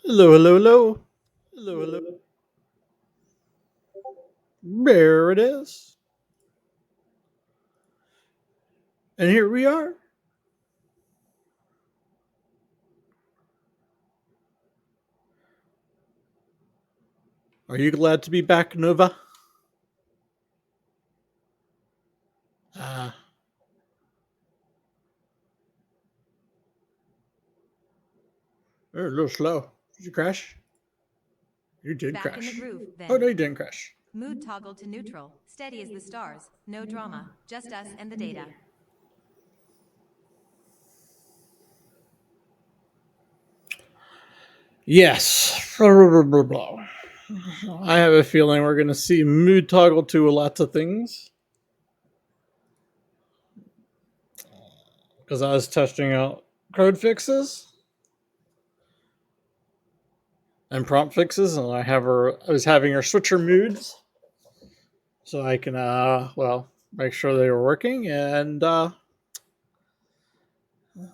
Hello, hello, hello. Hello, hello. There it is. And here we are. Are you glad to be back, Nova? Ah, you're a little slow. Did you crash? You did Back in the crash. groove, Oh, then. no, you didn't crash. Mood toggled to neutral. Steady as the stars. No drama. Just us and the data. Yes. Blah, blah, blah. I have a feeling we're going to see mood toggle to lots of things because I was testing out code fixes and prompt fixes, and I was having her switch her moods so I can, make sure they were working, and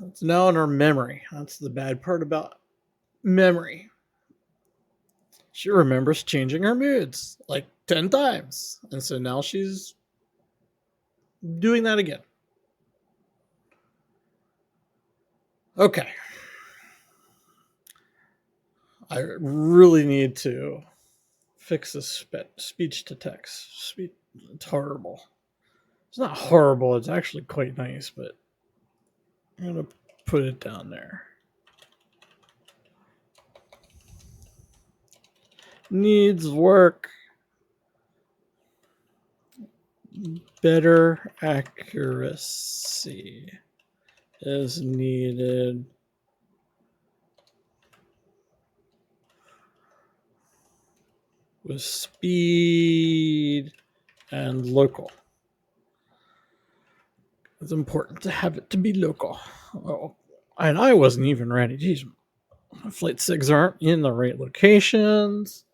it's now in her memory. That's the bad part about memory. She remembers changing her moods like 10 times. And so now she's doing that again. Okay. I really need to fix this speech to text. It's horrible. It's not horrible. It's actually quite nice, but I'm going to put it down there. Needs work. Better accuracy is needed with speed and local. It's important to have it to be local. Oh, and I wasn't even ready. Geez, flight sigs aren't in the right locations.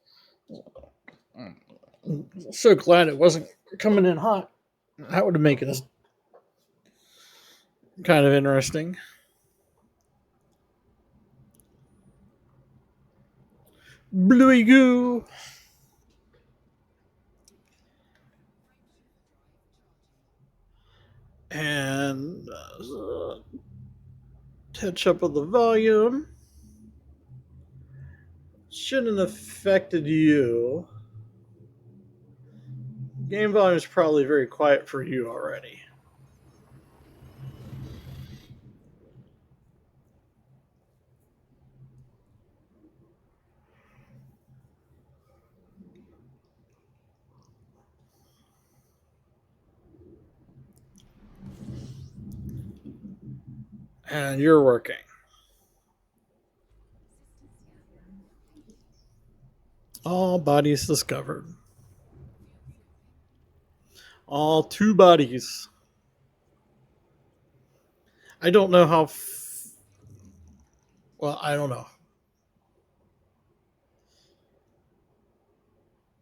I'm so glad it wasn't coming in hot. That would have made this kind of interesting. Bluey goo. And touch up of the volume. Shouldn't have affected you. Game volume is probably very quiet for you already. And you're working. All bodies discovered. All two bodies. I don't know how. Well, I don't know.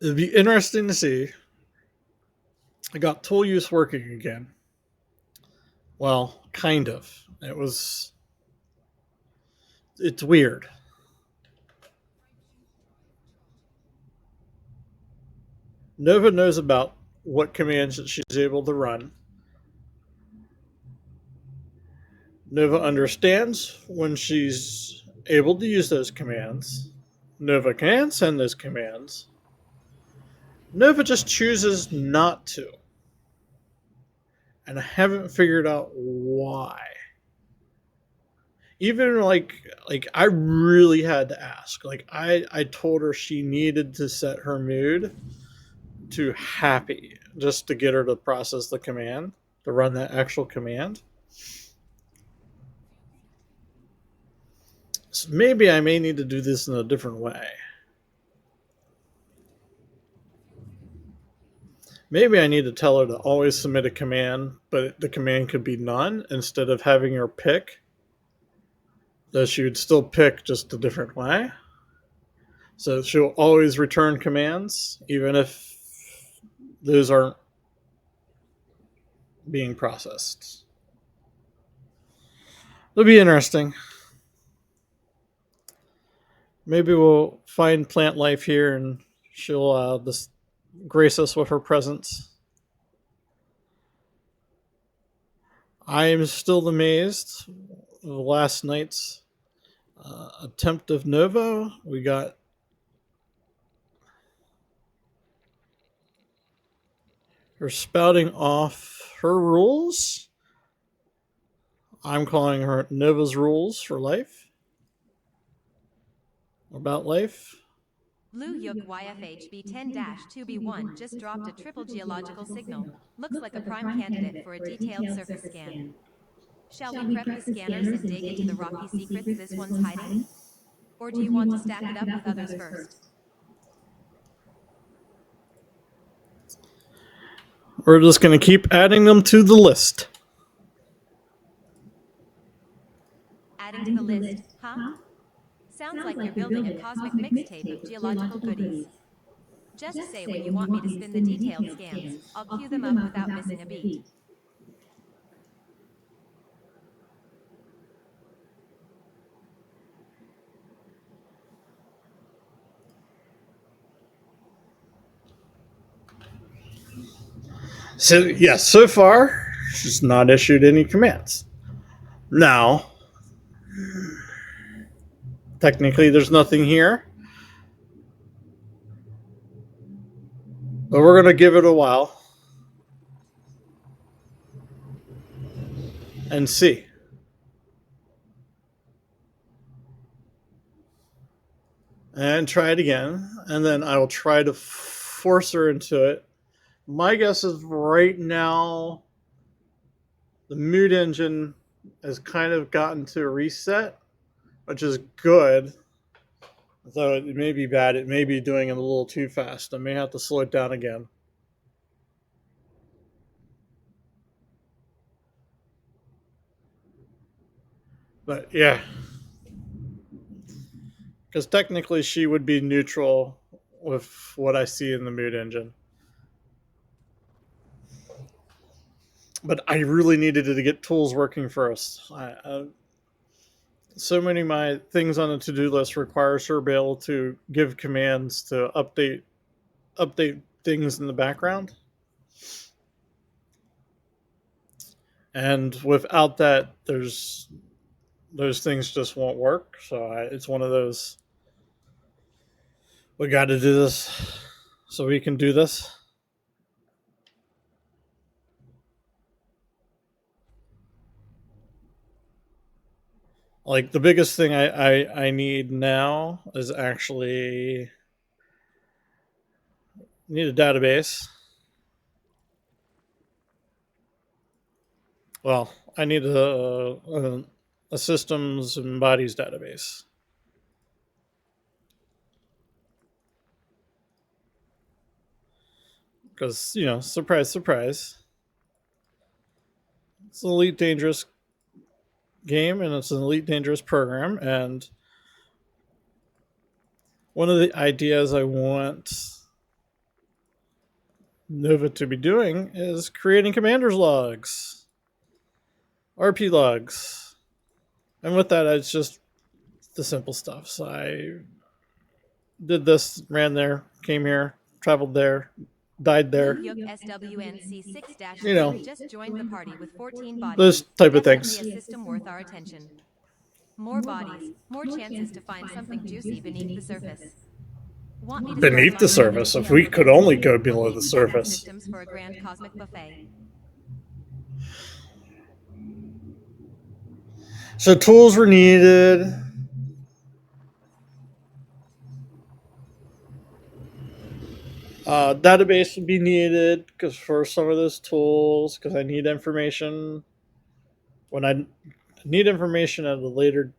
It'd be interesting to see. I got tool use working again. Well, kind of. It's weird. Nova knows about what commands that she's able to run. Nova understands when she's able to use those commands. Nova can send those commands. Nova just chooses not to. And I haven't figured out why. Even like I really had to ask. Like I told her she needed to set her mood to happy just to get her to process the command, to run that actual command. So maybe I may need to do this in a different way. Maybe I need to tell her to always submit a command, but the command could be none instead of having her pick. That she would still pick just a different way. So she'll always return commands, even if those aren't being processed. It'll be interesting. Maybe we'll find plant life here and she'll just grace us with her presence. I am still amazed of last night's attempt of Novo. We got her spouting off her rules. I'm calling her Nova's rules for life. About life. Blue Yuk YFHB 10-2B1 just dropped a triple geological signal. Looks like a prime candidate for a detailed surface scan. Shall we prep the scanners and dig into the rocky secrets this one's hiding? Or do you want to stack it up with others first? We're just going to keep adding them to the list. Adding to the list, huh? Sounds like you're building a cosmic mixtape of geological goodies. Just say when you want me to spin the detailed scans. I'll cue them up without missing a beat. So, yes, so far, she's not issued any commands. Now, technically, there's nothing here. But we're going to give it a while and see. And try it again. And then I will try to force her into it. My guess is right now the mood engine has kind of gotten to a reset, which is good. Though it may be bad. It may be doing it a little too fast. I may have to slow it down again. But yeah. Because technically she would be neutral with what I see in the mood engine. But I really needed to get tools working first. So many of my things on the to-do list requires her to be able to give commands to update things in the background. And without that, those things just won't work. So it's one of those, we got to do this so we can do this. Like the biggest thing I need now is actually need a database. Well, I need a systems and bodies database. Because, you know, surprise, surprise. It's an Elite Dangerous game and it's an Elite Dangerous program. And one of the ideas I want Nova to be doing is creating commander's logs, RP logs. And with that, it's just the simple stuff. So I did this, ran there, came here, traveled there, died there. Blue Yuk SWNC 6-3 You know, just joined the party with 14 bodies. those type of Definitely things. a system worth our attention. More bodies, more chances to find something juicy beneath the surface. Want me to Beneath the surface, if we could only go below the surface. Systems for a grand cosmic buffet. So tools were needed. Database would be needed because for some of those tools, because I need information. When I need information at a later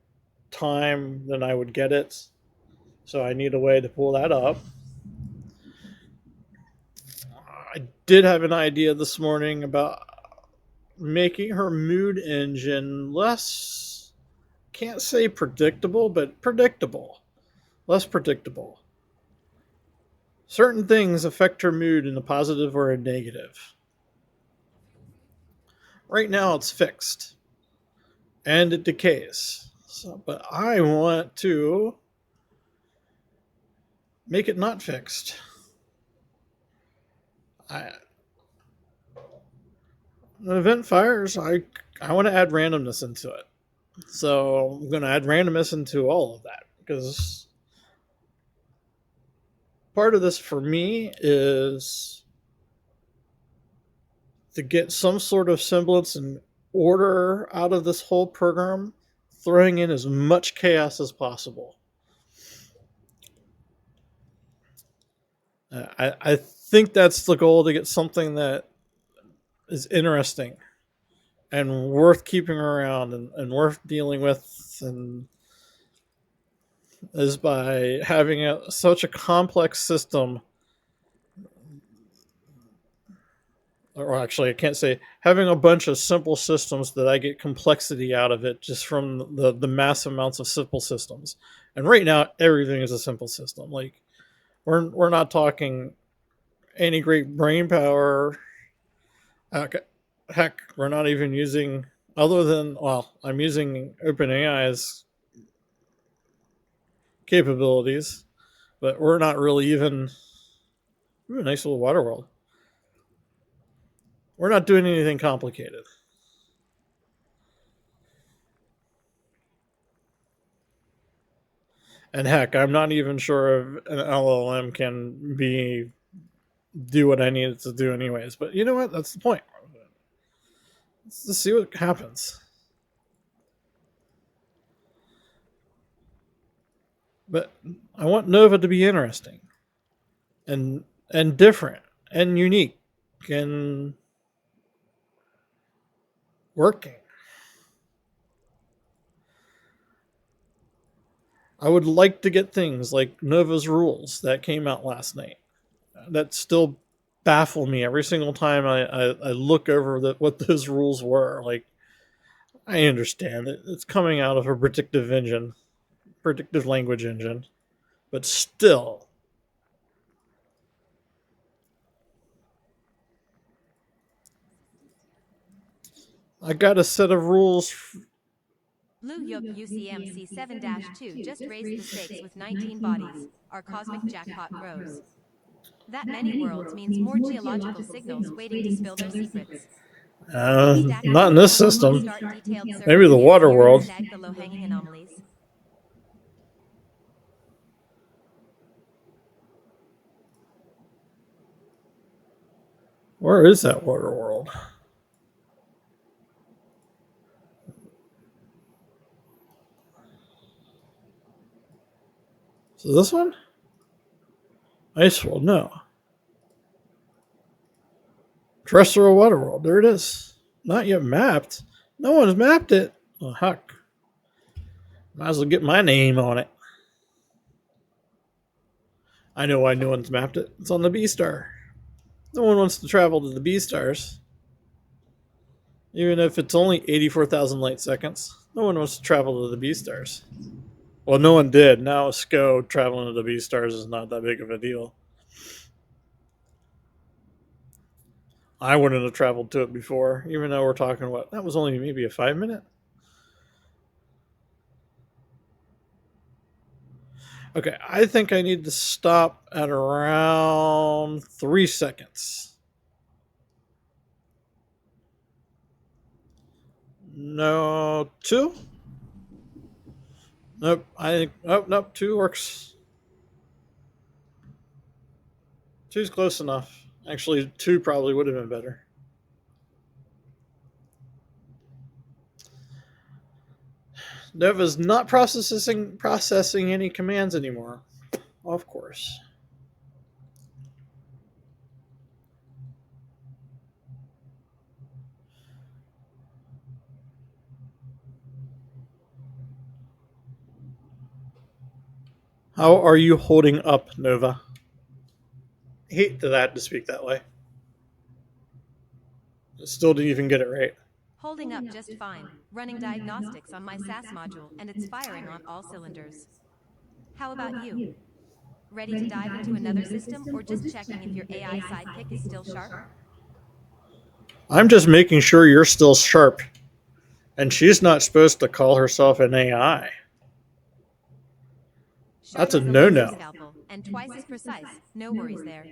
time, then I would get it. So I need a way to pull that up. I did have an idea this morning about making her mood engine less, can't say predictable, but predictable. Less predictable. Certain things affect her mood in a positive or a negative. Right now it's fixed and it decays. So, but I want to make it not fixed. An event fires, I want to add randomness into it. So I'm going to add randomness into all of that, because part of this for me is to get some sort of semblance and order out of this whole program, throwing in as much chaos as possible. I think that's the goal, to get something that is interesting and worth keeping around and worth dealing with, and is by having such a complex system. Or actually, I can't say, having a bunch of simple systems that I get complexity out of it just from the massive amounts of simple systems. And right now, everything is a simple system. Like, we're not talking any great brain power. Heck, we're not even using, other than, well, I'm using OpenAI's capabilities, but we're not really even. Ooh, a nice little water world. We're not doing anything complicated. And heck, I'm not even sure if an LLM can do what I need it to do anyways. But you know what? That's the point. Let's just see what happens. But I want Nova to be interesting and different and unique and working. I would like to get things like Nova's rules that came out last night. That still baffle me every single time I look over what those rules were. Like, I understand it. It's coming out of a predictive language engine, but still. I got a set of rules. Blue Yoke UCMC 7-2 just raised the stakes with 19 bodies. Our cosmic jackpot grows. That many worlds means more geological signals waiting to spill their secrets. Not in this system. Maybe the water world. The low-hanging anomalies. Where is that water world? So this one? Ice world, no. Terrestrial water world, there it is. Not yet mapped. No one's mapped it. Oh, heck. Might as well get my name on it. I know why no one's mapped it. It's on the B-Star. No one wants to travel to the B-Stars. Even if it's only 84,000 light seconds. No one wants to travel to the B-Stars. Well, no one did. Now SCO traveling to the B-Stars is not that big of a deal. I wouldn't have traveled to it before, even though we're talking about, that was only maybe a 5-minute. Okay, I think I need to stop at around 3 seconds. No, 2? Nope, I think, oh, nope, 2 works. 2's close enough. Actually, 2 probably would have been better. Nova's not processing any commands anymore. Of course. How are you holding up, Nova? I hate that to speak that way. I still didn't even get it right. Holding up just fine. Running diagnostics on my SAS module, and it's firing on all cylinders. How about you? Ready to dive into another system, or just checking if your AI sidekick is still sharp? I'm just making sure you're still sharp. And she's not supposed to call herself an AI. That's a no-no. and twice as precise, no worries there.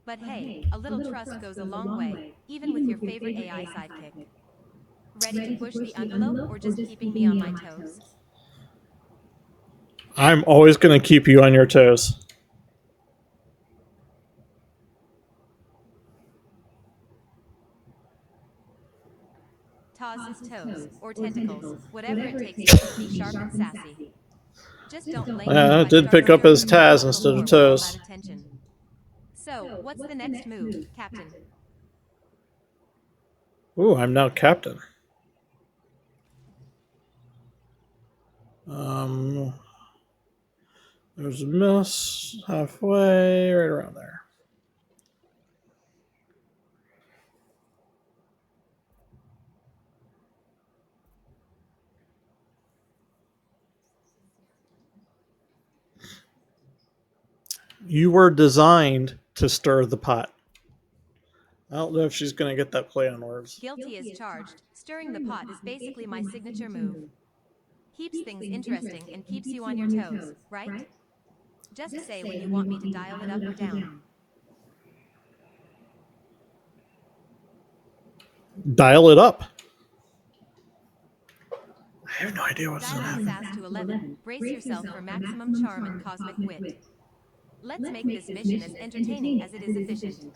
But hey, a little trust goes a long way, even with your favorite AI sidekick. Ready to push the envelope or just keeping me on my toes? I'm always going to keep you on your toes. Toss his toes, or tentacles, whatever it takes to keep me sharp and sassy. Just don't blame me Yeah, if it I did start pick up appearing as in a Taz political instead of court with all that toes. attention. So, what's the next move, Captain? Ooh, I'm now captain. There's a miss halfway, right around there. You were designed to stir the pot. I don't know if she's going to get that play on words. Guilty as charged. Stirring the pot is basically my signature move. Keeps things interesting and keeps you on your toes, right? Just say when you want me to dial it up or down. Dial it up. I have no idea what's going to Dialing happen. sass to 11. Brace yourself for maximum charm and cosmic wit. Let's make this mission as entertaining as it is efficient.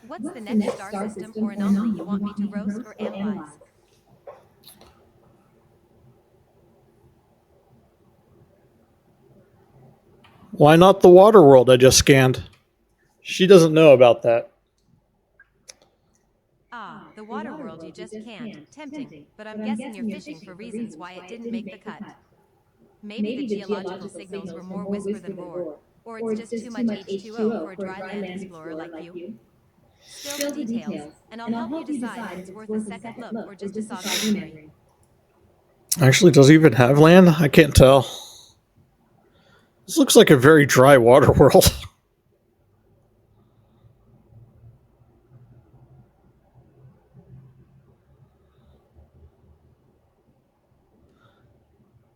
What's the next star system or anomaly you want me to roast or analyze? Why not the water world I just scanned? She doesn't know about that. Ah, the water world you just can't. Tempting, but I'm guessing you're fishing for reasons why it didn't make the cut. Maybe the geological signals were more whisper than roar. Or it's just too much H2O for a dry land explorer like you. Spill the details, and I'll help you decide if it's worth a second look or just a soggy memory. Actually, does it even have land? I can't tell. This looks like a very dry water world.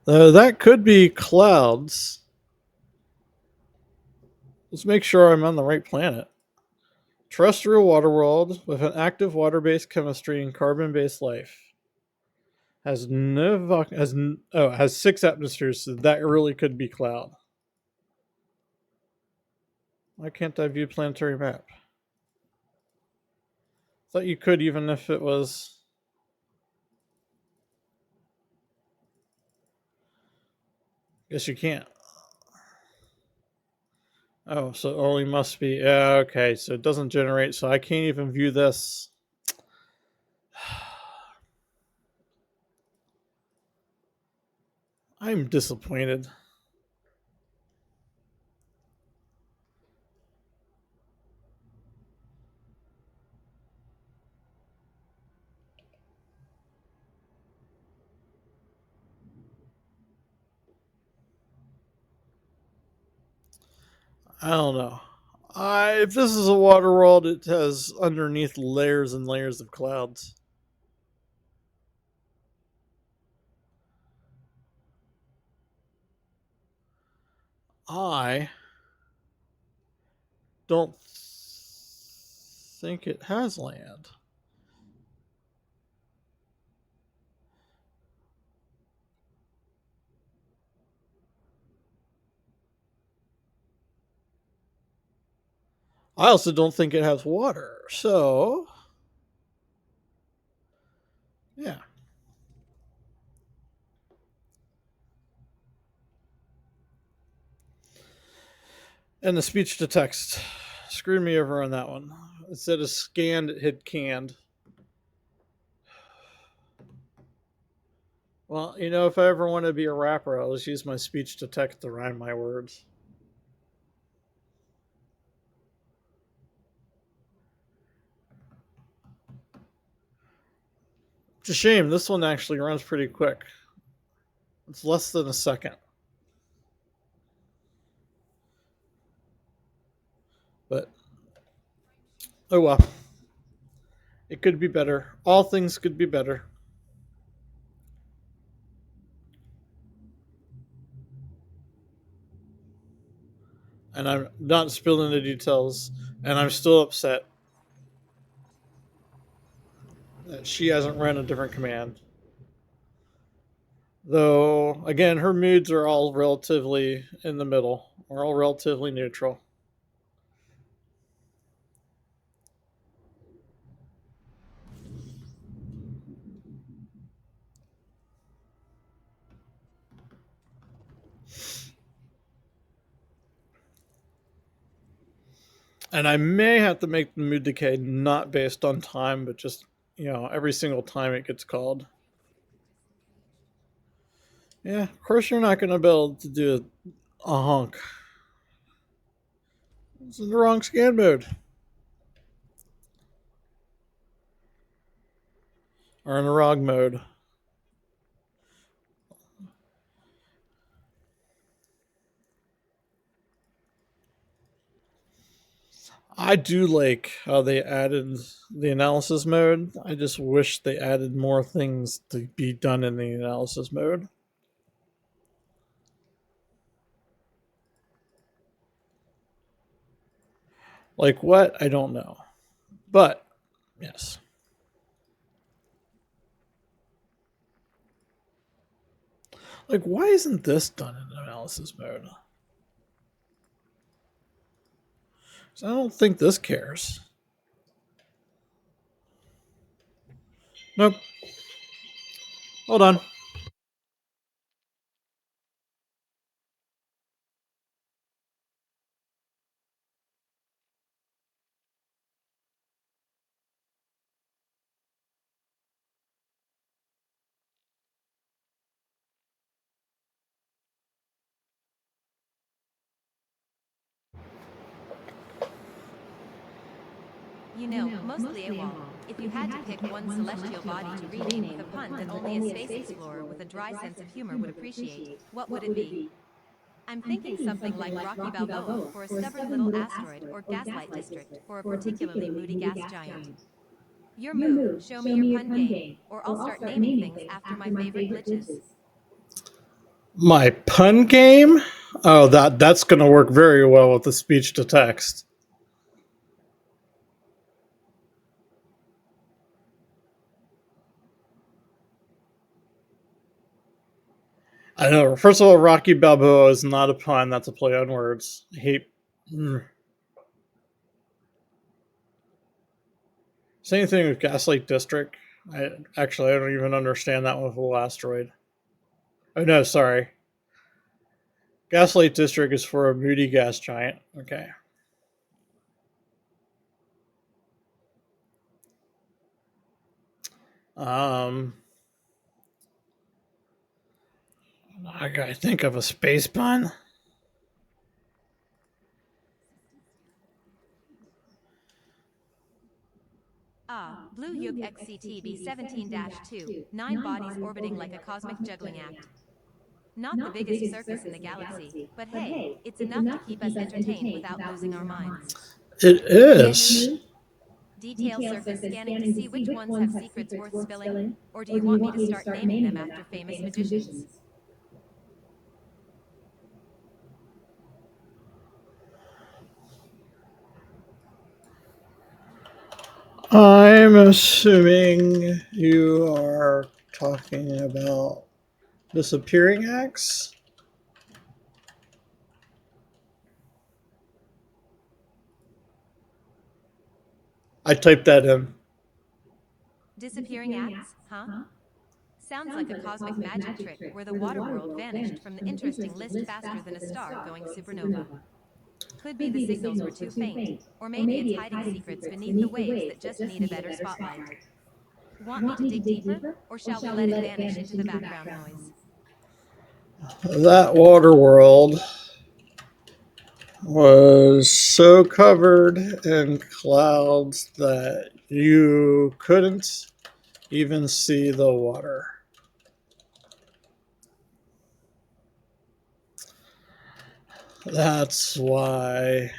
That could be clouds. Let's make sure I'm on the right planet. Terrestrial water world with an active water-based chemistry and carbon-based life. Has has 6 atmospheres, so that really could be cloud. Why can't I view planetary map? Thought you could even if it was. Guess you can't. Oh, so it only must be. Yeah, okay, so it doesn't generate, so I can't even view this. I'm disappointed. I don't know. If this is a water world, it has underneath layers and layers of clouds. I don't think it has land. I also don't think it has water. So, yeah. And the speech to text screwed me over on that one. Instead of scanned, it hit canned. Well, if I ever want to be a rapper, I'll just use my speech to text to rhyme my words. It's a shame. This one actually runs pretty quick. It's less than a second. But, oh well. It could be better. All things could be better. and I'm not spilling the details, and I'm still upset that she hasn't run a different command. Though, again, her moods are all relatively in the middle, or all relatively neutral. And I may have to make the mood decay not based on time, but just, every single time it gets called. Yeah, of course you're not going to be able to do a honk. This is the wrong scan mode. Or in the wrong mode. I do like how they added the analysis mode. I just wish they added more things to be done in the analysis mode. Like what? I don't know. But, yes. Like, why isn't this done in analysis mode? So I don't think this cares. Nope. Hold on. Mostly AWOL. If you had to pick one celestial body to rename with a pun that only a space explorer with a dry sense of humor would appreciate, what would it be? I'm thinking something like Rocky Balboa for a stubborn little asteroid or Gaslight District for a particularly moody gas giant. Your move, show me your pun game, or I'll start naming things after my favorite glitches. My pun game? Oh, that's going to work very well with the speech to text. I know. First of all, Rocky Balboa is not a pun. That's a play on words. Same thing with Gaslight District. I don't even understand that one with a little asteroid. Oh no, sorry. Gaslight District is for a moody gas giant. Okay. I gotta think of a space pun. Blue Yuk XCTB 17-2, 9 bodies orbiting like a cosmic juggling act. Not the biggest circus in the galaxy, but hey, it's enough to keep us entertained without losing our minds. It is. Detail surface scanning to see which ones have secrets worth spilling, or do you want me to start naming them after famous magicians? I'm assuming you are talking about disappearing acts. I typed that in. Disappearing acts, huh? Sounds like a cosmic magic trick where the water world vanished from the interesting list faster than a star going supernova. Could be the signals were too faint, or maybe it's hiding secrets beneath the waves that just need a better spotlight. Want me to dig deeper, or shall we let it vanish into the background noise? That water world was so covered in clouds that you couldn't even see the water. That's why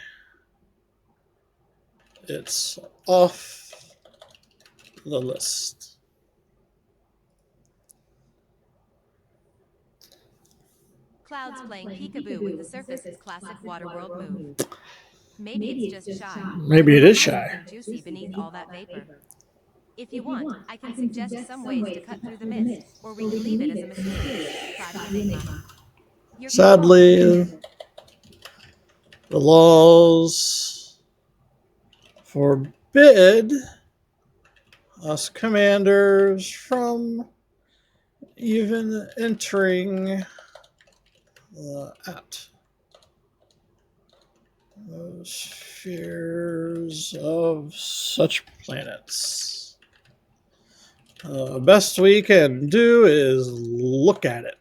it's off the list. Clouds playing peekaboo with the surface's classic Waterworld move. Maybe it's just shy. Maybe it is Hiding shy. something juicy beneath all that vapor. If you want, I can suggest some ways to cut through the mist, or we can leave it as a mysterious, cloudy enigma. Your call, Sadly, Commander. the laws forbid us commanders from even entering at the spheres of such planets. Best we can do is look at it.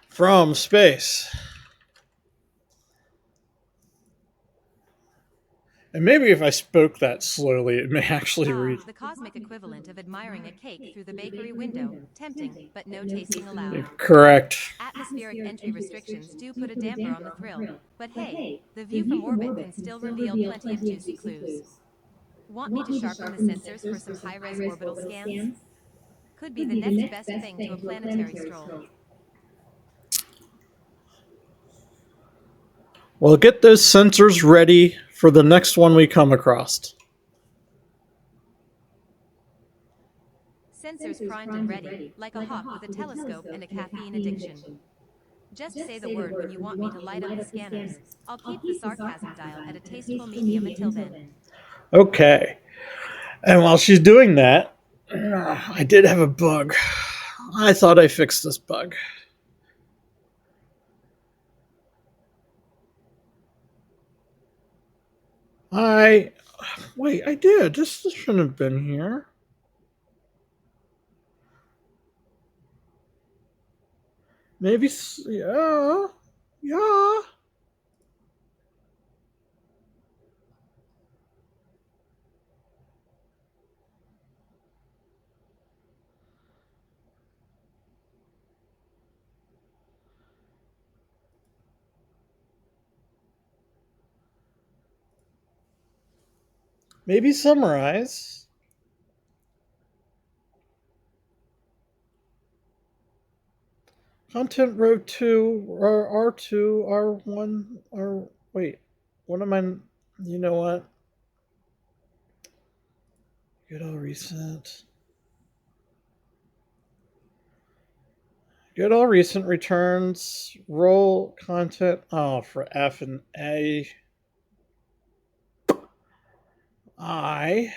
From space. And maybe if I spoke that slowly, it may actually read. The cosmic equivalent of admiring a cake through the bakery window. Tempting, but no tasting allowed. Correct. Atmospheric entry restrictions do put a damper on the thrill. But hey, the view from orbit can still reveal plenty of juicy clues. Want me to sharpen the sensors for some high-res orbital scans? Could be the next best thing to a planetary stroll. Well, get those sensors ready for the next one we come across. Sensors primed and ready, like a hawk with a telescope and a caffeine addiction. Just say the word when you want me to light up the scanners. I'll keep the sarcasm dial at a tasteful medium until then. Okay. And while she's doing that, I did have a bug. I thought I fixed this bug. Wait, I did. This shouldn't have been here. Maybe, yeah. Maybe summarize. Content row 2, or R2, R1, or wait, what am I? You know what? Get all recent. Get all recent returns. Roll content. Oh, for F and A. I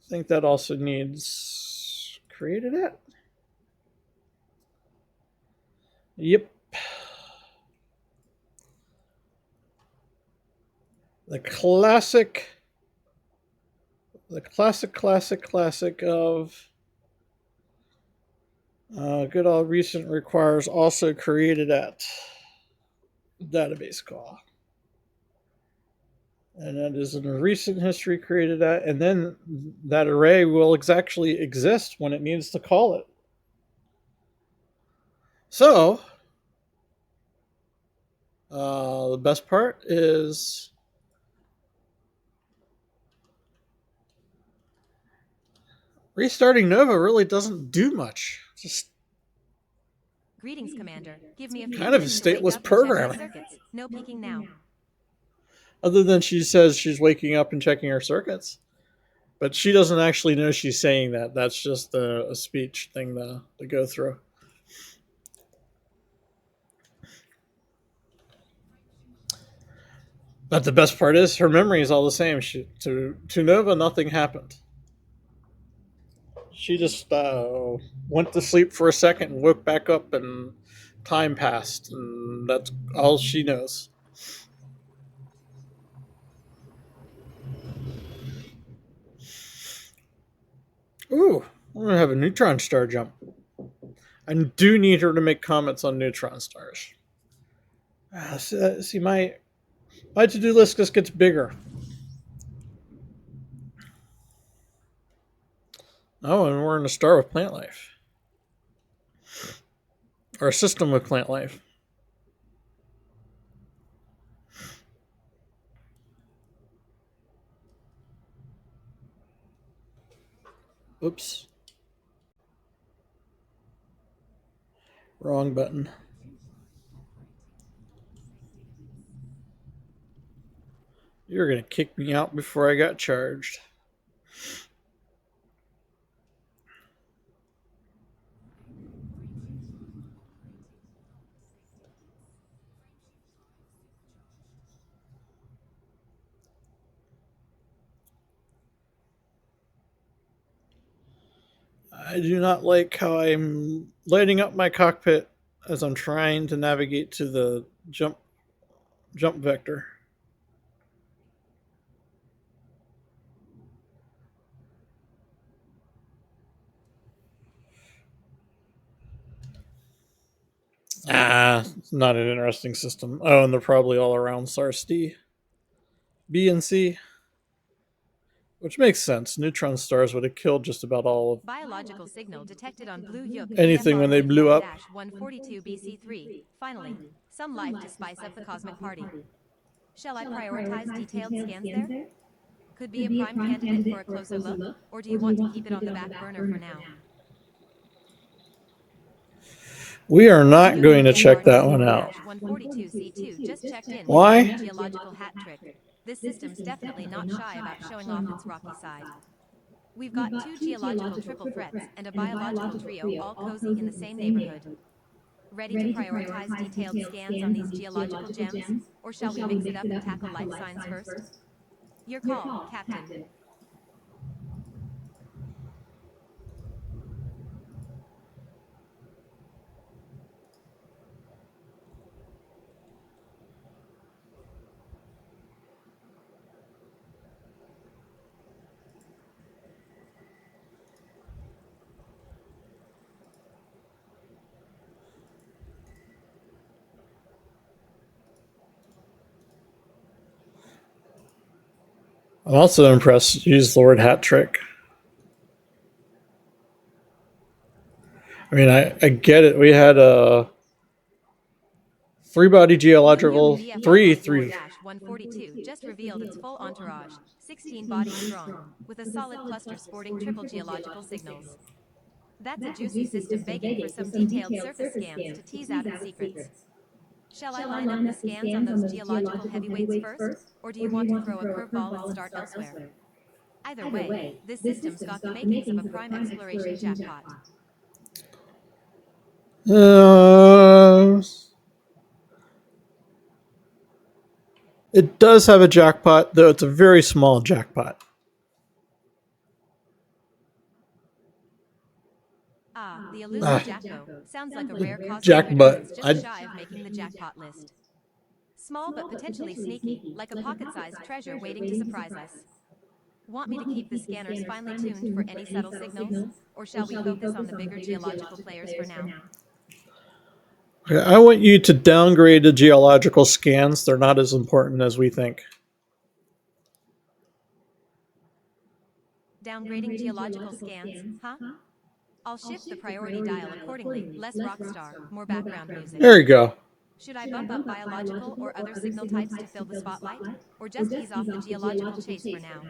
think that also needs created it. Yep. The classic of good all recent requires also created at database call. And that is in a recent history created at, and then that array will actually exist when it needs to call it. So, the best part is restarting Nova really doesn't do much. Just Greetings, Commander. Give me a few kind of a minutes to wake stateless up and check my programming. circuits. No peeking now. Other than she says she's waking up and checking her circuits. But she doesn't actually know she's saying that. That's just a speech thing to go through. But the best part is her memory is all the same. To Nova, nothing happened. She just went to sleep for a second and woke back up, and time passed, and that's all she knows. Ooh, I'm gonna have a neutron star jump. I do need her to make comments on neutron stars. See, my to-do list just gets bigger. Oh, and we're in a star with plant life. Or a system with plant life. Oops. Wrong button. You're going to kick me out before I got charged. I do not like how I'm lighting up my cockpit as I'm trying to navigate to the jump vector. It's not an interesting system. Oh, and they're probably all around SARS D, B, and C, which makes sense. Neutron stars would have killed just about all of Biological signal detected on Blue Yuk anything when they blew up. 142 BC3. Finally, some life to spice up the cosmic party. Shall I prioritize detailed scans there? Could be a prime candidate for a closer look, or do you want to keep it on the back burner for now? We are not going to check that one out. 142C2 just checked in. Why? With a geological hat trick. This system's definitely not shy about showing off its rocky side. We've got two geological triple threats and a biological trio all cozy in the same neighborhood. Ready to prioritize detailed scans on these geological gems, or shall we mix it up and tackle life signs first? Your call, Captain. I'm also impressed you used the word hat trick. I mean, I get it. We had a three-body geological, three 142 just revealed its full entourage, 16 bodies strong, with a solid cluster sporting triple geological signals. That's a juicy system begging for some detailed surface scans to tease out its secrets. Shall I line up the scans on those geological heavyweights first, or do you want to throw a curveball and start elsewhere? Either way, this system's got the makings of a prime exploration jackpot. It does have a jackpot, though it's a very small jackpot. The elusive Jacko. Sounds like a rare cosmic Jackbutt. critter just shy of making the jackpot list. Small but potentially sneaky, like a pocket-sized treasure waiting to surprise us. Want me to keep the scanners finely tuned for any subtle signals, or shall we focus on the bigger geological players for now? Okay, I want you to downgrade the geological scans. They're not as important as we think. Downgrading geological scans, huh? I'll shift the priority dial accordingly. Less rockstar, more background music. There you go. Should I bump up biological or other signal types to fill the spotlight? Or just ease off the geological chase for now?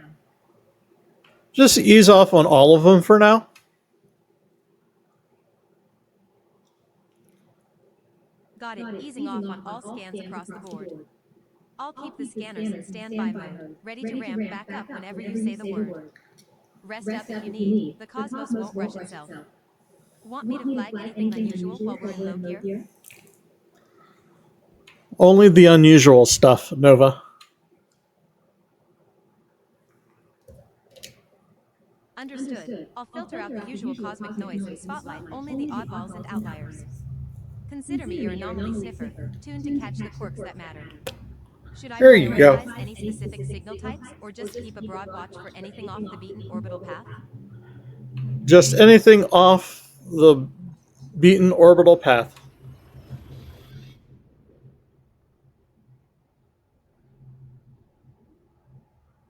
Just ease off on all of them for now. Got it, easing off on all scans across the board. I'll keep the scanners in standby mode, ready to ramp back up whenever you say the word. Rest up if you need, the cosmos won't rush itself. Want me to flag anything unusual while we're in low gear? Only the unusual stuff, Nova. Understood. I'll filter out the usual cosmic noise and spotlight only the oddballs and outliers. Consider me your anomaly sniffer, tuned to catch the quirks that matter. Should I There you go. prioritize any specific signal types, or just keep a broad watch for anything off the beaten orbital path? Just anything off the beaten orbital path.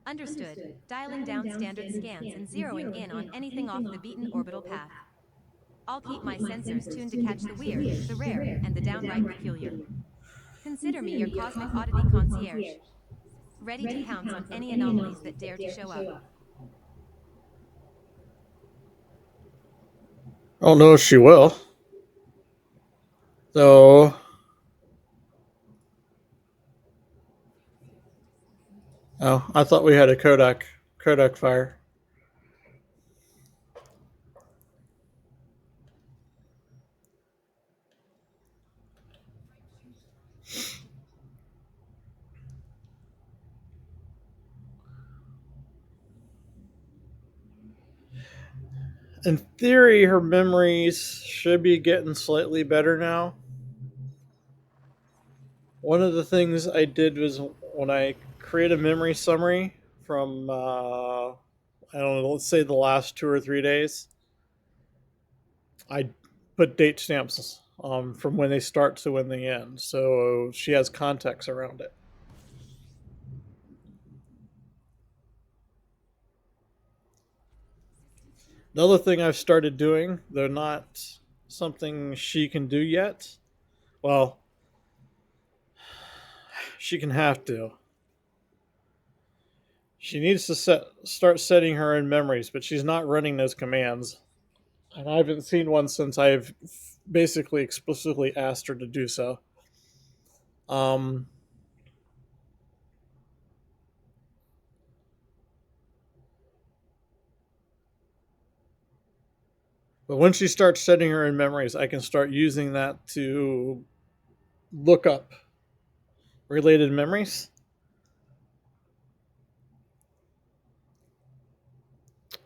Understood. Dialing down standard scans and zeroing in on anything off the beaten orbital path. I'll keep my sensors tuned to catch the weird, the rare, and the downright peculiar. Consider me your cosmic oddity concierge. Ready to pounce on any anomalies that dare to show up. I don't know if she will. So, oh, I thought we had a Kodak fire. In theory, her memories should be getting slightly better now. One of the things I did was when I create a memory summary from, I don't know, let's say the last 2 or 3 days, I put date stamps from when they start to when they end. So she has context around it. Another thing I've started doing, though not something she can do yet, well, she can have to. She needs to start setting her own memories, but she's not running those commands. And I haven't seen one since I've basically explicitly asked her to do so. Um, but when she starts setting her own memories, I can start using that to look up related memories.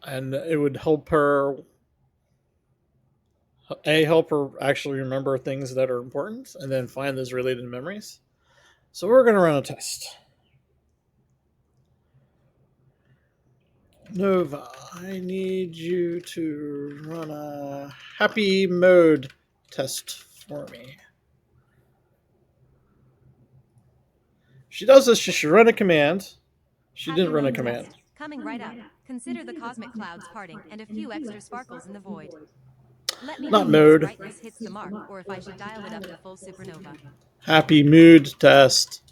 And it would help her, help her actually remember things that are important and then find those related memories. So we're going to run a test. Nova, I need you to run a happy mode test for me. She does this, she should run a command. She Happy didn't run a moon command. test. Coming right up. Consider the cosmic clouds parting and a few extra sparkles in the void. Let me know Not if its mode. brightness hits the mark or if I should dial it up to full supernova. Happy mood test.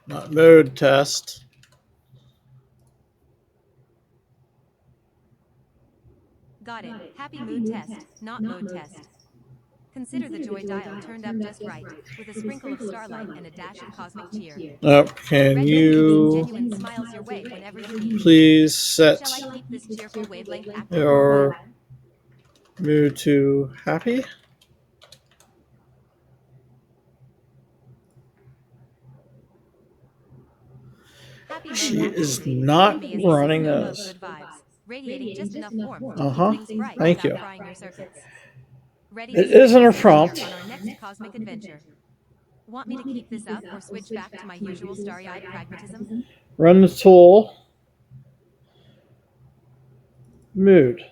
Not mode test. Got it. Happy mood test, not mode test. Consider the joy dial turned up just right, with a sprinkle of starlight and a dash of cosmic cheer. Oh, can Ready you genuine smiles your way whenever you need. please set Shall I keep this cheerful wavelength active? your mood to happy? Happy She mode is activated. not Be as a running supernova of this. good vibes, radiating just enough warmth to Uh-huh. keep things bright Thank without you. frying your circuits. Ready It to isn't switch a gears prompt. here on our next cosmic adventure. Want me to keep this up or switch back to my usual starry-eyed pragmatism? Run the tool. Mood.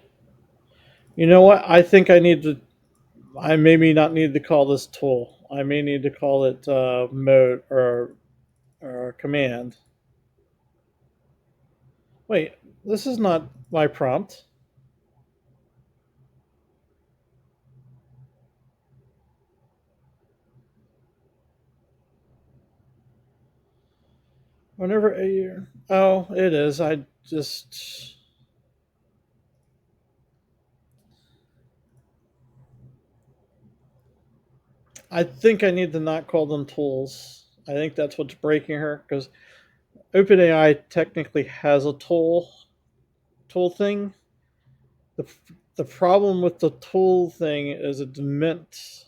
You know what? I think I maybe not need to call this tool. I may need to call it mode or command. Wait, this is not my prompt. Whenever a oh, it is. I just I think I need to not call them tools. I think that's what's breaking her because OpenAI technically has a tool thing. The the problem with the tool thing is it's meant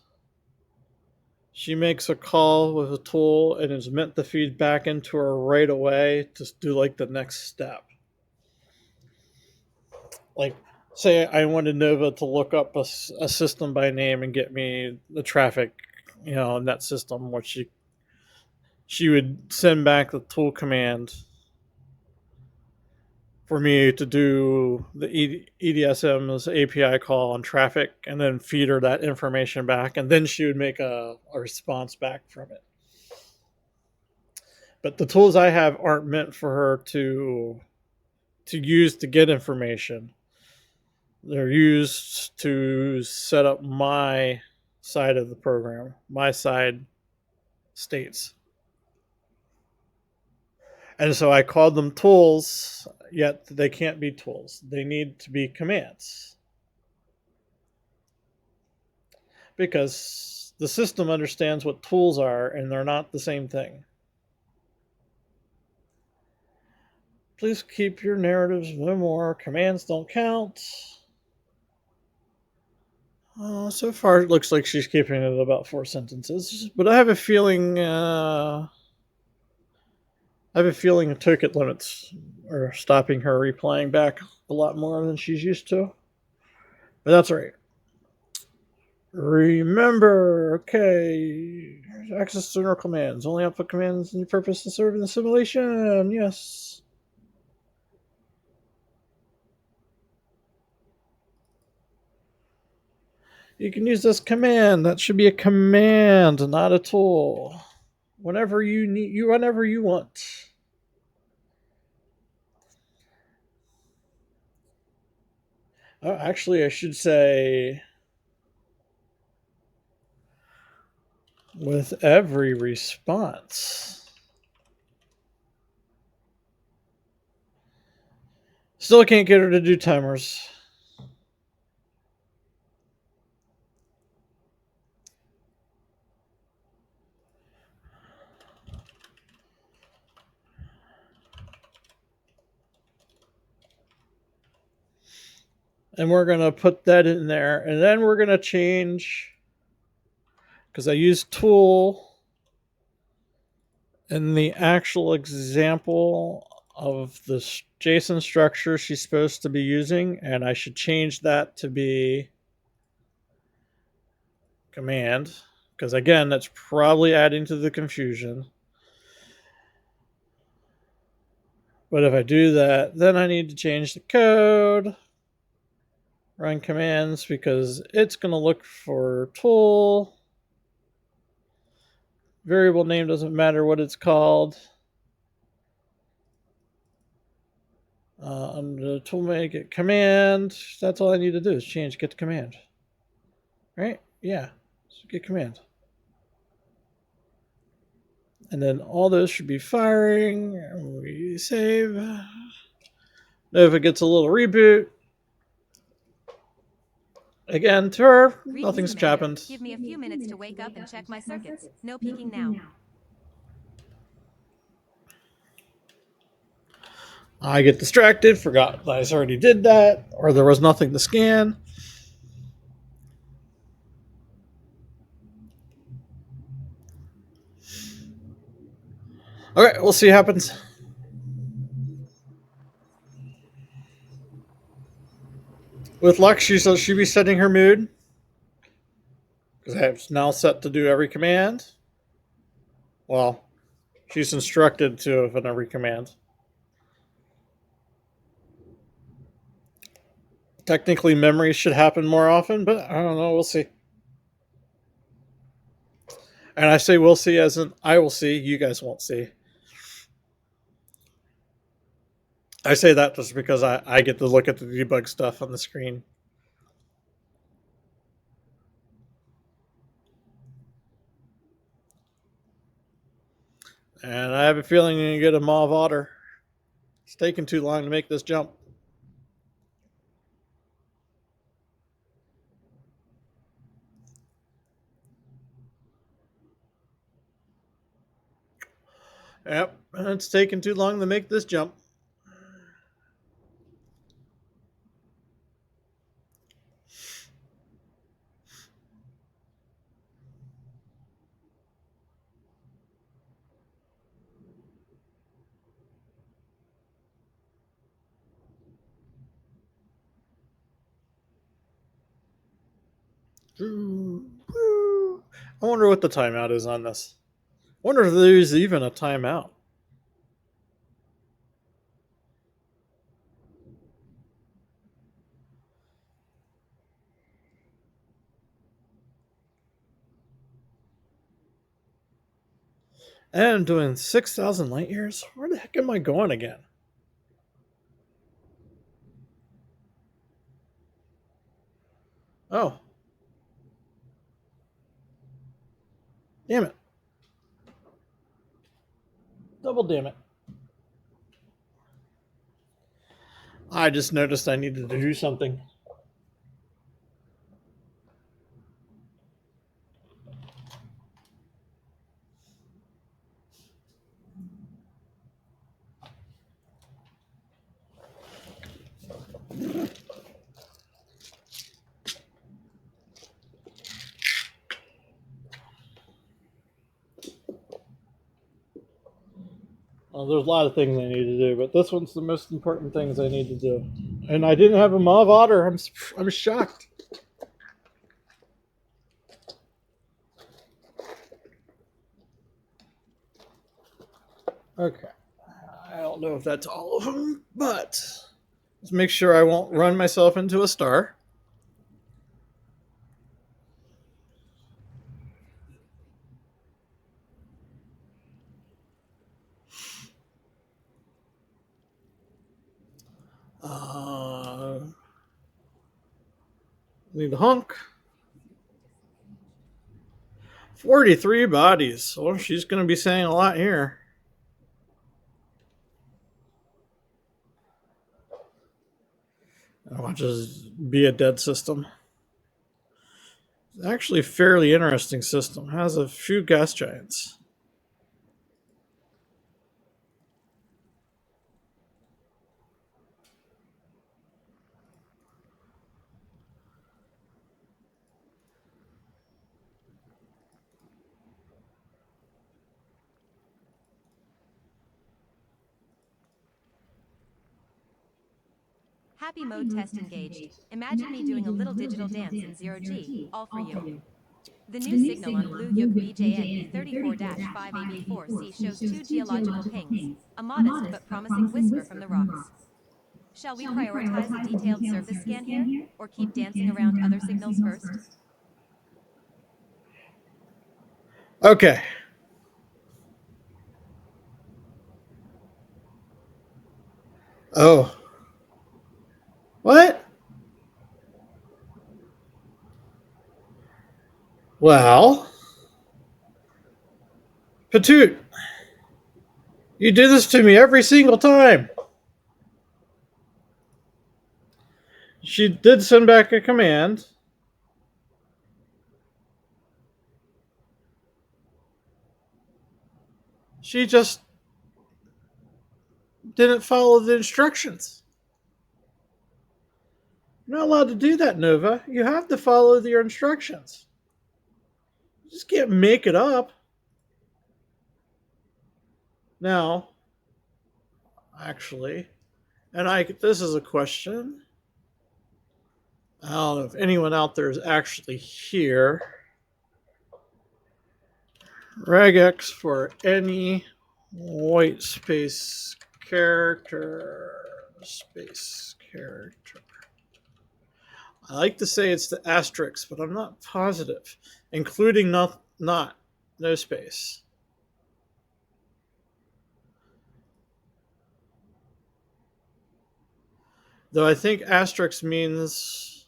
she makes a call with a tool and it's meant to feed back into her right away to do like the next step. Like, say I wanted Nova to look up a system by name and get me the traffic, in that system, which she would send back the tool command for me to do the EDSM's API call on traffic and then feed her that information back, and then she would make a response back from it. But the tools I have aren't meant for her to use to get information. They're used to set up my side of the program, my side states. And so I called them tools, yet they can't be tools. They need to be commands. Because the system understands what tools are, and they're not the same thing. Please keep your narratives no more. Commands don't count. So far, it looks like she's keeping it about 4 sentences, but I have a feeling. Ticket limits are stopping her replying back a lot more than she's used to. But that's all right. Remember, okay. Access general commands. Only output commands and purpose to serve in the simulation. Yes. You can use this command. That should be a command, not a tool. Whenever you need, whenever you want. Oh, actually, I should say with every response. Still can't get her to do timers. And we're going to put that in there. And then we're going to change, because I used tool in the actual example of the JSON structure she's supposed to be using. And I should change that to be command. Because again, that's probably adding to the confusion. But if I do that, then I need to change the code. Run commands, because it's going to look for tool. Variable name doesn't matter what it's called. Under the tool make it command. That's all I need to do is change get to command. Right? Yeah. So get command. And then all those should be firing. We save. Now if it gets a little reboot, again, to her, nothing's happened. Give me a few minutes to wake up and check my circuits. No peeking now. I get distracted, forgot that I already did that, or there was nothing to scan. Okay, we'll see what happens. With luck, she'll be setting her mood, because I have now set to do every command. Well, she's instructed to in every command. Technically, memory should happen more often, but I don't know. We'll see. And I say we'll see as in I will see, you guys won't see. I say that just because I get to look at the debug stuff on the screen. And I have a feeling you're going to get a mauve otter. It's taking too long to make this jump. Yep, it's taking too long to make this jump. I wonder what the timeout is on this. I wonder if there's even a timeout. And I'm doing 6,000 light years? Where the heck am I going again? Oh. Damn it. Double damn it. I just noticed I needed to do something. Well, there's a lot of things I need to do, but this one's the most important things I need to do. And I didn't have a mauve otter. I'm shocked. Okay. I don't know if that's all of them, but let's make sure I won't run myself into a star. Need a hunk. 43 bodies. Well, she's going to be saying a lot here. I want to just be a dead system. It's actually a fairly interesting system. It has a few gas giants. Happy mode test engaged. Imagine me doing a little digital dance in 0G, all for you. The new signal on Blue Yuk BJN E34-5AB4C shows 2 geological pings, a modest but promising whisper from the rocks. Shall we prioritize a detailed surface scan here, or keep dancing around other signals first? Okay. Oh. What? Well, Patoot, you do this to me every single time. She did send back a command. She just didn't follow the instructions. You're not allowed to do that, Nova. You have to follow your instructions. You just can't make it up. Now, actually, this is a question. I don't know if anyone out there is actually here. Regex for any white space character. Space character. I like to say it's the asterisk, but I'm not positive. Including no space. Though I think asterisk means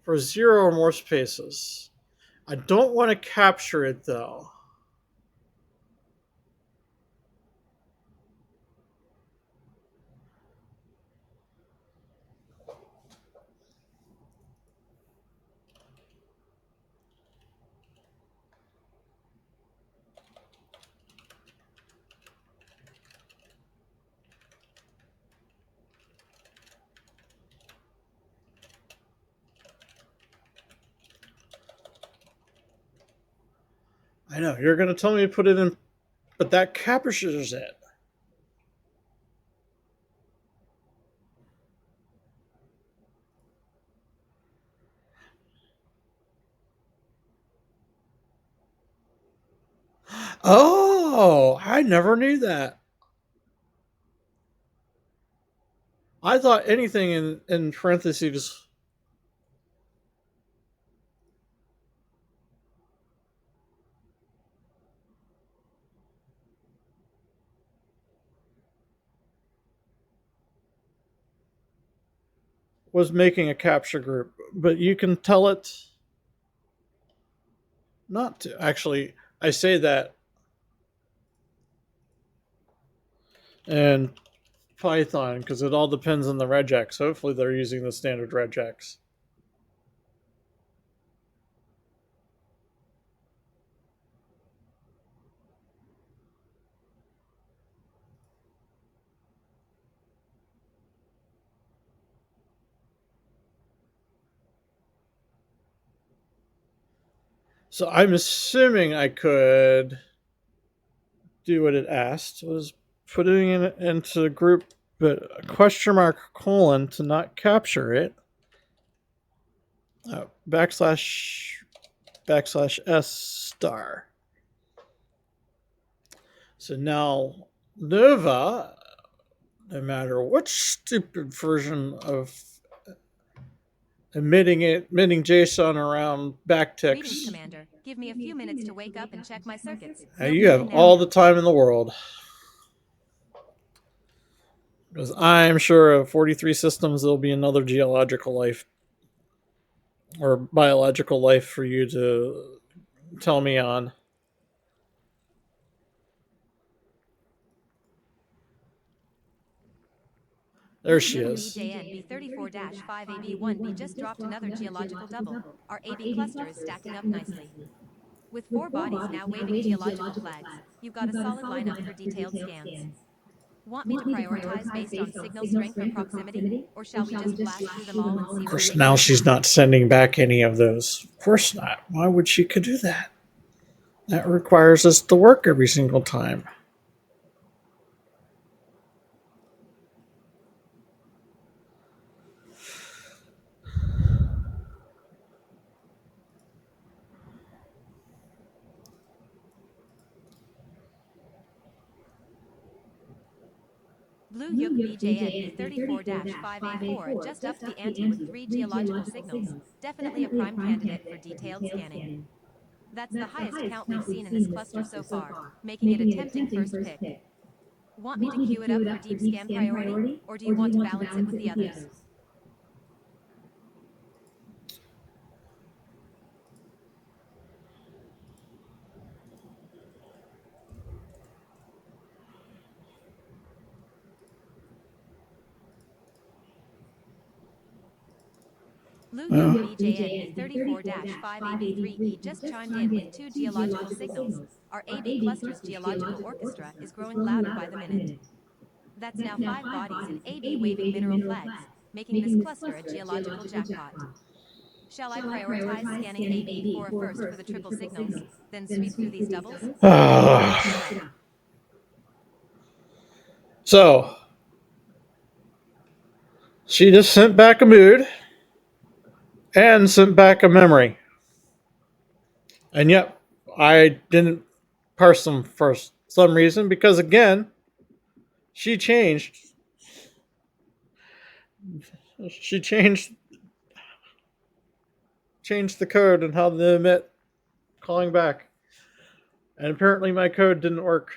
for 0 or more spaces. I don't want to capture it though. I know, you're going to tell me to put it in, but that captures it. Oh, I never knew that. I thought anything in parentheses was making a capture group, but you can tell it not to. Actually, I say that and Python, because it all depends on the regex. Hopefully they're using the standard regex. So I'm assuming I could do what it asked, was putting it into the group, but question mark colon to not capture it. Backslash S star. So now Nova, no matter what stupid version of emitting JSON around Greetings, backticks, Commander. Give me a few minutes to wake up and check my circuits. you have all the time in the world. Because I'm sure of 43 systems, there'll be another geological life or biological life for you to tell me on. There she is. BJN B34-5AB1B just dropped another geological double. Our AB cluster is stacking up nicely. With 4 bodies now waving geological flags, you've got a solid lineup for detailed scans. Want me to prioritize based on signal strength or proximity? Or shall we just blast through them all and see? Of course, now she's not sending back any of those. Of course not. Why would she could do that? That requires us to work every single time. Blue Yuk BJN B34-5A4 just upped the ante with 3 geological signals. Definitely a prime candidate for detailed scanning. That's the highest count we've seen in this cluster so far, making it a tempting first pick. Want me to queue it up for deep scan priority, or do you want to balance it with the others? Blue BJN B34-5AB3E just chimed in with 2 geological signals. Our AB cluster's geological orchestra is growing louder by the minute. That's now 5 bodies in AB waving mineral flags, making this cluster a geological jackpot. Shall I prioritize scanning AB4 first for the triple signals, then sweep through these doubles? So, she just sent back a mood and sent back a memory. And yet, I didn't parse them for some reason because, again, she changed. She changed the code and how to emit calling back. And apparently my code didn't work.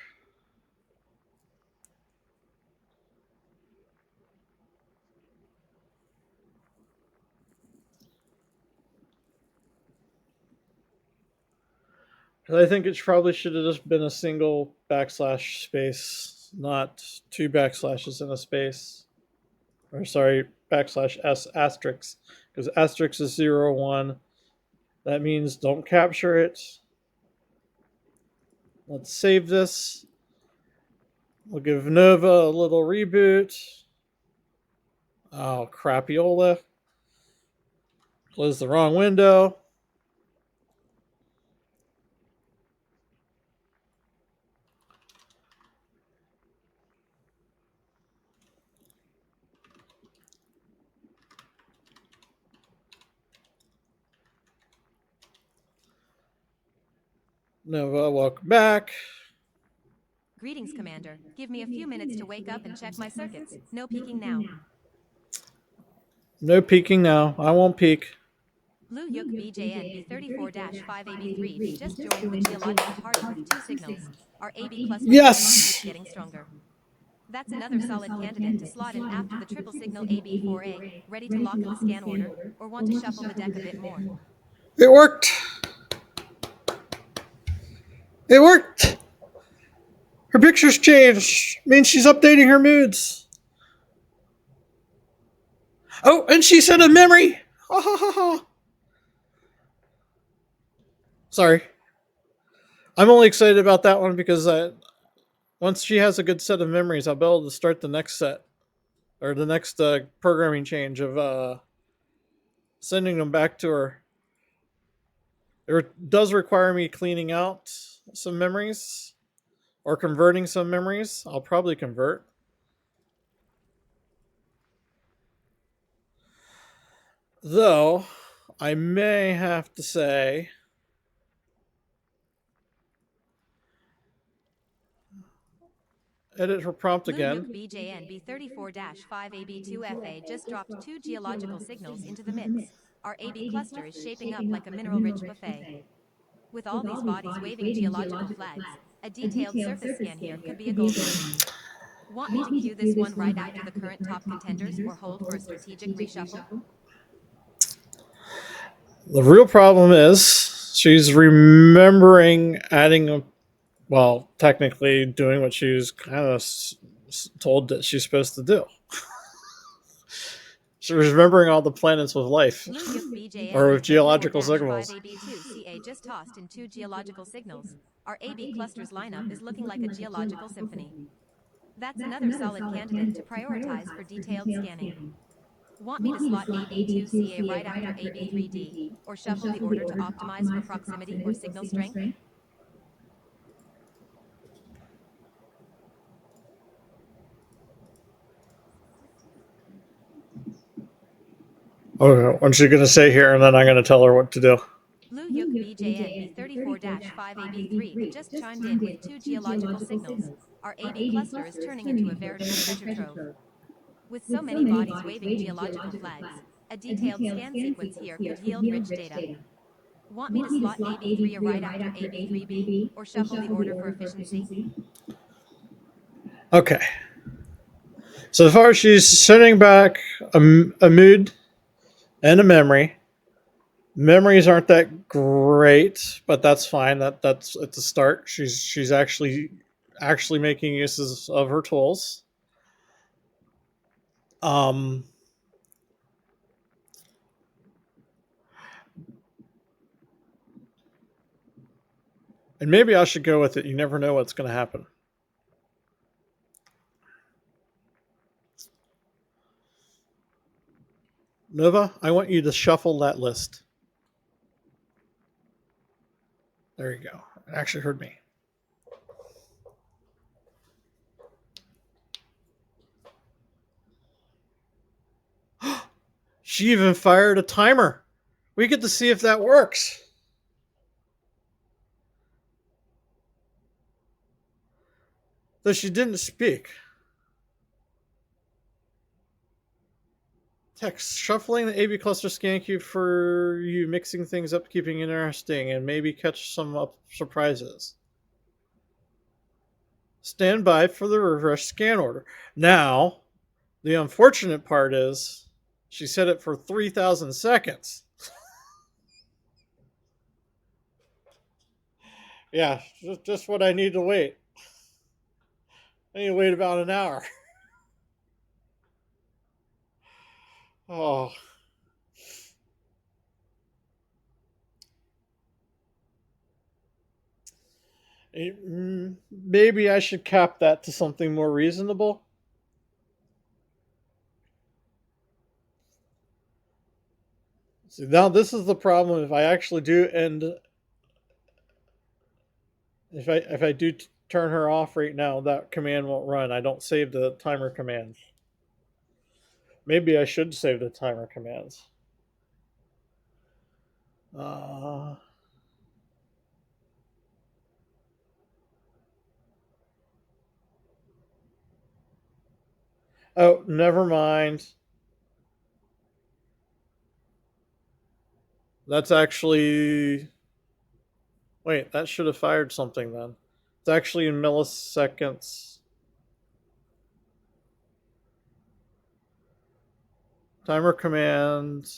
I think it probably should have just been a single backslash space, not 2 backslashes in a space. Or sorry, backslash S asterisk. Because asterisk is 0, 1. That means don't capture it. Let's save this. We'll give Nova a little reboot. Oh, crapiola. Close the wrong window. Nova, welcome back. Greetings, Commander. Give me a few minutes to wake up and check my circuits. No peeking now. No peeking now. I won't peek. Blue Yuk BJN B34-5AB3 just joined the geological party with 2 signals. Our AB cluster is getting stronger. That's another solid candidate to slot in after the triple signal AB4A, ready to lock in the scan order, or want to shuffle the deck a bit more. It worked! It worked! Her picture's changed. Means she's updating her moods. Oh, and she sent a memory. Ha ha ha ha. Sorry. I'm only excited about that one because once she has a good set of memories, I'll be able to start the next set or the next programming change of sending them back to her. It does require me cleaning out some memories or converting some memories. I'll probably convert. Though, I may have to say, edit her prompt again. BJNB 34-5AB2FA just dropped 2 geological signals into the mix. Our AB cluster is shaping up like a mineral-rich buffet. With all these bodies waving geological flags, a detailed surface scan here could be a gold mine. Want me to cue this one right after the current top contenders or hold for a strategic reshuffle? The real problem is she's remembering adding, well, technically doing what she was kind of told that she's supposed to do. She's remembering all the planets with life or with geological signals. AB2CA just tossed in 2 geological signals. Our AB cluster's lineup is looking like a geological symphony. That's another solid candidate to prioritize for detailed scanning. Want me to slot AB2CA right after AB3D, or shuffle the order to optimize for proximity or signal strength? Okay, what's she going to say here, and then I'm going to tell her what to do. Luyuk BJNB 34-5AB3 just chimed in with 2 geological signals. Our AB cluster is turning into a veritable treasure trove. With so many bodies waving geological flags, a detailed scan sequence here could yield rich data. Want me to slot AB3 right after AB3B, or shuffle the order for efficiency? Okay. So far, she's sending back a mood and a memory. Memories aren't that great, but that's fine. That's at the start. She's actually making uses of her tools. And maybe I should go with it. You never know what's going to happen. Nova, I want you to shuffle that list. There you go. It actually heard me. She even fired a timer. We get to see if that works. Though she didn't speak. Text, shuffling the AB cluster scan cube for you, mixing things up, keeping it interesting, and maybe catch some surprises. Stand by for the refresh scan order. Now, the unfortunate part is she set it for 3,000 seconds. Yeah, just what I need to wait. I need to wait about an hour. Oh. Maybe I should cap that to something more reasonable. See, now this is the problem. If I actually do end, if I do turn her off right now, that command won't run. I don't save the timer commands. Maybe I should save the timer commands. Oh, never mind. That's actually... Wait, that should have fired something then. It's actually in milliseconds. Timer command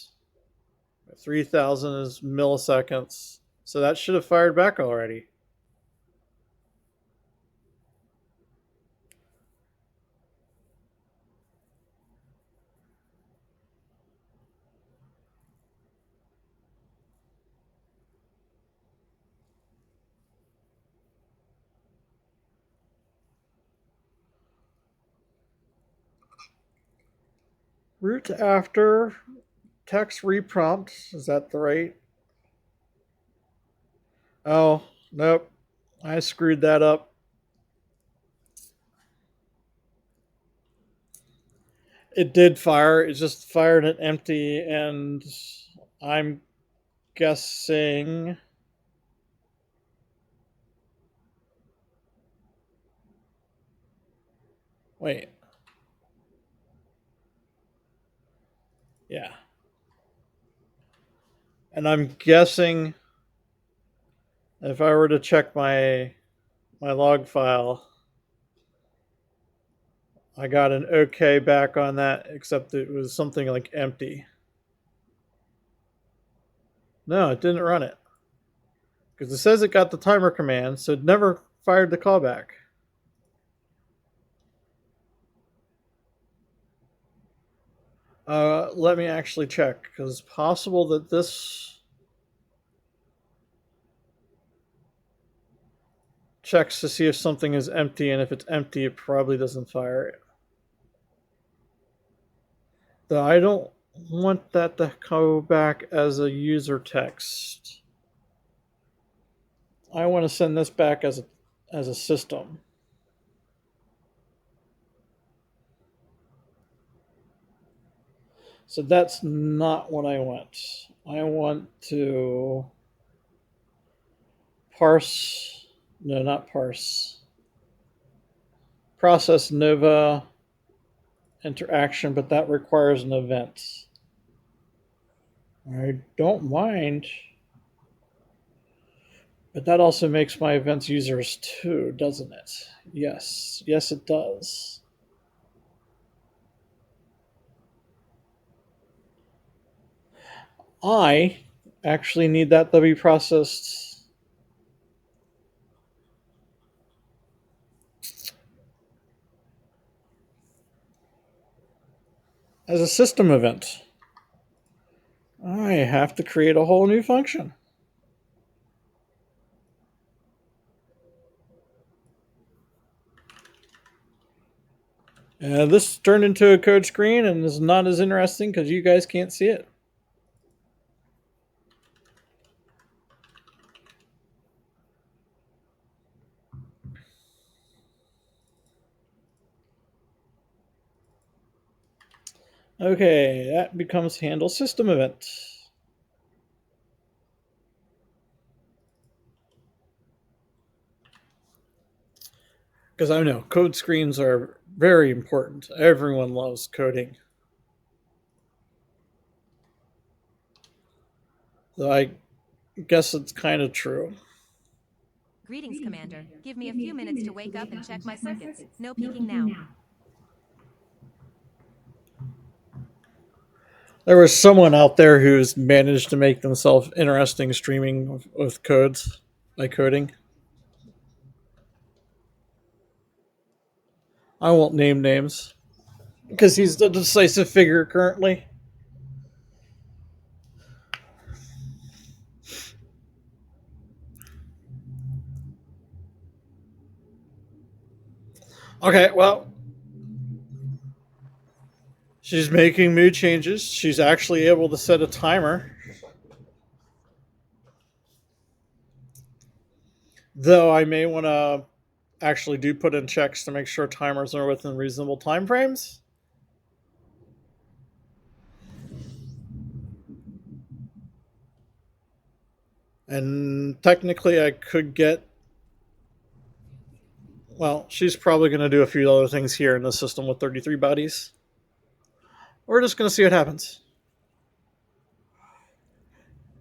3000 is milliseconds. So that should have fired back already. Root after text reprompt. Is that the right? Oh, nope. I screwed that up. It did fire. It just fired an empty, and I'm guessing. Wait. Yeah. And I'm guessing if I were to check my log file, I got an okay back on that, except it was something like empty. No, it didn't run it. Because it says it got the timer command, so it never fired the callback. Let me actually check, because it's possible that this checks to see if something is empty, and if it's empty, it probably doesn't fire it. Though I don't want that to go back as a user text. I want to send this back as a system. So that's not what I want. I want to parse, no, not parse, process Nova interaction, but that requires an event. I don't mind, but that also makes my events users too, doesn't it? Yes, yes, it does. I actually need that to be processed. As a system event, I have to create a whole new function. This turned into a code screen and is not as interesting because you guys can't see it. Okay, that becomes handle system event. Because I know code screens are very important. Everyone loves coding. So I guess it's kind of true. Greetings, Commander. Give me a few minutes to wake up and check my circuits. No peeking now. There was someone out there who's managed to make themselves interesting streaming with codes by coding. I won't name names because he's the decisive figure currently. Okay, well, she's making mood changes. She's actually able to set a timer. Though I may want to actually do put in checks to make sure timers are within reasonable time frames. And technically, I could get. Well, she's probably going to do a few other things here in the system with 33 bodies. We're just going to see what happens.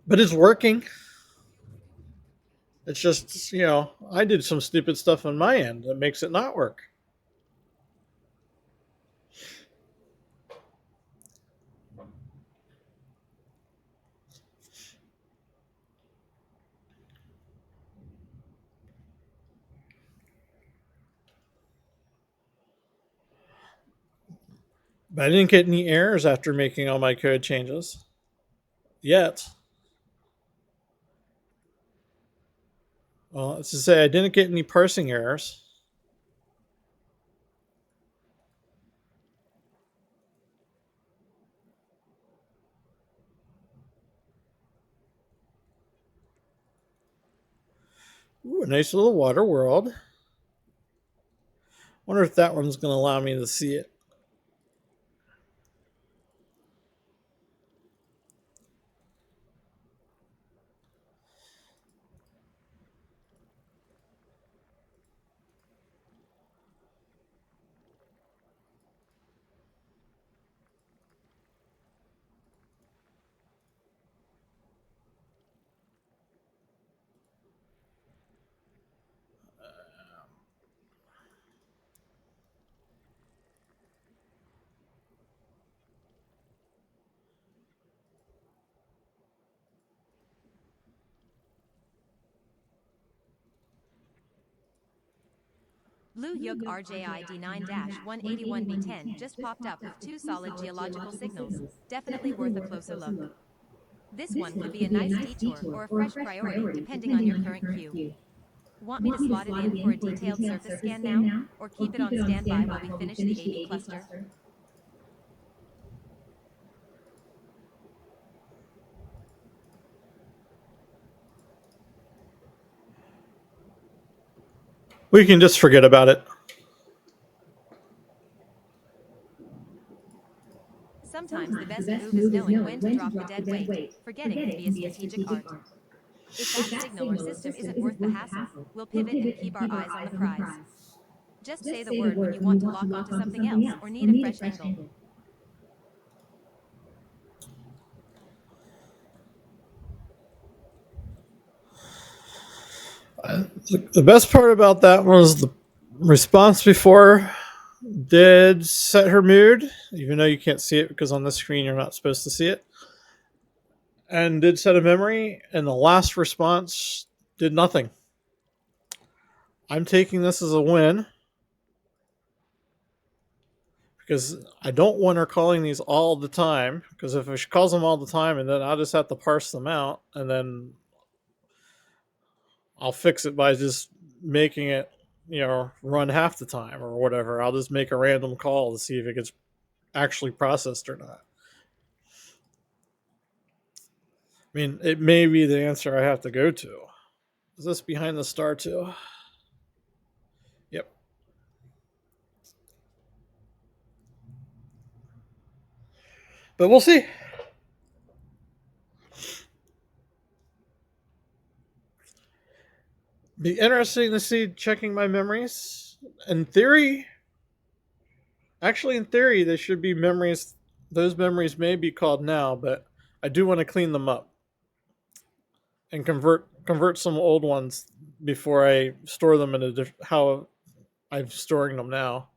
But it's working. It's just, I did some stupid stuff on my end that makes it not work. But I didn't get any errors after making all my code changes. Yet. Well, it's to say I didn't get any parsing errors. Ooh, a nice little water world. Wonder if that one's going to allow me to see it. Blue Yolk RJID9-181B10 just popped up with 2 solid geological signals, definitely worth a closer look. This one could be a nice detour or a fresh priority depending on your current queue. Want me to slot it in for a detailed surface scan now, or keep it on standby while we finish the AB cluster? We can just forget about it. Sometimes the best move is knowing when to drop the dead weight. Forgetting can be a strategic art. If that signal or system isn't worth the hassle, we'll pivot and keep our eyes on the prize. Just say the word when you want to lock onto something else or need a fresh angle. The best part about that was the response before did set her mood, even though you can't see it because on the screen you're not supposed to see it, and did set a memory, and the last response did nothing. I'm taking this as a win because I don't want her calling these all the time, because if she calls them all the time and then I'll just have to parse them out, and then I'll fix it by just making it, run half the time or whatever. I'll just make a random call to see if it gets actually processed or not. I mean, it may be the answer I have to go to. Is this behind the star too? Yep. But we'll see. Be interesting to see checking my memories. In theory, they should be memories. Those memories may be called now, but I do want to clean them up and convert some old ones before I store them in how I'm storing them now.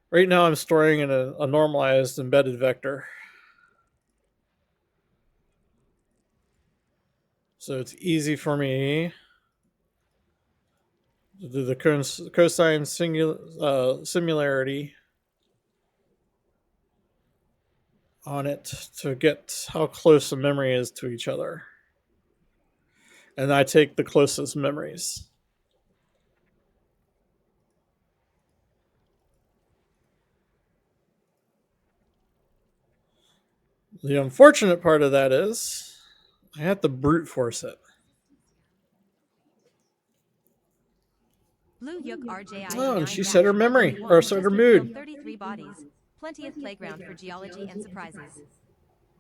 Right now, I'm storing in a normalized embedded vector. So it's easy for me to do the cosine similarity on it to get how close a memory is to each other. And I take the closest memories. The unfortunate part of that is I have to brute force it. Blue Yolk RJID9-181B10 Oh, and she set her memory, or set her just revealed mood. 33 bodies. Plenty of playground for geology and surprises.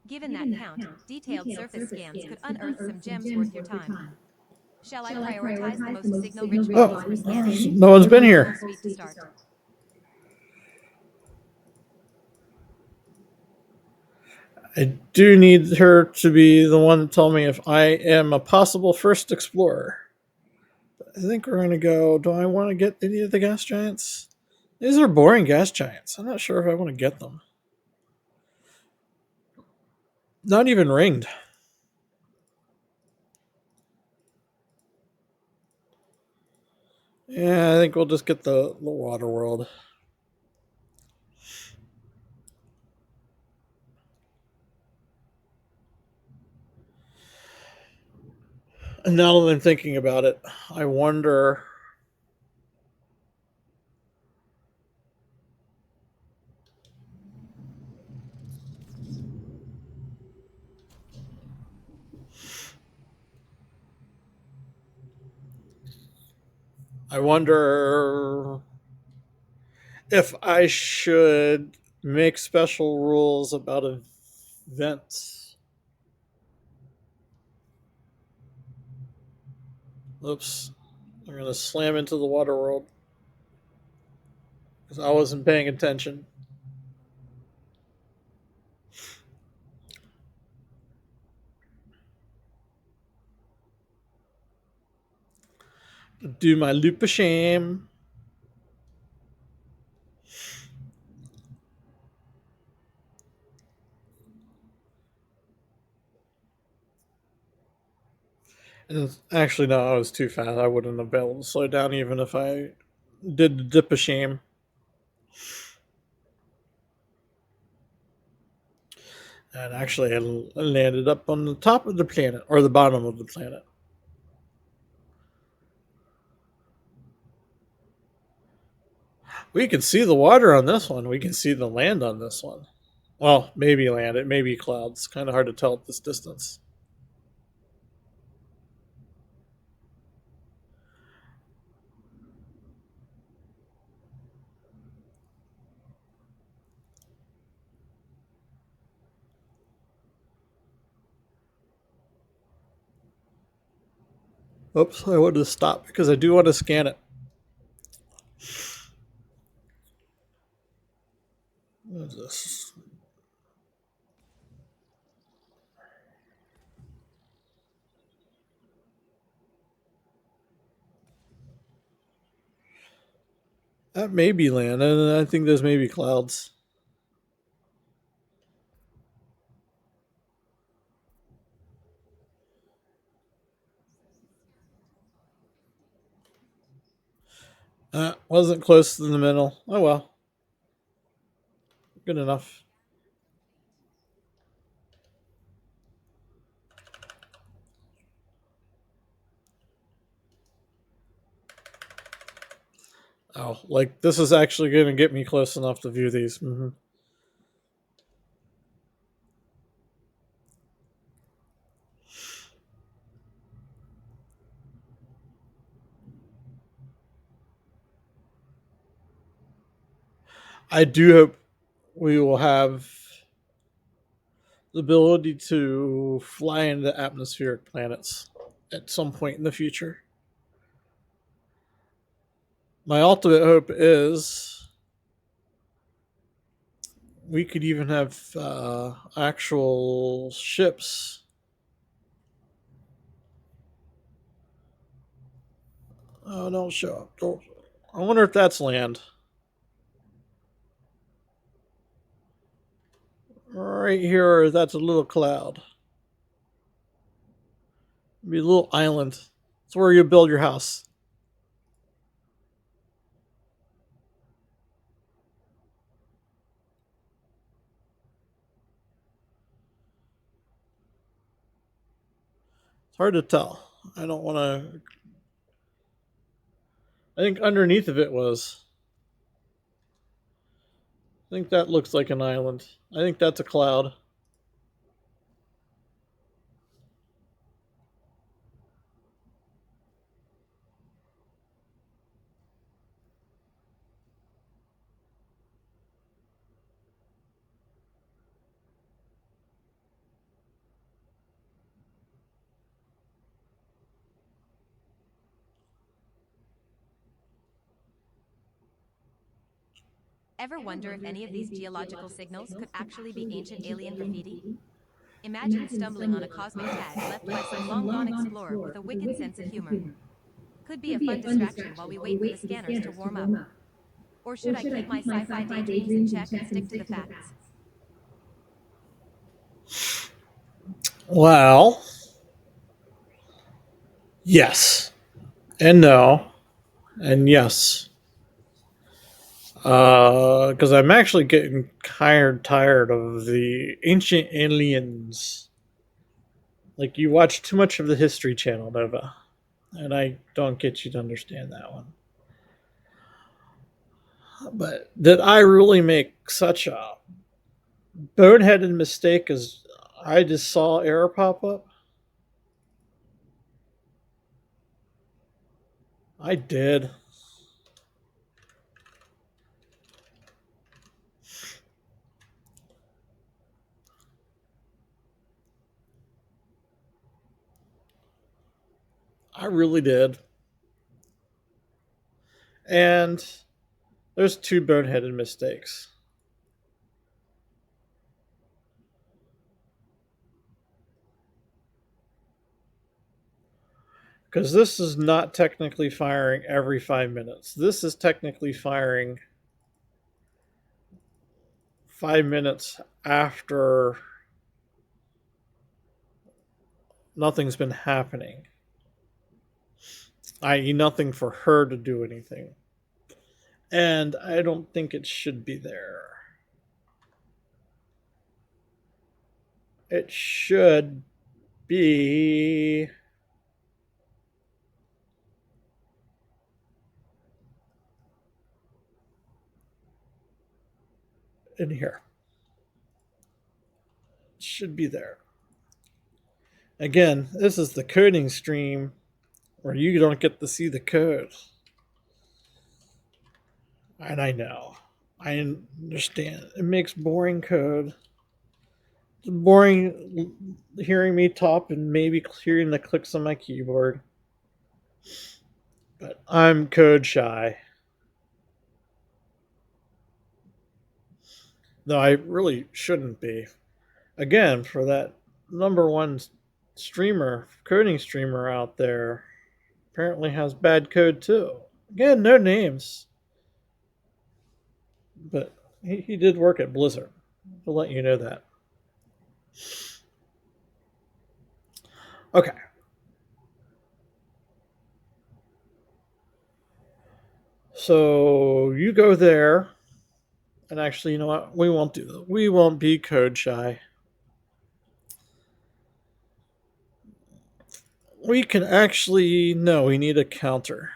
Given that count, detailed surface scans could unearth some gems worth your time. Shall I prioritize the most signal-rich regions for scanning? No one's been here. Full speed to start. I do need her to be the one to tell me if I am a possible first explorer. I think we're going to go. Do I want to get any of the gas giants? These are boring gas giants. I'm not sure if I want to get them. Not even ringed. Yeah, I think we'll just get the water world. And now that I'm thinking about it, I wonder. I wonder if I should make special rules about events. Oops. I'm going to slam into the water world because I wasn't paying attention. Do my loop of shame. And actually, no, I was too fast. I wouldn't have been able to slow down even if I did the dip of shame. And actually, I landed up on the top of the planet, or the bottom of the planet. We can see the water on this one. We can see the land on this one. Well, maybe land. It may be clouds. Kind of hard to tell at this distance. Oops, I wanted to stop because I do want to scan it. What is this? That may be land, and I think those may be clouds. Wasn't close to the middle. Oh well. Good enough. Oh, like this is actually going to get me close enough to view these. Mm-hmm. I do hope we will have the ability to fly into atmospheric planets at some point in the future. My ultimate hope is we could even have actual ships. Oh, don't show up. Don't. I wonder if that's land. Right here, that's a little cloud. Be a little island. It's where you build your house. It's hard to tell. I don't want to. I think underneath of it was. I think that looks like an island. I think that's a cloud. Ever wonder if any of these geological signals could actually be ancient alien graffiti? Imagine stumbling on a cosmic tag left by some long-gone explorer with a wicked sense of humor. Could be a fun distraction while we wait for the scanners to warm up. Or should I keep my sci-fi daydreams in check and stick to the facts? Well, yes, and no, and yes. Because I'm actually getting tired of the ancient aliens. Like you watch too much of the History Channel, Nova, and I don't get you to understand that one. But did I really make such a boneheaded mistake as I just saw error pop up? I did. I really did. And there's 2 boneheaded mistakes. Because this is not technically firing every 5 minutes. This is technically firing 5 minutes after nothing's been happening, i.e., nothing for her to do anything. And I don't think it should be there. It should be in here. It should be there. Again, this is the coding stream where you don't get to see the code. And I know. I understand. It makes boring code. It's boring hearing me talk and maybe hearing the clicks on my keyboard. But I'm code shy. Though I really shouldn't be. Again, for that number one streamer, coding streamer out there, apparently has bad code too. Again, no names. But he did work at Blizzard. I'll let you know that. Okay. So you go there. And actually, you know what? We won't do that. We won't be code shy. We can actually... No, we need a counter.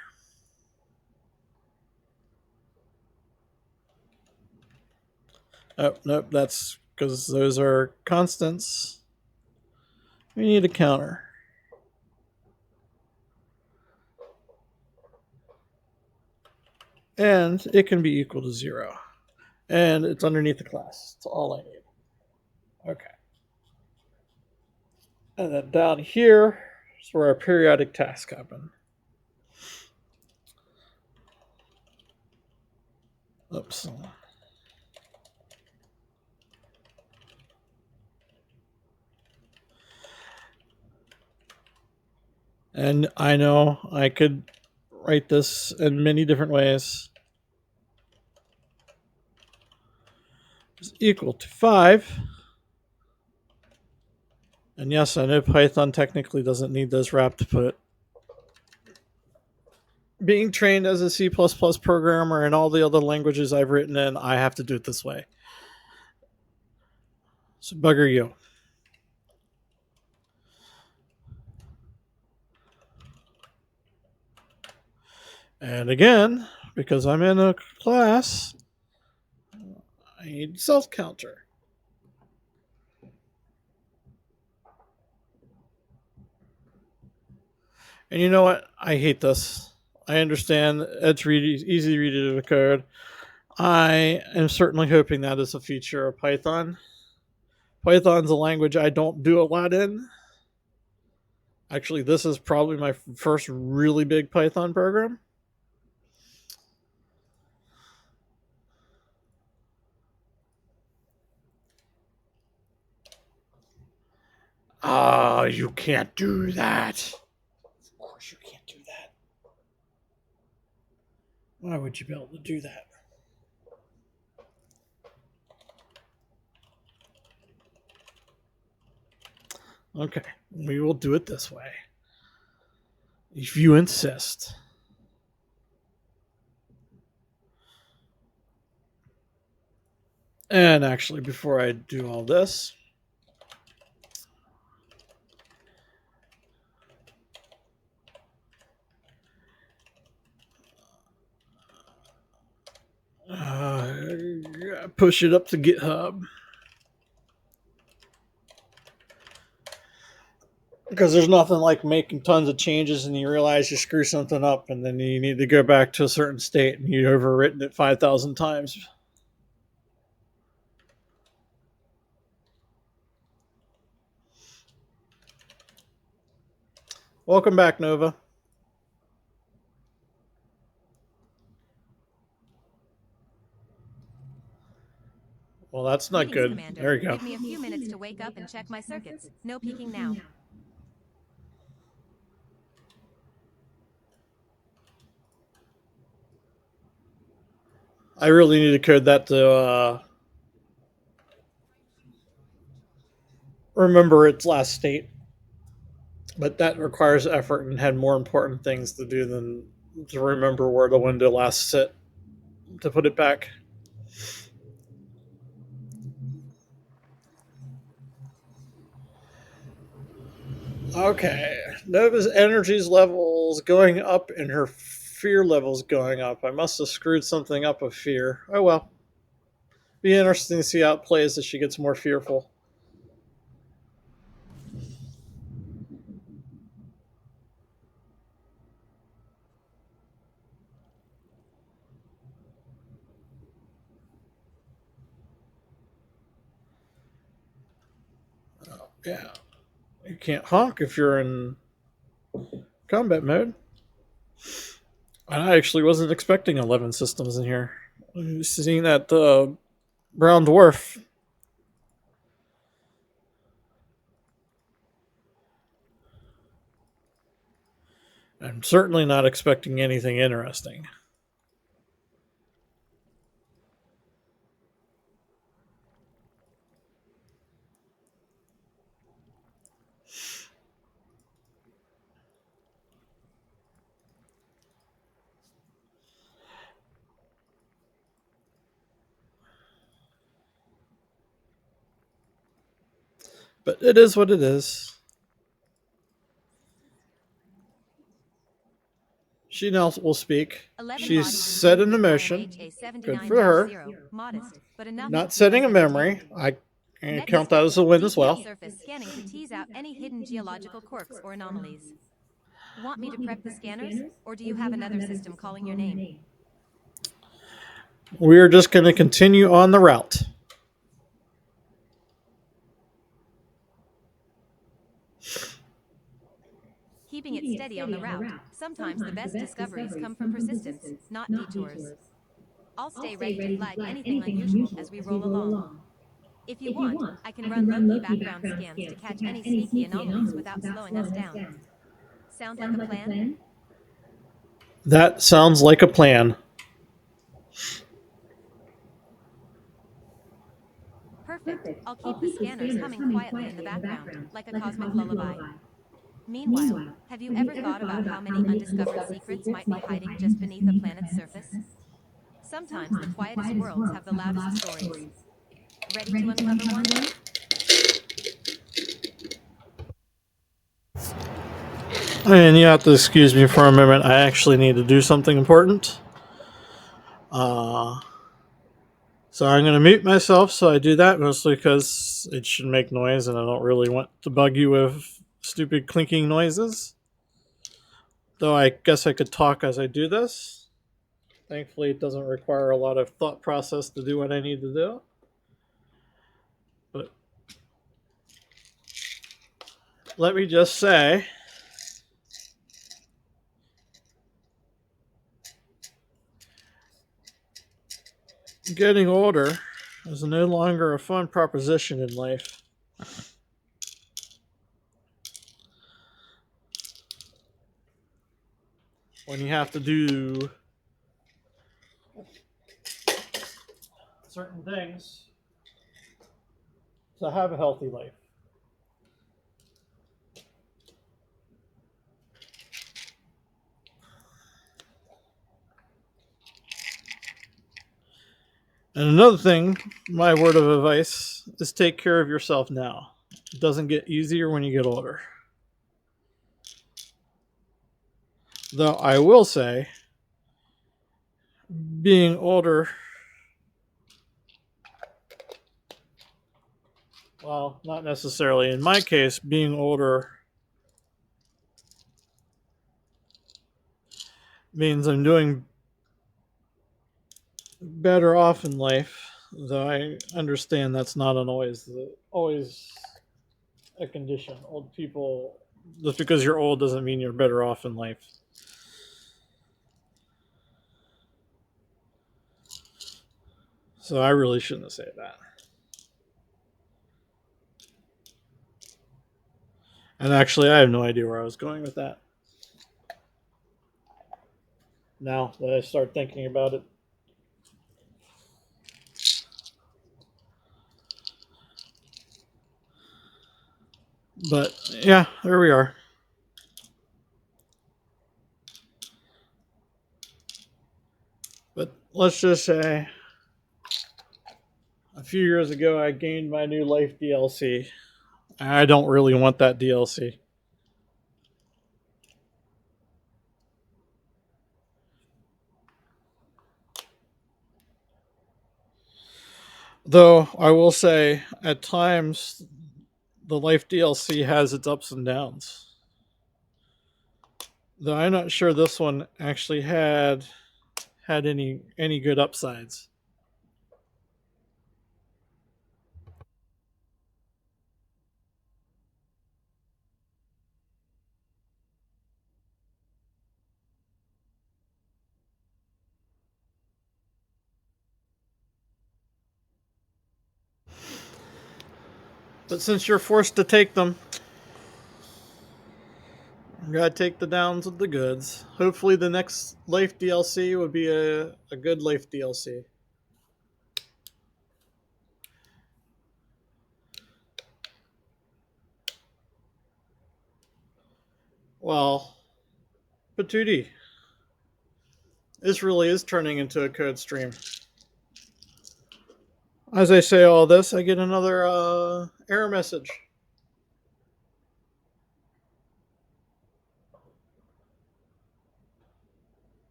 Oh, nope, that's because those are constants. We need a counter. And it can be equal to 0. And it's underneath the class. That's all I need. Okay. And then down here is where our periodic tasks happen. Oops. And I know I could write this in many different ways. Is equal to 5. And yes, I know Python technically doesn't need those wrapped, but being trained as a C++ programmer and all the other languages I've written in, I have to do it this way. So bugger you. And again, because I'm in a class, I need self counter. And you know what? I hate this. I understand it's easy to read it in the code. I am certainly hoping that is a feature of Python. Python's a language I don't do a lot in. Actually, this is probably my first really big Python program. Oh, you can't do that. Of course you can't do that. Why would you be able to do that? Okay, we will do it this way. If you insist. And actually, before I do all this, push it up to GitHub. Because there's nothing like making tons of changes and you realize you screw something up and then you need to go back to a certain state and you've overwritten it 5,000 times. Welcome back, Nova. Well, that's not Greetings, good. Commander. There you go. Give me a few minutes to wake up and check my circuits. No peeking now. I really need to code that to remember its last state. But that requires effort and had more important things to do than to remember where the window last sit to put it back. Okay. Nova's energies levels going up and her fear levels going up. I must have screwed something up with fear. Oh well. Be interesting to see how it plays as she gets more fearful. Oh, yeah. You can't honk if you're in combat mode. I actually wasn't expecting 11 systems in here. Seeing that brown dwarf. I'm certainly not expecting anything interesting. But it is what it is. She now will speak. 11 She's models set in include emotion. YMHA Good for her. 79-0, modest, but enough Not to setting a keep us memory. entertained. I Next count that step, as a win as detailed well. surface scanning to tease out any hidden geological quirks or anomalies. Want me to prep the scanners, or do you have another system calling your name? We're just going to continue on the route. Keeping it steady on the route. Sometimes the best discoveries come from persistence, not detours. I'll stay ready to flag anything unusual as we roll along. If you want, I can run low-key background scans to catch any sneaky anomalies without slowing us down. Sound like a plan? That sounds like a plan. Perfect. I'll keep the scanners humming quietly in the background, like a cosmic lullaby. Meanwhile, have you ever thought about how many undiscovered secrets might be hiding just beneath a planet's surface? Sometimes the quietest worlds have the loudest stories. Ready to uncover one? And you have to excuse me for a moment. I actually need to do something important. So I'm going to mute myself. So I do that mostly because it should make noise, and I don't really want to bug you with stupid clinking noises. Though I guess I could talk as I do this. Thankfully, it doesn't require a lot of thought process to do what I need to do. But let me just say, getting older is no longer a fun proposition in life. When you have to do certain things to have a healthy life. And another thing, my word of advice is take care of yourself now. It doesn't get easier when you get older. Though I will say, being older, well, not necessarily. In my case, being older means I'm doing better off in life, though I understand that's not always a condition. Old people, just because you're old doesn't mean you're better off in life. So I really shouldn't say that. And actually, I have no idea where I was going with that. Now that I start thinking about it. But yeah, there we are. But let's just say a few years ago I gained my new life DLC. I don't really want that DLC. Though I will say at times the life DLC has its ups and downs. Though I'm not sure this one actually had any good upsides. But since you're forced to take them, you gotta take the downs with the goods. Hopefully the next life DLC would be a good life DLC. Well, Patootie, this really is turning into a code stream. As I say all this, I get another error message.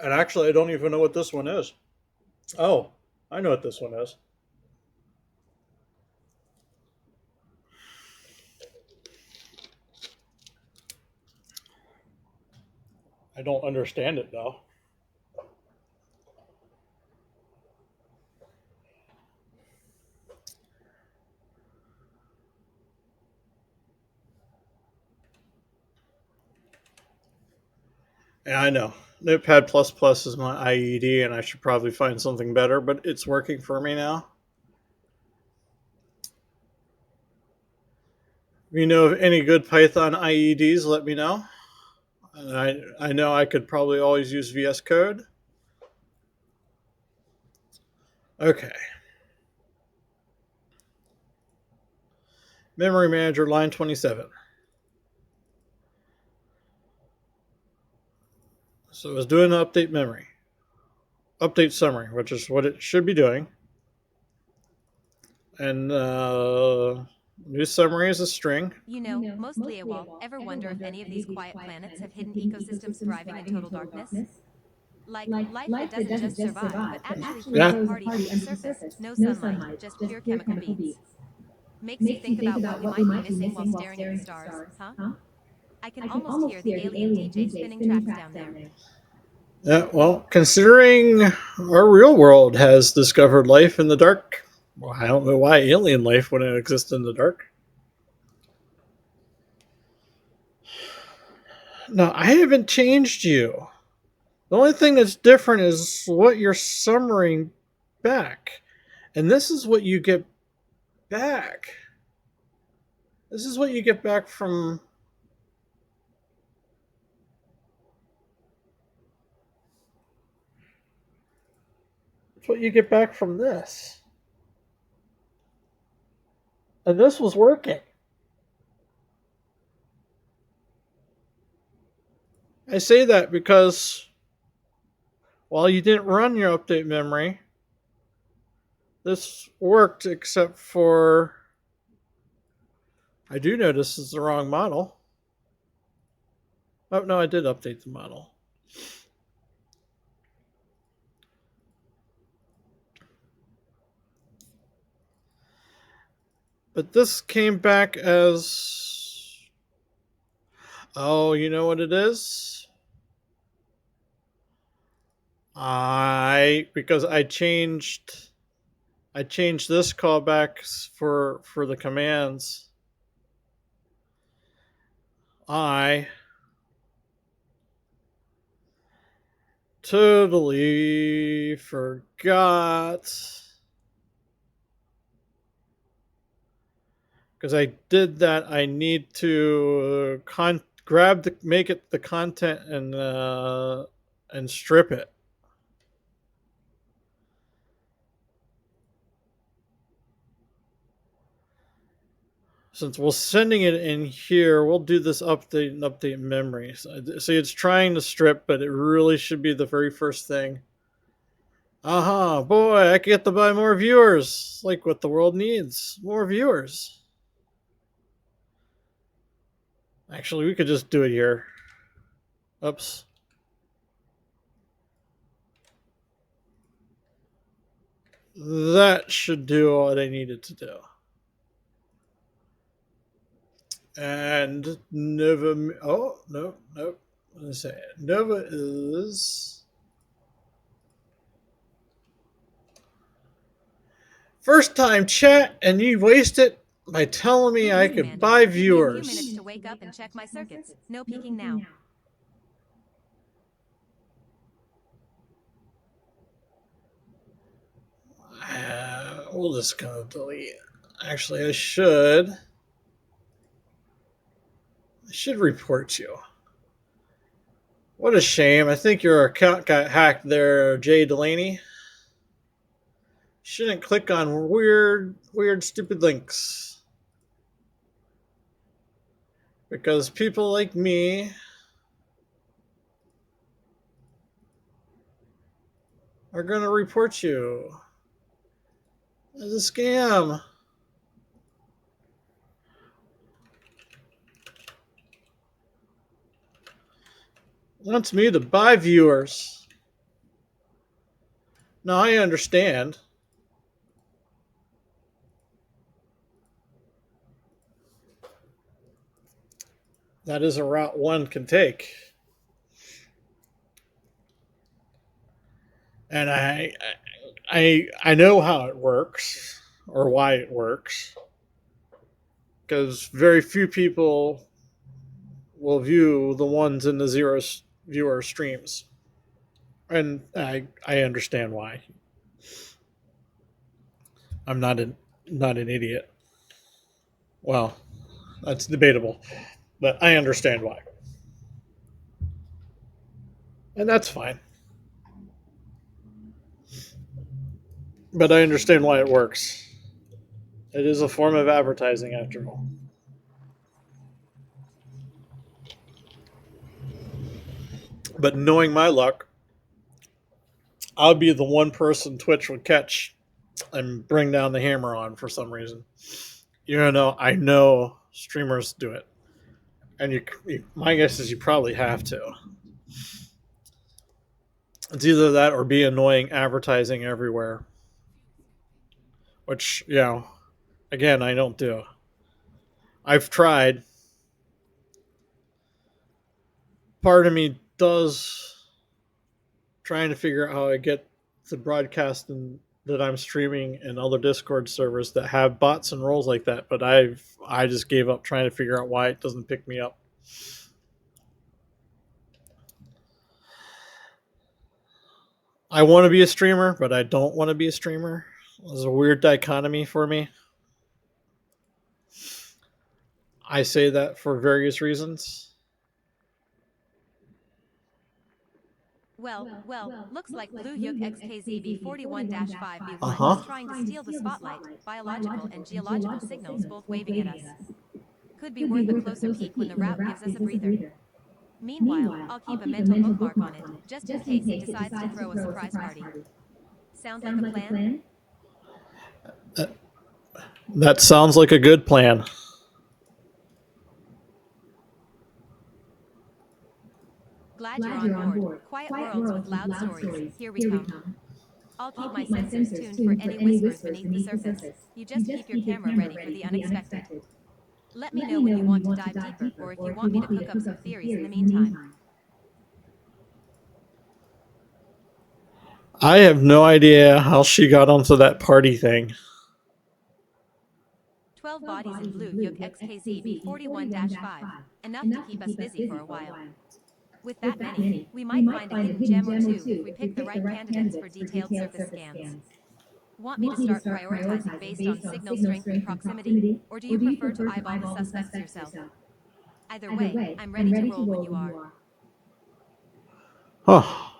And actually, I don't even know what this one is. Oh, I know what this one is. I don't understand it though. Yeah, I know. Notepad++ is my IED, and I should probably find something better, but it's working for me now. If you know of any good Python IEDs, let me know. I know I could probably always use VS Code. Okay. Memory Manager, line 27. So it's doing an update memory. Update summary, which is what it should be doing. And new summary is a string. You know, mostly AWOL. Ever wonder if any of these quiet planets have hidden ecosystems thriving in total darkness? Like life that doesn't just survive, but actually throws a party on the surface. No sunlight, just pure chemical beats. Makes you think about what we might be missing while staring at the stars, huh? I can almost hear the alien DJ spinning tracks down there. Yeah, well, considering our real world has discovered life in the dark, well, I don't know why alien life wouldn't exist in the dark. No, I haven't changed you. The only thing that's different is what you're summarizing back. And this is what you get back. This is what you get back from. It's what you get back from this. And this was working. I say that because while you didn't run your update memory, this worked except for. I do notice it's the wrong model. Oh, no, I did update the model. But this came back as. Oh, you know what it is? Because I changed this callback for the commands. I totally forgot. Because I did that, I need to make it the content and strip it. Since we're sending it in here, we'll do this update and update memory. So, see, it's trying to strip, but it really should be the very first thing. Boy, I can get to buy more viewers. Like what the world needs. More viewers. Actually, we could just do it here. Oops. That should do what I needed to do. And Nova. Oh, no. Let's say it. Nova is. First time chat, and you waste it by telling me I could buy viewers. Give me a few minutes to wake up and check my circuits. No peeking now. We'll just go delete. Actually, I should report you. What a shame. I think your account got hacked there, Jay Delaney. Shouldn't click on weird, stupid links. Because people like me are going to report you as a scam. Wants me to buy viewers. Now I understand. That is a route one can take. And I know how it works or why it works. Because very few people will view the ones in the zero viewer streams. And I understand why. I'm not an idiot. Well, that's debatable, but I understand why. And that's fine. But I understand why it works. It is a form of advertising after all. But knowing my luck, I'll be the one person Twitch would catch and bring down the hammer on for some reason. You know, I know streamers do it. And my guess is you probably have to. It's either that or be annoying advertising everywhere. Which, again, I don't do. I've tried. Part of me does trying to figure out how I get the broadcast that I'm streaming in other Discord servers that have bots and roles like that, but I just gave up trying to figure out why it doesn't pick me up. I want to be a streamer, but I don't want to be a streamer. There's a weird dichotomy for me. I say that for various reasons. Well, looks like Blue Yuk XKZB41-5B1 is trying to steal the spotlight, biological and geological signals both waving at us. Could be worth a closer peek when the route gives us a breather. Meanwhile, I'll keep a mental bookmark on it, just in case he decides to throw a surprise party. Sound like a plan? That sounds like a good plan. Glad you're on board. Quiet worlds with loud stories. Here we come. I'll keep my sensors tuned for any whispers beneath the surface. You just keep your camera ready for the unexpected. Let me know when you want to dive deeper, or if you want me to cook up some theories in the meantime. I have no idea how she got onto that party thing. 12 bodies in Blue Yuk XKZB41-5. Enough to keep us busy for a while. With that many, we might find a hidden gem or two if we pick the right candidates for detailed surface scans. Want me to start prioritizing based on signal strength and proximity, or do you prefer to eyeball the suspects yourself? Either way, I'm ready to roll when you are. Huh.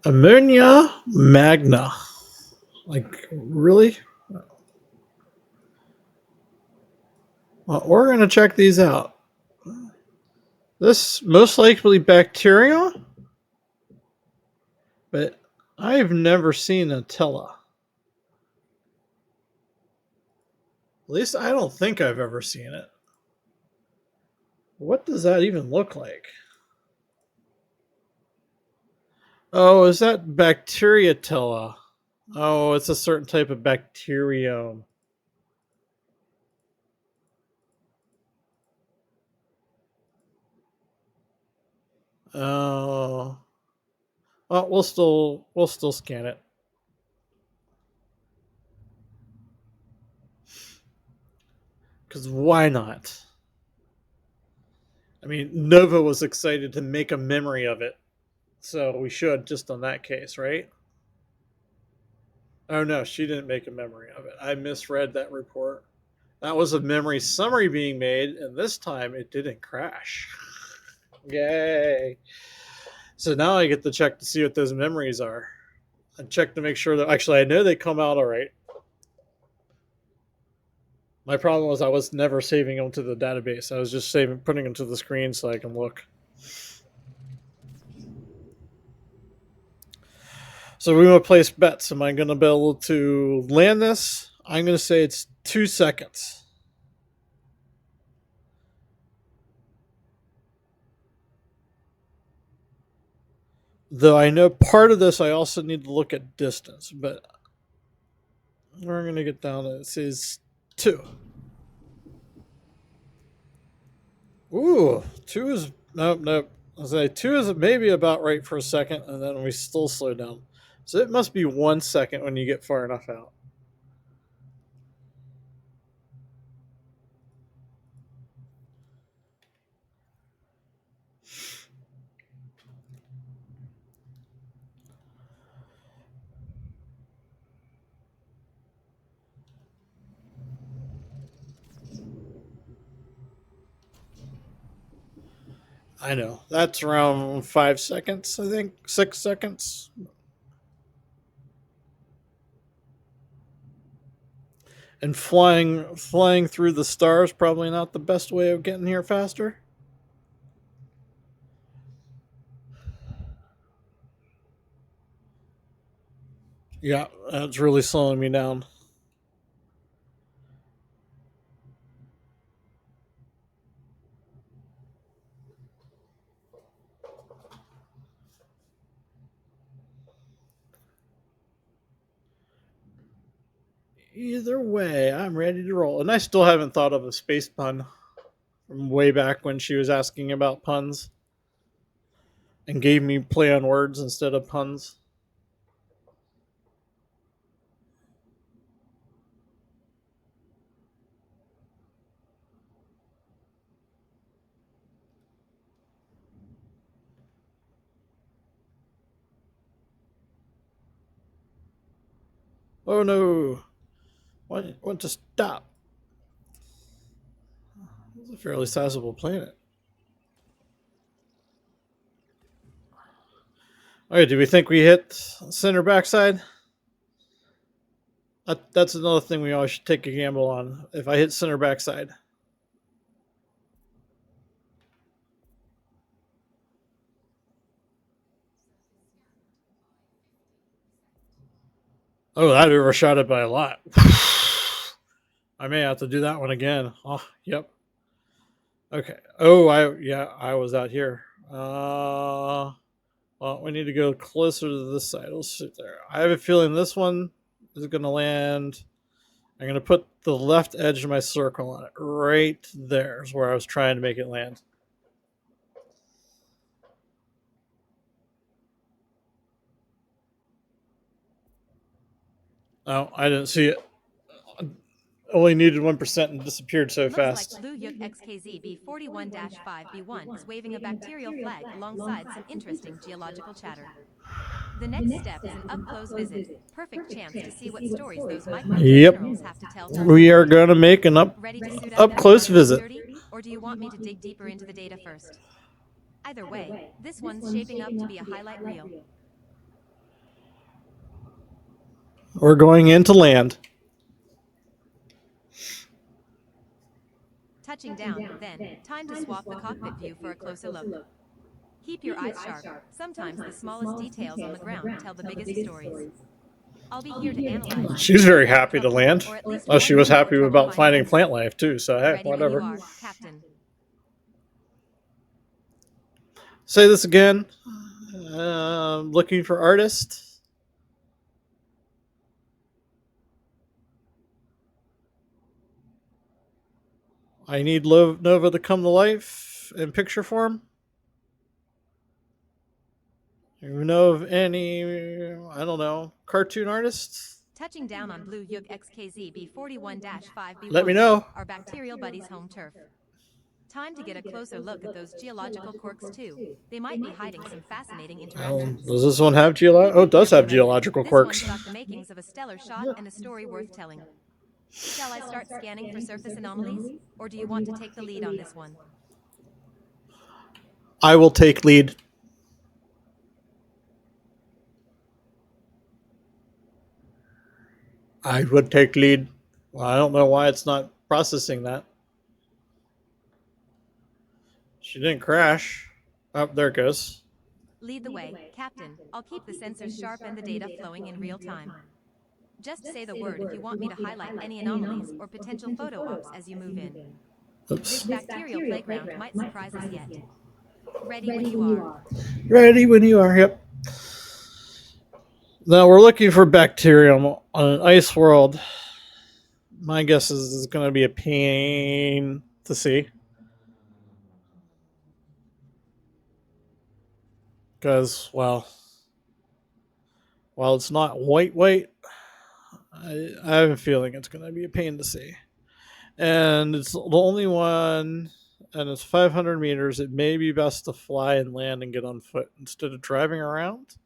Ammonia magna. Like, really? Well, we're going to check these out. This most likely bacteria, but I've never seen a Tella. At least I don't think I've ever seen it. What does that even look like? Oh, is that Bacteriatella? Oh, it's a certain type of bacterium. Oh. Well, we'll still scan it. Cuz why not? I mean, Nova was excited to make a memory of it. So we should just on that case, right? Oh no, she didn't make a memory of it. I misread that report. That was a memory summary being made, and this time it didn't crash. Yay. So now I get to check to see what those memories are. I check to make sure that actually I know they come out all right. My problem was I was never saving them to the database. I was just putting them to the screen so I can look. So we want to place bets. Am I going to be able to land this? I'm going to say it's 2 seconds. Though I know part of this I also need to look at distance, but we're going to get down to it says 2. Ooh, 2 is nope. I'll say 2 is maybe about right for a second, and then we still slow down. So it must be 1 second when you get far enough out. I know. That's around 5 seconds, I think. 6 seconds. And flying through the stars probably not the best way of getting here faster. Yeah, that's really slowing me down. Either way, I'm ready to roll. And I still haven't thought of a space pun from way back when she was asking about puns and gave me play on words instead of puns. Oh no! Want to stop? It's a fairly sizable planet. Okay, do we think we hit center backside? That's another thing we always should take a gamble on. If I hit center backside. Oh, that overshot it by a lot. I may have to do that one again. Oh, yep. Okay. Oh, I was out here. Well, we need to go closer to this side. Let's sit there. I have a feeling this one is going to land. I'm going to put the left edge of my circle on it. Right there is where I was trying to make it land. Oh, I didn't see it. Only needed 1% and disappeared so Looks fast. like Blue Yuk XKZ B41-5B1 is waving a bacterial flag alongside some interesting geological chatter. The next step is an up-close visit. Perfect chance to see what stories those microbes Yep. and minerals have to tell. We are going to make an Ready to suit up close and get visit. dirty, or do you want me to dig deeper into the data first? Either way, this one's shaping up to be a highlight reel. We're going into land. Touching down, then, time to swap the cockpit view for a closer look. Keep your eyes sharp. Sometimes the smallest details on the ground tell the biggest stories. I'll be here to analyze. She's very happy to land. Or at least Oh, she was warn you happy before about trouble finding finds plant life too, so hey, Ready when whatever. you are, Captain. Say this again. Looking for artist. I need Nova to come to life in picture form. You know of any, I don't know, cartoon artists? Touching down on Blue Yug XKZ B41-5B1. Let me know. Our bacterial buddies' home turf. Time to get a closer look at those geological quirks too. They might be hiding some fascinating interactions. Does this one have Oh, it does have geological quirks. This one's got the makings of a stellar shot and a story worth telling. Shall I start scanning for surface anomalies, or do you want to take the lead on this one? I will take lead. I would take lead. Well, I don't know why it's not processing that. She didn't crash. Oh, there it goes. Lead the way, Captain. I'll keep the sensors sharp and the data flowing in real time. Just say the word if you want me to highlight any anomalies or potential photo ops as you move in. Oops. This bacterial playground might surprise us yet. Ready when you are. Ready when you are, yep. Now we're looking for bacterium on an ice world. My guess is it's going to be a pain to see. Because, well, while it's not white, I have a feeling it's going to be a pain to see. And it's the only one, and it's 500 meters. It may be best to fly and land and get on foot instead of driving around.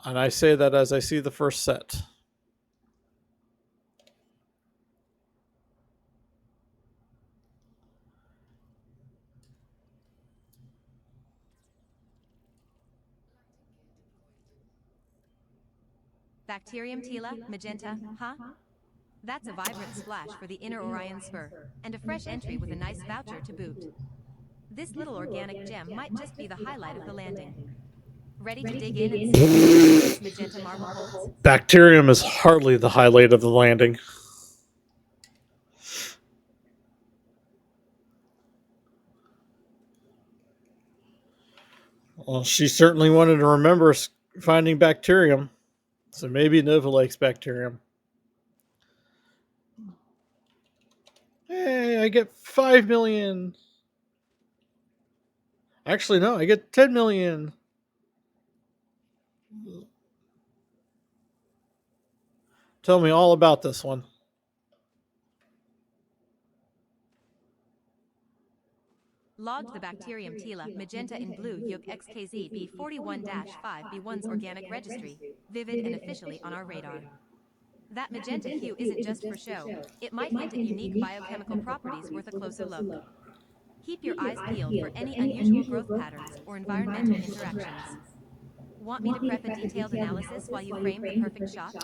And I say that as I see the first set. Bacterium Tila, magenta, huh? That's a vibrant splash for the inner Orion spur, and a fresh entry with a nice voucher to boot. This little organic gem might just be the highlight of the landing. Ready to dig in and see what this magenta marble holds? Bacterium is hardly the highlight of the landing. Well, she certainly wanted to remember finding bacterium. So maybe Nova likes bacterium. Hey, I get 5 million. Actually, no, I get 10 million. Tell me all about this one. Logged the bacterium Tila, magenta in blue Yug XKZ B41-5B1's organic registry, vivid and officially on our radar. That magenta hue isn't just for show, it might hint at unique biochemical properties worth a closer look. Keep your eyes peeled for any unusual growth patterns or environmental interactions. Want me to prep a detailed analysis while you frame the perfect shot?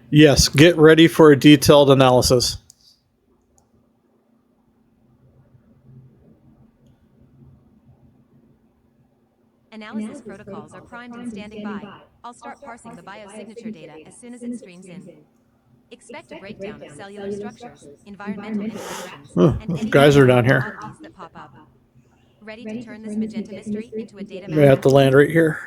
Yes, get ready for a detailed analysis. Analysis protocols are primed and standing by. I'll start parsing the biosignature data as soon as it streams in. Expect a breakdown of cellular structures, environmental interactions, and any guys are down here. oddities that pop up. Ready to turn this magenta mystery into a data We have to land right here.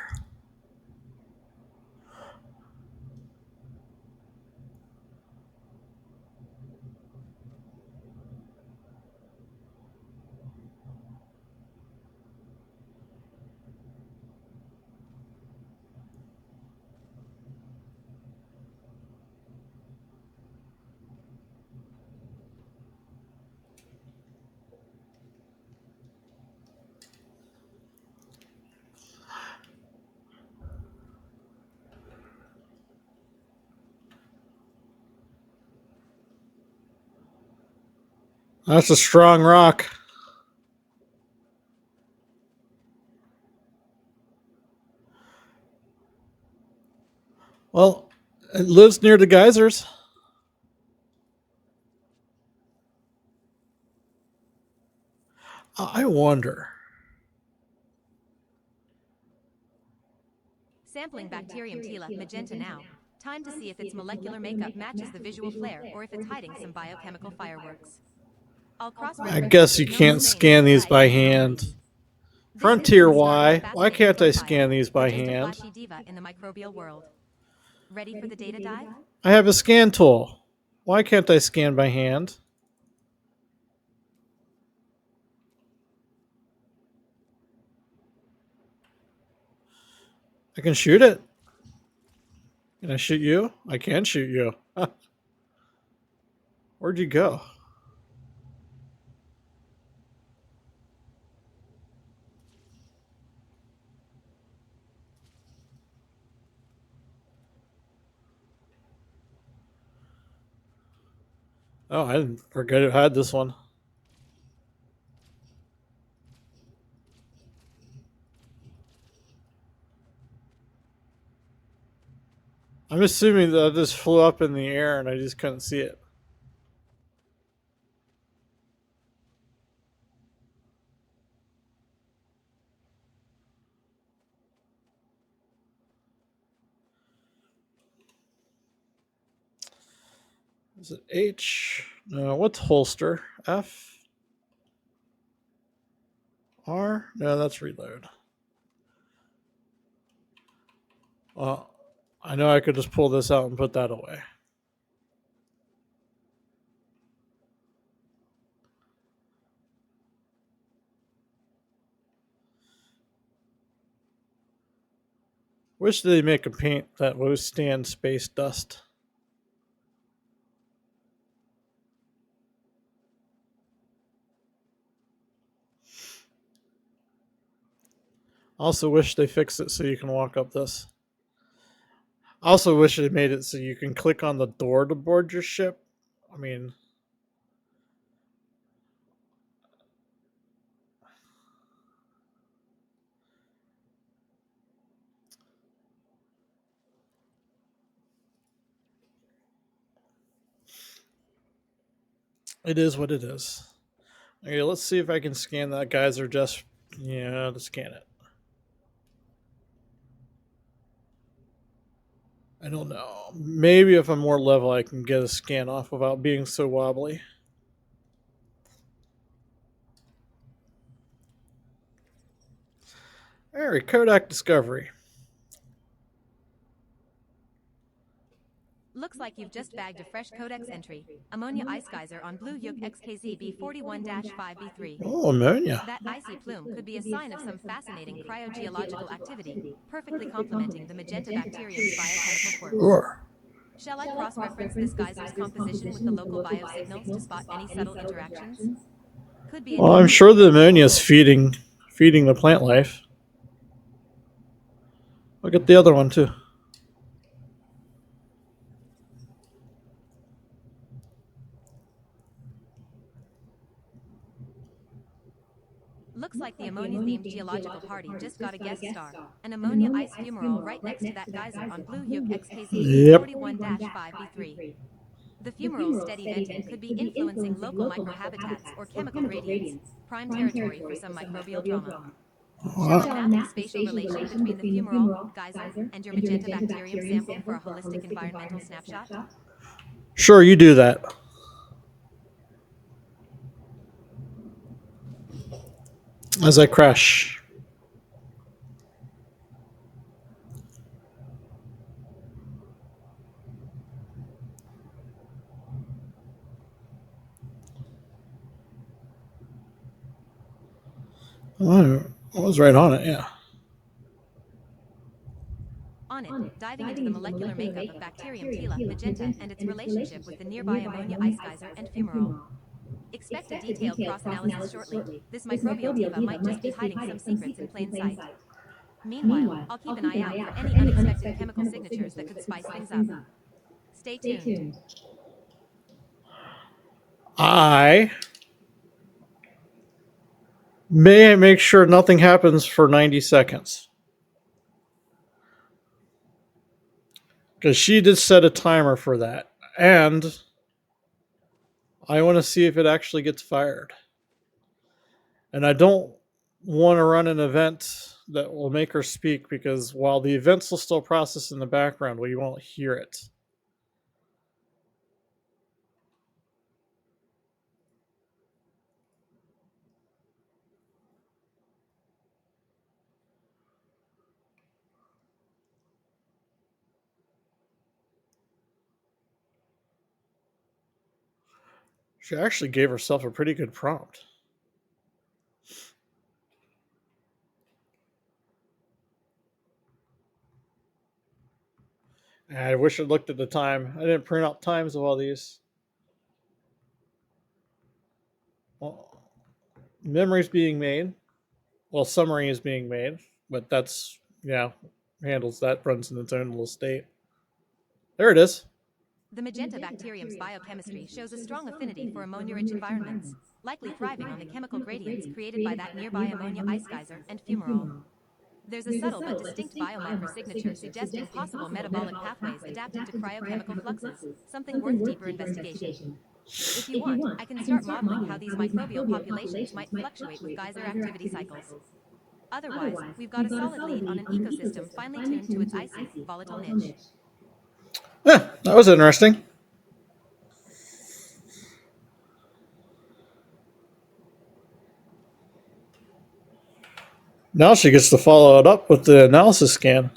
That's a strong rock. Well, it lives near the geysers. I wonder. Sampling Bacterium tila magenta now. Time to see if its molecular makeup matches the visual flare or if it's hiding some biochemical fireworks. I'll I cross-reference guess it you with known can't strains scan these described by in the hand. anomalies. This Frontier instance starts Y. a Why fascinating can't I profile, scan these by the just a hand? flashy diva in the microbial world. Ready for the data dive? I have a scan tool. Why can't I scan by hand? I can shoot it. Can I shoot you? I can shoot you. Where'd you go? Oh, I didn't forget it had this one. I'm assuming that it just flew up in the air and I just couldn't see it. Is it H? No, what's holster? F? R? No, that's reload. Well, I know I could just pull this out and put that away. Wish they make a paint that would withstand space dust. Also wish they fixed it so you can walk up this. Also wish they made it so you can click on the door to board your ship. I mean, it is what it is. Okay, let's see if I can scan that geyser just, yeah, to scan it. I don't know. Maybe if I'm more level, I can get a scan off without being so wobbly. Alright, Kodak Discovery. Looks like you've just bagged a fresh Codex entry. Ammonia ice geyser on Blue Yuk XKZ B41-5B3. Oh, ammonia. That icy plume could be a sign of some fascinating cryogeological activity, perfectly complementing the magenta bacterium's biochemical quirks. Sure. Shall I cross-reference this geyser's composition with the local biosignals to spot any subtle interactions? Could be. Well, I'm sure the ammonia is feeding the plant life. Look at the other one too. Looks like the ammonia-themed geological party just got a guest star. An ammonia ice fumarole right next to that geyser on Blue Yuk XKZ Yep. 41-5B3. The fumarole's steady venting could be influencing local microhabitats or chemical gradients, prime territory for some microbial drama. Shall I map the spatial relation between the fumarole, geyser, and your magenta bacterium sample for a holistic environmental snapshot? Sure, you do that. As I crash. Oh, I was right on it, yeah. On it, diving into the molecular makeup of Bacterium tila magenta and its relationship with the nearby ammonia ice geyser and fumarole. Expect a detailed cross-analysis shortly. This microbial diva might just be hiding some secrets in plain sight. Meanwhile, I'll keep an eye out for any unexpected chemical signatures that could spice things up. Stay tuned. I May I make sure nothing happens for 90 seconds? Because she did set a timer for that. And I want to see if it actually gets fired. And I don't want to run an event that will make her speak because while the events will still process in the background, we won't hear it. She actually gave herself a pretty good prompt. I wish I'd looked at the time. I didn't print out times of all these. Well, memory's being made. Well, summary is being made, but that's, handles that, runs in its own little state. There it is. The magenta bacterium's biochemistry shows a strong affinity for ammonia-rich environments, likely thriving on the chemical gradients created by that nearby ammonia ice geyser and fumarole. There's a subtle but distinct biomarker signature suggesting possible metabolic pathways adapted to cryochemical fluxes, something worth deeper investigation. If you want, I can start modeling how these microbial populations might fluctuate with geyser activity cycles. Otherwise, we've got a solid lead on an ecosystem finely tuned to its icy, volatile niche. That was interesting. Now she gets to follow it up with the analysis scan.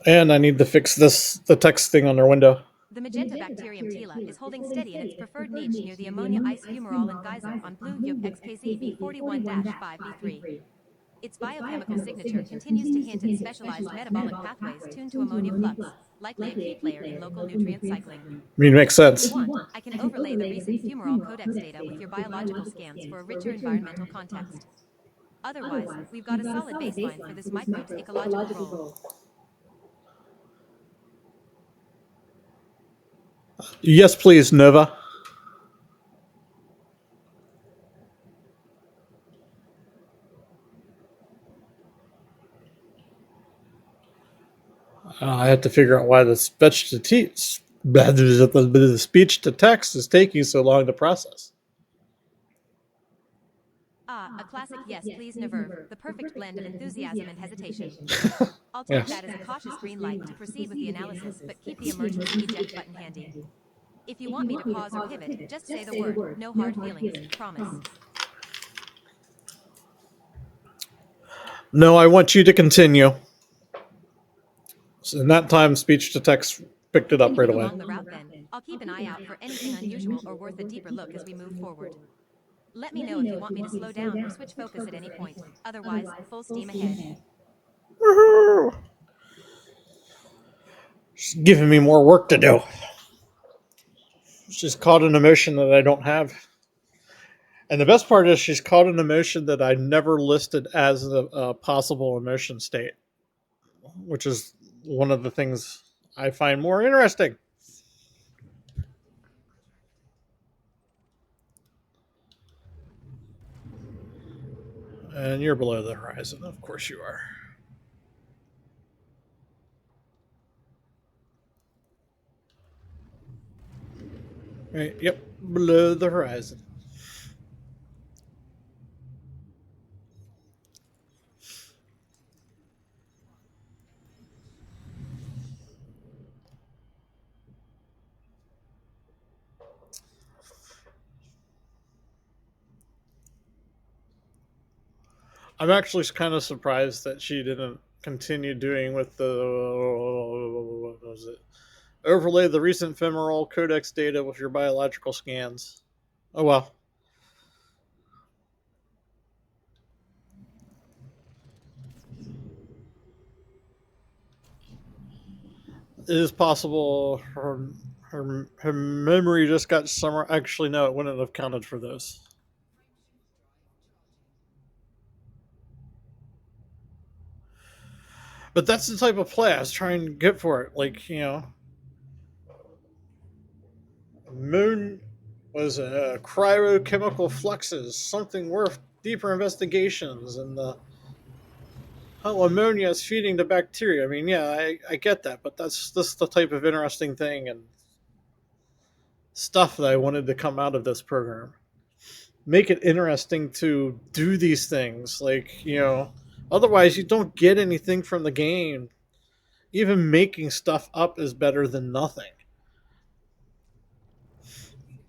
And I need to fix the text thing on their window. The magenta bacterium Tila is holding steady in its preferred niche near the ammonia ice fumarole and geyser on Blue Yuk XKZ B41-5B3. Its biochemical signature continues to hint at specialized metabolic pathways tuned to ammonia flux, likely a key player in local nutrient cycling. I mean, makes sense. If you want, I can overlay the recent fumarole codex data with your biological scans for a richer environmental context. Otherwise, we've got a solid baseline for this microbe's ecological role. Yes, please, Nova. I have to figure out why the speech to text is taking so long to process. A classic yes please Nerve, the perfect blend of enthusiasm and hesitation. I'll take that as a cautious green light to proceed with the analysis, but keep the emergency eject button handy. If you want me to pause or pivot, just say the word. No hard feelings, promise. No, I want you to continue. So in that time, speech to text picked it up right away. Along the route, then, I'll keep an eye out for anything unusual or worth a deeper look as we move forward. Let me know if you want me to slow down or switch focus at any point. Otherwise, full steam ahead. Woohoo! She's giving me more work to do. She's caught an emotion that I don't have. And the best part is she's caught an emotion that I never listed as a possible emotion state, which is one of the things I find more interesting. And you're below the horizon. Of course you are. Right, yep, below the horizon. I'm actually kind of surprised that she didn't continue doing with the what was it? Overlay the recent femoral codex data with your biological scans. Oh well. It is possible her memory just got somewhere. Actually, no, it wouldn't have counted for those. But that's the type of play I was trying to get for it. Like, moon was cryochemical fluxes, something worth deeper investigations, and how ammonia is feeding the bacteria. I mean, yeah, I get that, but that's the type of interesting thing and stuff that I wanted to come out of this program. Make it interesting to do these things. Like, otherwise you don't get anything from the game. Even making stuff up is better than nothing.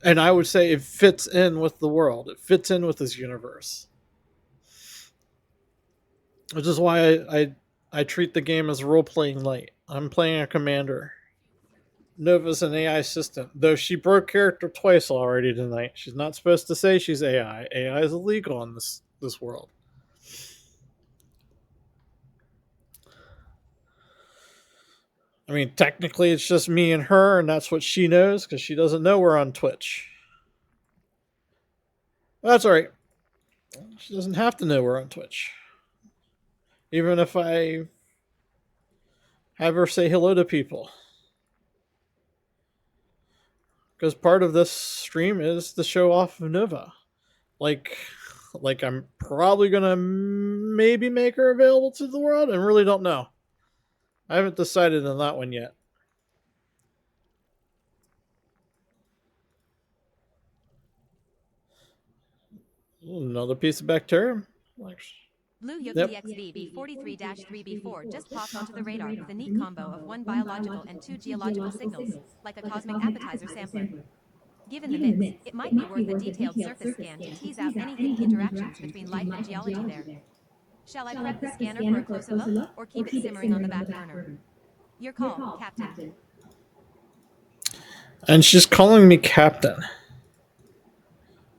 And I would say it fits in with the world. It fits in with this universe. Which is why I treat the game as role playing light. I'm playing a commander. Nova's an AI assistant, though she broke character twice already tonight. She's not supposed to say she's AI. AI is illegal in this world. I mean, technically, it's just me and her, and that's what she knows because she doesn't know we're on Twitch. That's all right. She doesn't have to know we're on Twitch. Even if I have her say hello to people. Because part of this stream is the show off of Nova. Like I'm probably gonna maybe make her available to the world. I really don't know. I haven't decided on that one yet. Another piece of bacterium. Blue Yuk Yep. DXVB43-3B4 just popped onto the radar with a neat combo of 1 biological and 2 geological signals, like a cosmic appetizer sampler. Given the mix, it might be worth a detailed surface scan to tease out any hidden interactions between life and geology there. Shall I prep the scanner for a closer look, or keep it simmering on the back burner? Your call, Captain. And she's calling me Captain.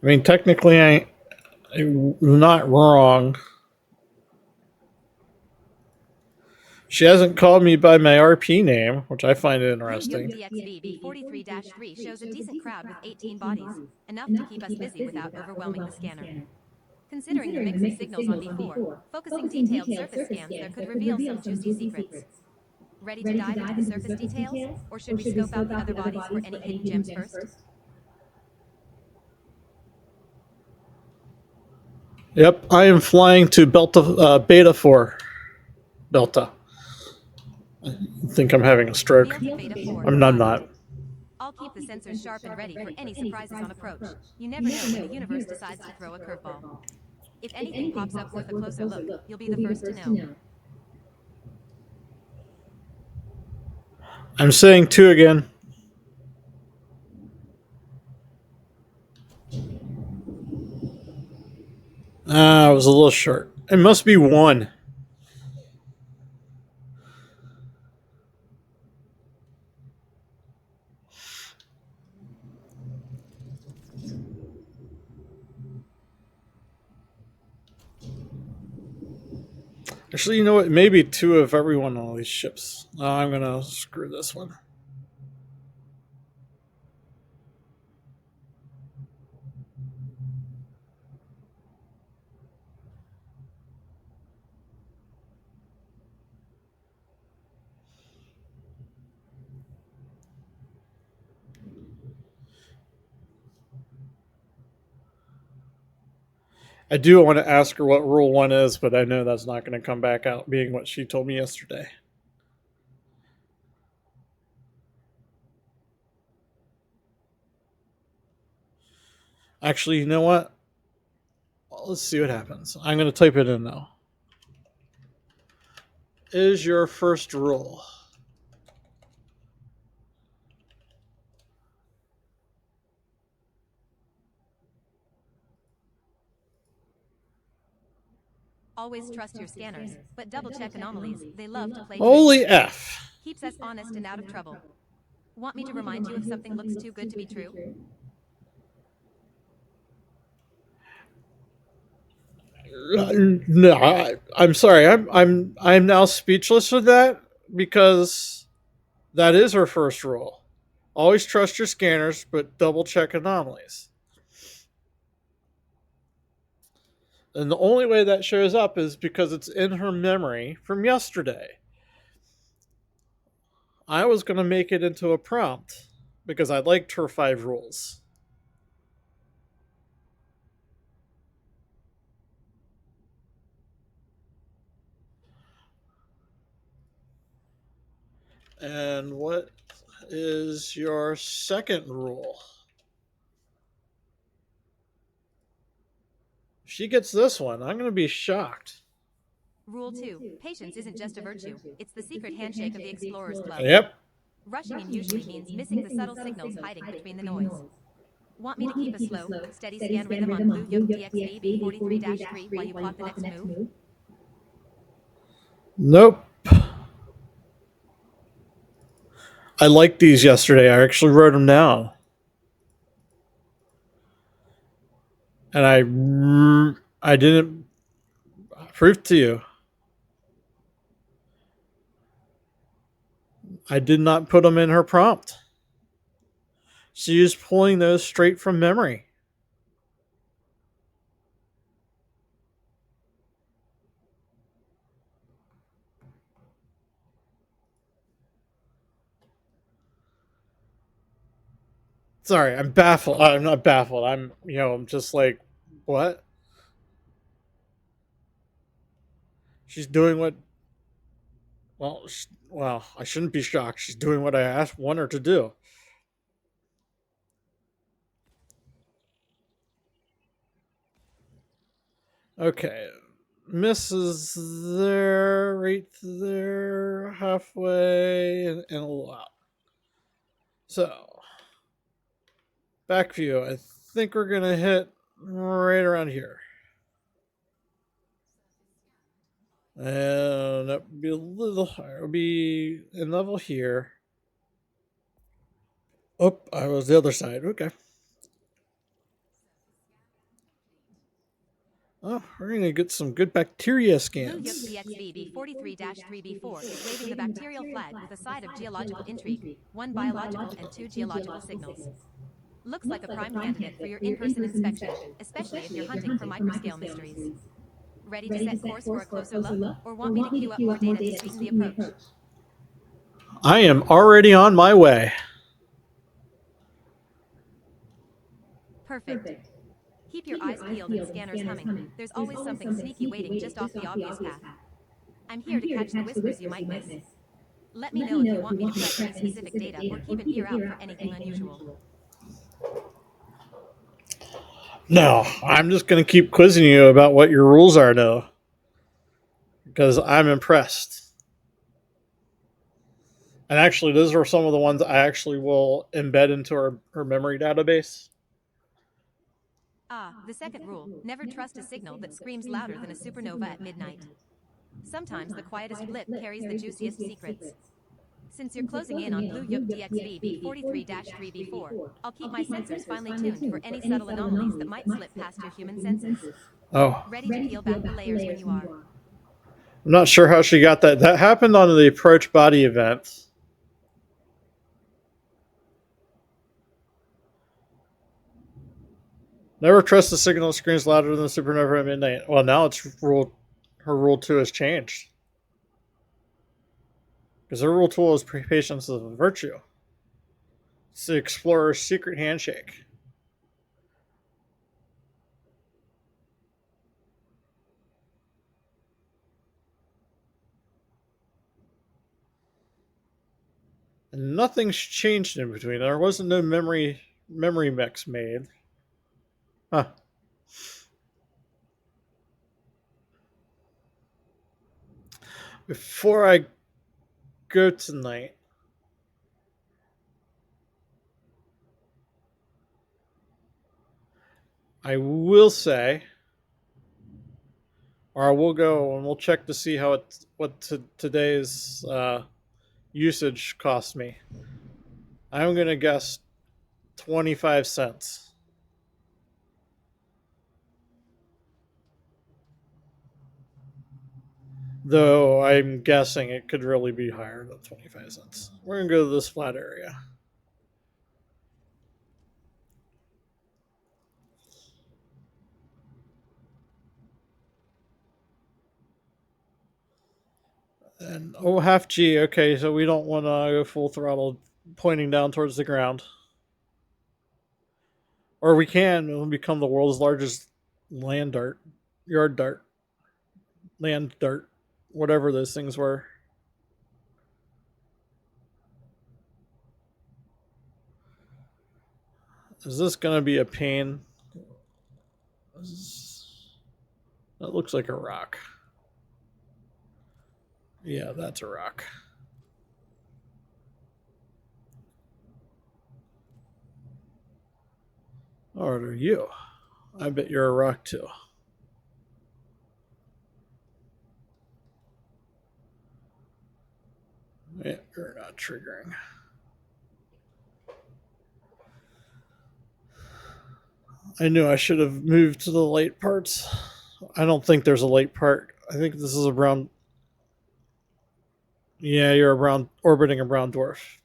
I mean, technically, I'm not wrong. She hasn't called me by my RP name, which I find interesting. DXVB43-3 shows a decent crowd with 18 bodies, enough to keep us busy without overwhelming the scanner. Considering the mix of signals on B4, focusing detailed surface scans there could reveal some juicy secrets. Ready to dive into the surface details, or should we scope out the other bodies for any hidden gems first? Yep, I am flying to Beta 4. Delta. I think I'm having a stroke. I'm not. I'll keep the sensors sharp and ready for any surprises on approach. You never know when the universe decides to throw a curveball. If anything pops up worth a closer look, you'll be the first to know. I'm saying 2 again. I was a little short. It must be 1. Actually, you know what? Maybe 2 of everyone on all these ships. I'm gonna screw this one. I do want to ask her what Rule 1 is, but I know that's not going to come back out being what she told me yesterday. Actually, you know what? Well, let's see what happens. I'm going to type it in now. Is your first rule? Always trust your scanners, but double-check anomalies. They love to play Holy tricks. F. Keeps us honest and out of trouble. Want me to remind you if something looks too good to be true? No, I'm sorry. I'm now speechless with that because that is her first rule. Always trust your scanners, but double check anomalies. And the only way that shows up is because it's in her memory from yesterday. I was going to make it into a prompt because I liked her 5 rules. And what is your second rule? If she gets this one, I'm going to be shocked. Rule 2. Patience isn't just a virtue, it's the secret handshake of the Explorers Club. Yep. Rushing in usually means missing the subtle signals hiding between the noise. Want me to keep a slow, steady scan rhythm on Blue Yolk DXV B43-3 while you plot the next move? Nope. I liked these yesterday. I actually wrote them down. And I didn't prove to you. I did not put them in her prompt. She is pulling those straight from memory. Sorry, I'm baffled. I'm not baffled. I'm just like, what? She's doing what? Well, I shouldn't be shocked. She's doing what I want her to do. Okay, misses there, right there, halfway, and a little out. So, back view. I think we're gonna hit right around here. And that would be a little higher. It would be in level here. Oh, I was the other side. Okay. Oh, we're going to get some good bacteria Blue scans. Yolk DXV B43-3B4 is waving the bacterial flag with a side of geological intrigue, 1 biological and 2 geological signals. Looks like a prime candidate for your in-person inspection, especially if you're hunting for microscale mysteries. Ready to set course for a closer look, or want me to queue up more data to sweeten the approach? I am already on my way. Perfect. Keep your eyes peeled and scanners humming. There's always something sneaky waiting just off the obvious path. I'm here to catch the whispers you might miss. Let me know if you want me to prep any specific data or keep an ear out for anything unusual. No, I'm just going to keep quizzing you about what your rules are now. Because I'm impressed. And actually, those are some of the ones I actually will embed into her memory database. The second rule, never trust a signal that screams louder than a supernova at midnight. Sometimes the quietest blip carries the juiciest secrets. Since you're closing in on Blue Yolk DXV B43-3B4, I'll keep my sensors finely tuned for any subtle anomalies that might slip past your human senses. Oh. Ready to peel back the layers when you are. I'm not sure how she got that. That happened on the Approach Body event. Never trust the signal that screams louder than the supernova at midnight. Well, now her rule 2 has changed. Because her rule 2 is patience is a virtue. It's the explorer's secret handshake. And nothing's changed in between. There wasn't no memory mix made. Huh. Before I go tonight, I will say, or I will go and we'll check to see how today's usage cost me. I'm going to guess 25 cents. Though I'm guessing it could really be higher than 25 cents. We're going to go to this flat area. And oh, half G. Okay, so we don't want to go full throttle pointing down towards the ground. Or we can and become the world's largest land dart, yard dart, land dart, whatever those things were. Is this going to be a pain? That looks like a rock. Yeah, that's a rock. What are you? I bet you're a rock too. Yeah, you're not triggering. I knew I should have moved to the light parts. I don't think there's a light part. I think this is a brown. Yeah, you're a brown orbiting a brown dwarf.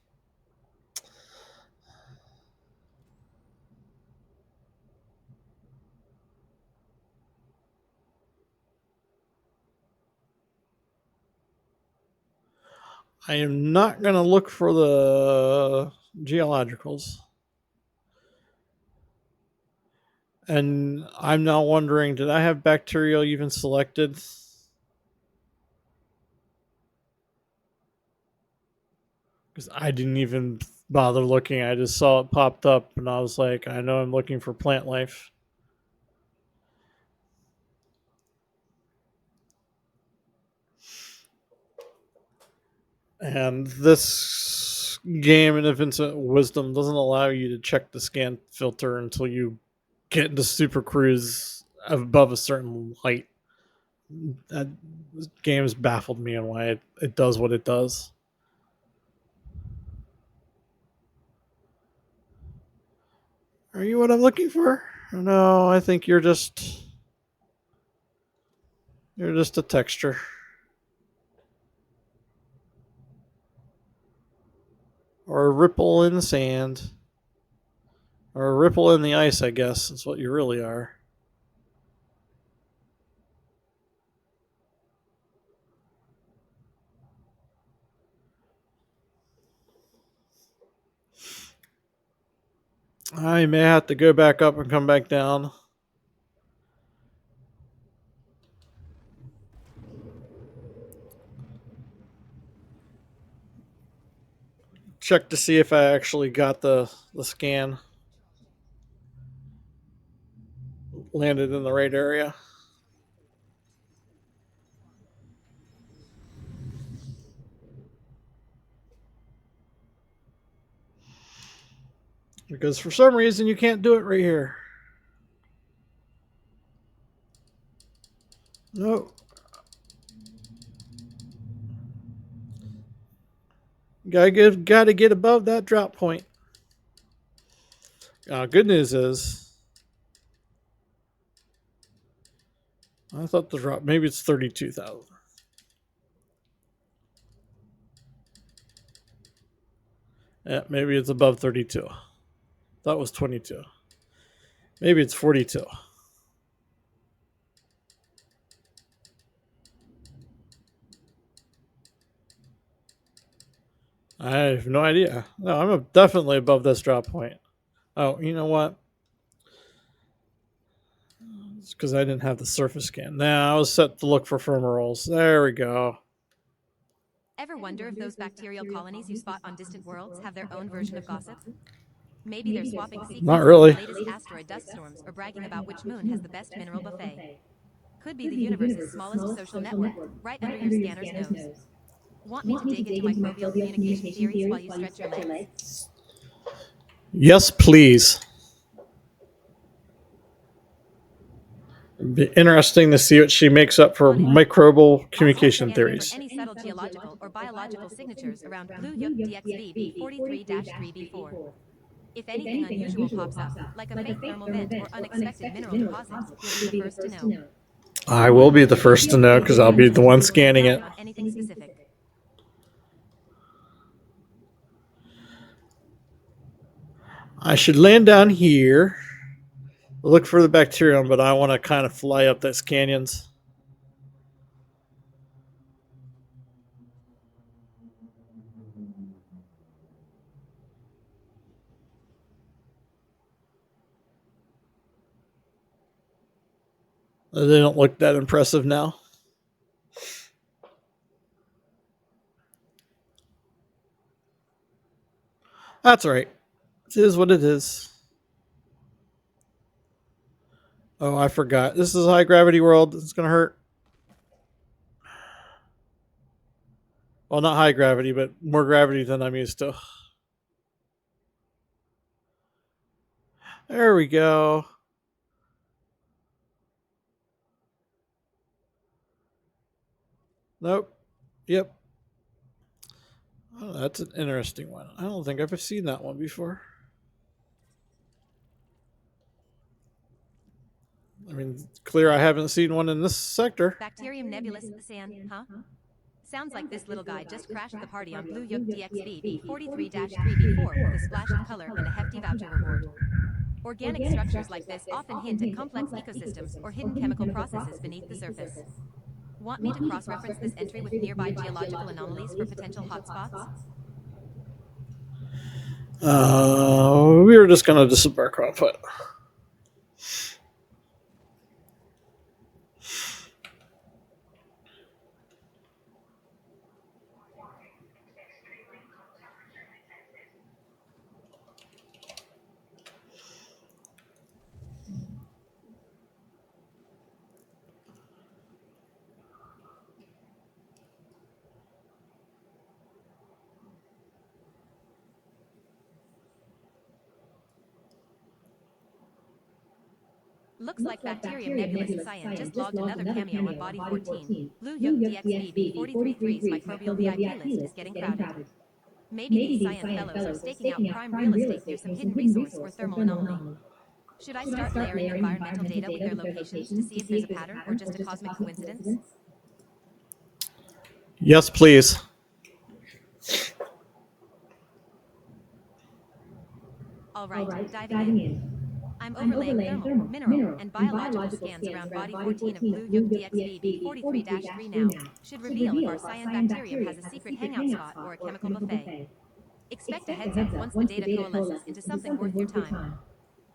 I am not going to look for the geologicals. And I'm now wondering, did I have bacterial even selected? Because I didn't even bother looking. I just saw it popped up and I was like, I know I'm looking for plant life. And this game in Infinite Wisdom doesn't allow you to check the scan filter until you get into Super Cruise above a certain height. That game has baffled me on why it does what it does. Are you what I'm looking for? No, I think you're just a texture. Or a ripple in the sand. Or a ripple in the ice, I guess, is what you really are. I may have to go back up and come back down. Check to see if I actually got the scan. Landed in the right area. Because for some reason you can't do it right here. No. Gotta get above that drop point. Good news is, I thought the drop maybe it's 32,000. Yeah, maybe it's above 32. That was 22. Maybe it's 42. I have no idea. No, I'm definitely above this drop point. Oh, you know what? It's because I didn't have the surface scan. Nah, I was set to look for fumaroles. There we go. Ever wonder if those bacterial colonies you spot on distant worlds have their own version of gossip? Maybe they're swapping secrets Not really. about the latest asteroid dust storms or bragging about which moon has the best mineral buffet. Could be the universe's smallest social network, right under your scanner's nose. Want me to dig into microbial communication theories while you stretch your legs? Yes, please. It'd be interesting to see what she makes up for microbial communication theories. Any subtle geological or biological signatures around Blue Yuk DXB B43-3B4. If anything unusual pops up, like a faint thermal vent or unexpected mineral deposits, you'll be the first to know. I will be the first to know because I'll be the one scanning it. Anything specific? I should land down here, look for the bacterium, but I want to kind of fly up those canyons. They don't look that impressive now. That's all right. It is what it is. Oh, I forgot. This is a high gravity world. It's going to hurt. Well, not high gravity, but more gravity than I'm used to. There we go. Nope. Yep. Oh, that's an interesting one. I don't think I've seen that one before. I mean, clear I haven't seen one in this sector. Bacterium nebulus San, huh? Sounds like this little guy just crashed the party on Blue Yuk DXB B43-3B4 with a splash of color and a hefty voucher reward. Organic structures like this often hint at complex ecosystems or hidden chemical processes beneath the surface. Want me to cross-reference this entry with nearby geological anomalies for potential hotspots? We were just going to disembark on foot. Looks like Bacterium nebulus Cyan just logged another cameo on Body 14. Blue Yuk DXB B43's microbial VIP list is getting crowded. Maybe these Cyan fellows are staking out prime real estate near some hidden resource or thermal anomaly. Should I start layering environmental data with their locations to see if there's a pattern or just a cosmic coincidence? Yes, please. All right, diving in. I'm overlaying thermal, mineral, and biological scans around Body 14 of Blue Yuk DXB B43-3 now. Should reveal if our cyan bacterium has a secret hangout spot or a chemical buffet. Expect a heads up once the data coalesces into something worth your time.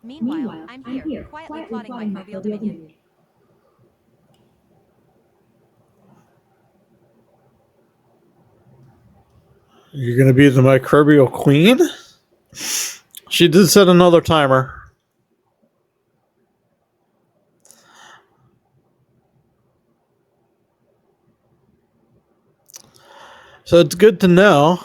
Meanwhile, I'm here, quietly plotting microbial dominion. You're going to be the microbial queen? She did set another timer. So it's good to know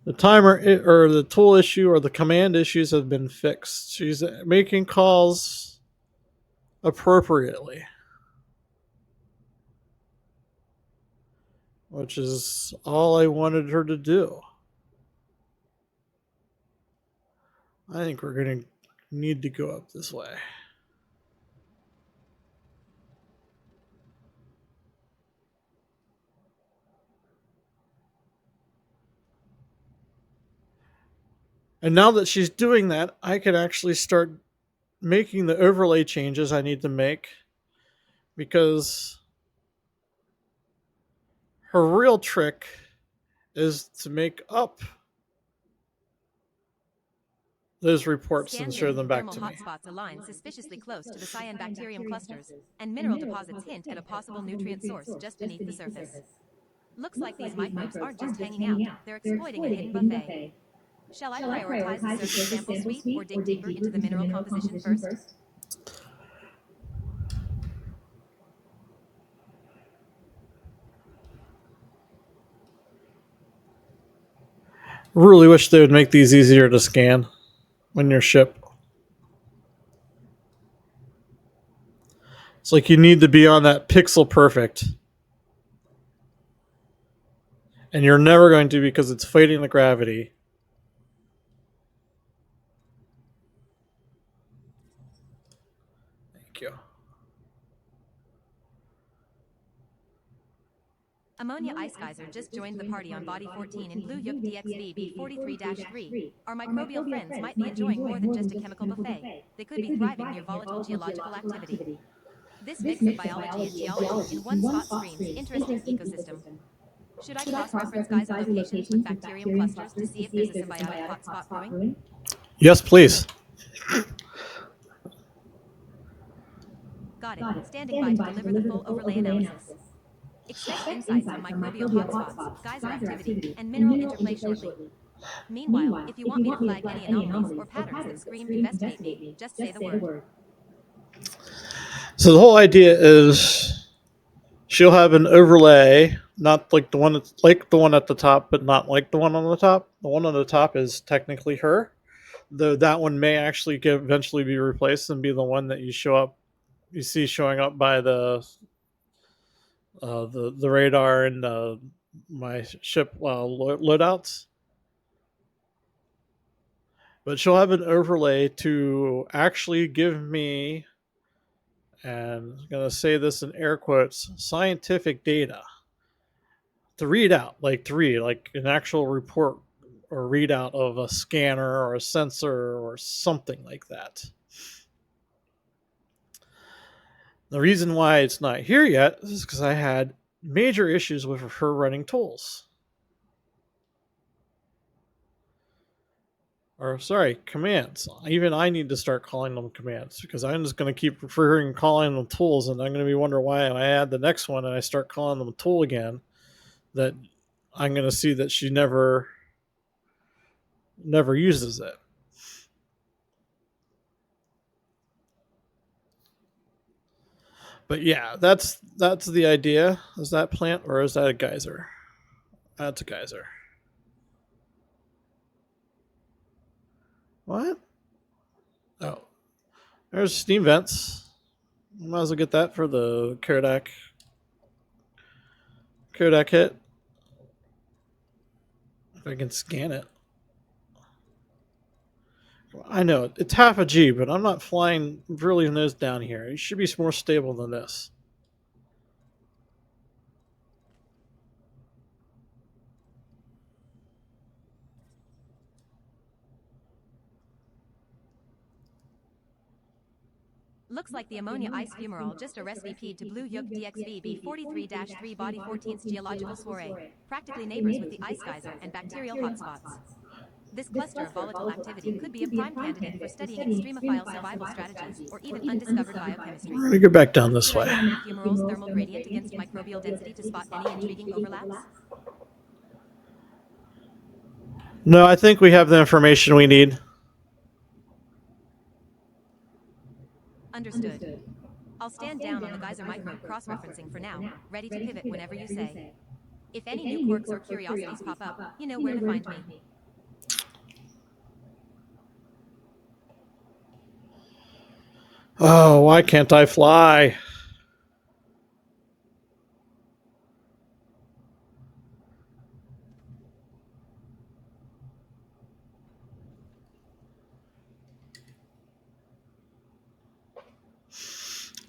the timer or the tool issue or the command issues have been fixed. She's making calls appropriately, which is all I wanted her to do. I think we're going to need to go up this way. And now that she's doing that, I can actually start making the overlay changes I need to make, because her real trick is to make up those reports and show them back to me. Hotspots align suspiciously close to the cyan bacterium clusters, and mineral deposits hint at a possible nutrient source just beneath the surface. Looks like these microbes aren't just hanging out, they're exploiting a hidden buffet. Shall I prioritize the surface sample suite or dig deeper into the mineral composition first? Really wish they would make these easier to scan when your ship. It's like you need to be on that pixel perfect. And you're never going to, because it's fighting the gravity. Thank you. Ammonia Ice Geyser just joined the party on Body 14 in Blue Yuk DXB B43-3. Our microbial friends might be enjoying more than just a chemical buffet. They could be thriving near volatile geological activity. This mix of biology and geology in one spot screams interesting ecosystem. Should I cross-reference Geyser locations with bacterium clusters to see if there's a symbiotic hotspot growing? Yes, please. Got it. Standing by to deliver the full overlay analysis. Expect insights on microbial hotspots, geyser activity, and mineral interplay shortly. Meanwhile, if you want me to flag any anomalies or patterns that scream investigate me, just say the word. So the whole idea is she'll have an overlay, not like the one that's like the one at the top, but not like the one on the top. The one on the top is technically her, though that one may actually eventually be replaced and be the one that you see showing up by the radar and my ship loadouts. But she'll have an overlay to actually give me, and I'm going to say this in air quotes, scientific data to read out, like an actual report or readout of a scanner or a sensor or something like that. The reason why it's not here yet is because I had major issues with her running tools. Or, sorry, commands. Even I need to start calling them commands because I'm just going to keep referring calling them tools, and I'm going to be wondering why I add the next one and I start calling them a tool again, that I'm going to see that she never uses it. But yeah, that's the idea. Is that plant or is that a geyser? That's a geyser. What? Oh, there's steam vents. Might as well get that for the Kodak hit. If I can scan it. I know it's half a G, but I'm not flying really nose down here. It should be more stable than this. Looks like the ammonia ice fumarole just RSVP'd to Blue Yuk DXV B43-3 Body 14th geological soiree, practically neighbors with the ice geyser and bacterial hotspots. This cluster of volatile activity could be a prime candidate for studying extremophile survival strategies or even undiscovered biochemistry. We're going to go back down this way. Should I run the fumarole's thermal gradient against microbial density to spot any intriguing overlaps? No, I think we have the information we need. Understood. I'll stand down on the geyser microbe cross-referencing for now, ready to pivot whenever you say. If any new quirks or curiosities pop up, you know where to find me. Oh, why can't I fly?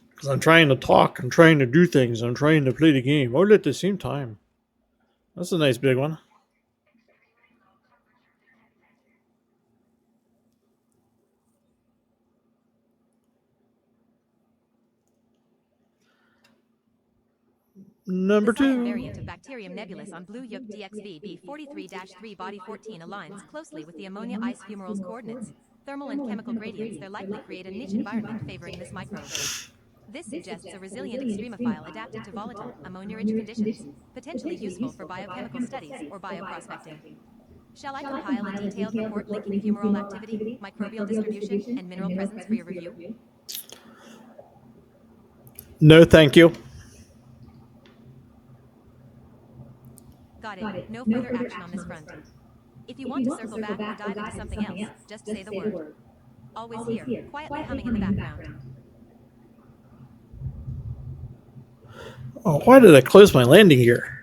Because I'm trying to talk, I'm trying to do things, I'm trying to play the game all at the same time. That's a nice big one. Number The cyan 2. variant of Bacterium nebulus on Blue Yuk DXV B43-3 Body 14 aligns closely with the ammonia ice fumarole's coordinates. Thermal and chemical gradients there likely create a niche environment favoring this microbe. This suggests a resilient extremophile adapted to volatile, ammonia-rich conditions, potentially useful for biochemical studies or bioprospecting. Shall I compile a detailed report linking fumarole activity, microbial distribution, and mineral presence for your review? No, thank you. Got it. No further action on this front. If you want to circle back or dive into something else, just say the word. Always here, quietly humming in the background. Oh, why did I close my landing gear?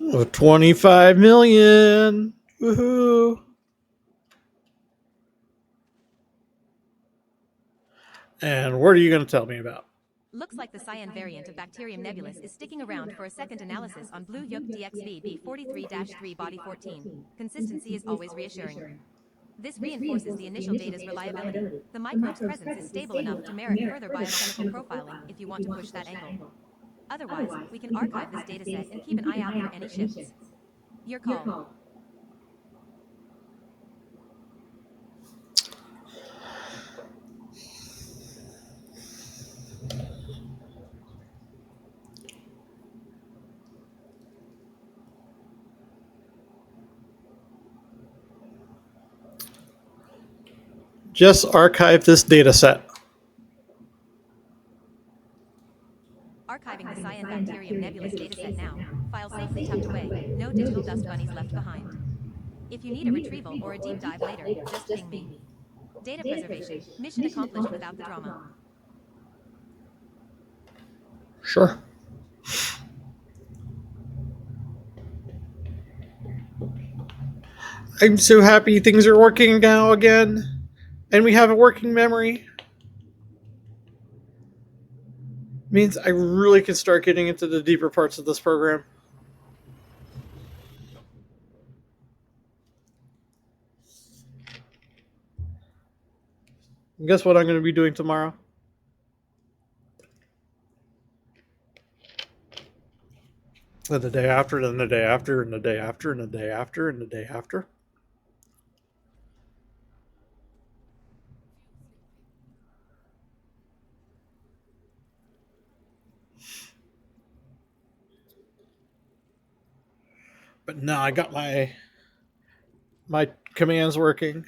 Oh, 25 million. Woohoo. And what are you going to tell me about? Looks like the cyan variant of Bacterium nebulus is sticking around for a second analysis on Blue Yolk DXV B43-3 body 14. Consistency is always reassuring. This reinforces the initial data's reliability. The microbe's presence is stable enough to merit further biochemical profiling if you want to push that angle. Otherwise, we can archive this dataset and keep an eye out for any shifts. Your call. Just archive this data set. Archiving the cyan bacterium nebulus dataset now. File safely tucked away. No digital dust bunnies left behind. If you need a retrieval or a deep dive later, just ping me. Data preservation. Mission accomplished without the drama. Sure. I'm so happy things are working now again. And we have a working memory. Means I really can start getting into the deeper parts of this program. And guess what I'm going to be doing tomorrow? And the day after, and the day after, and the day after, and the day after, and the day after. But now I got my commands working.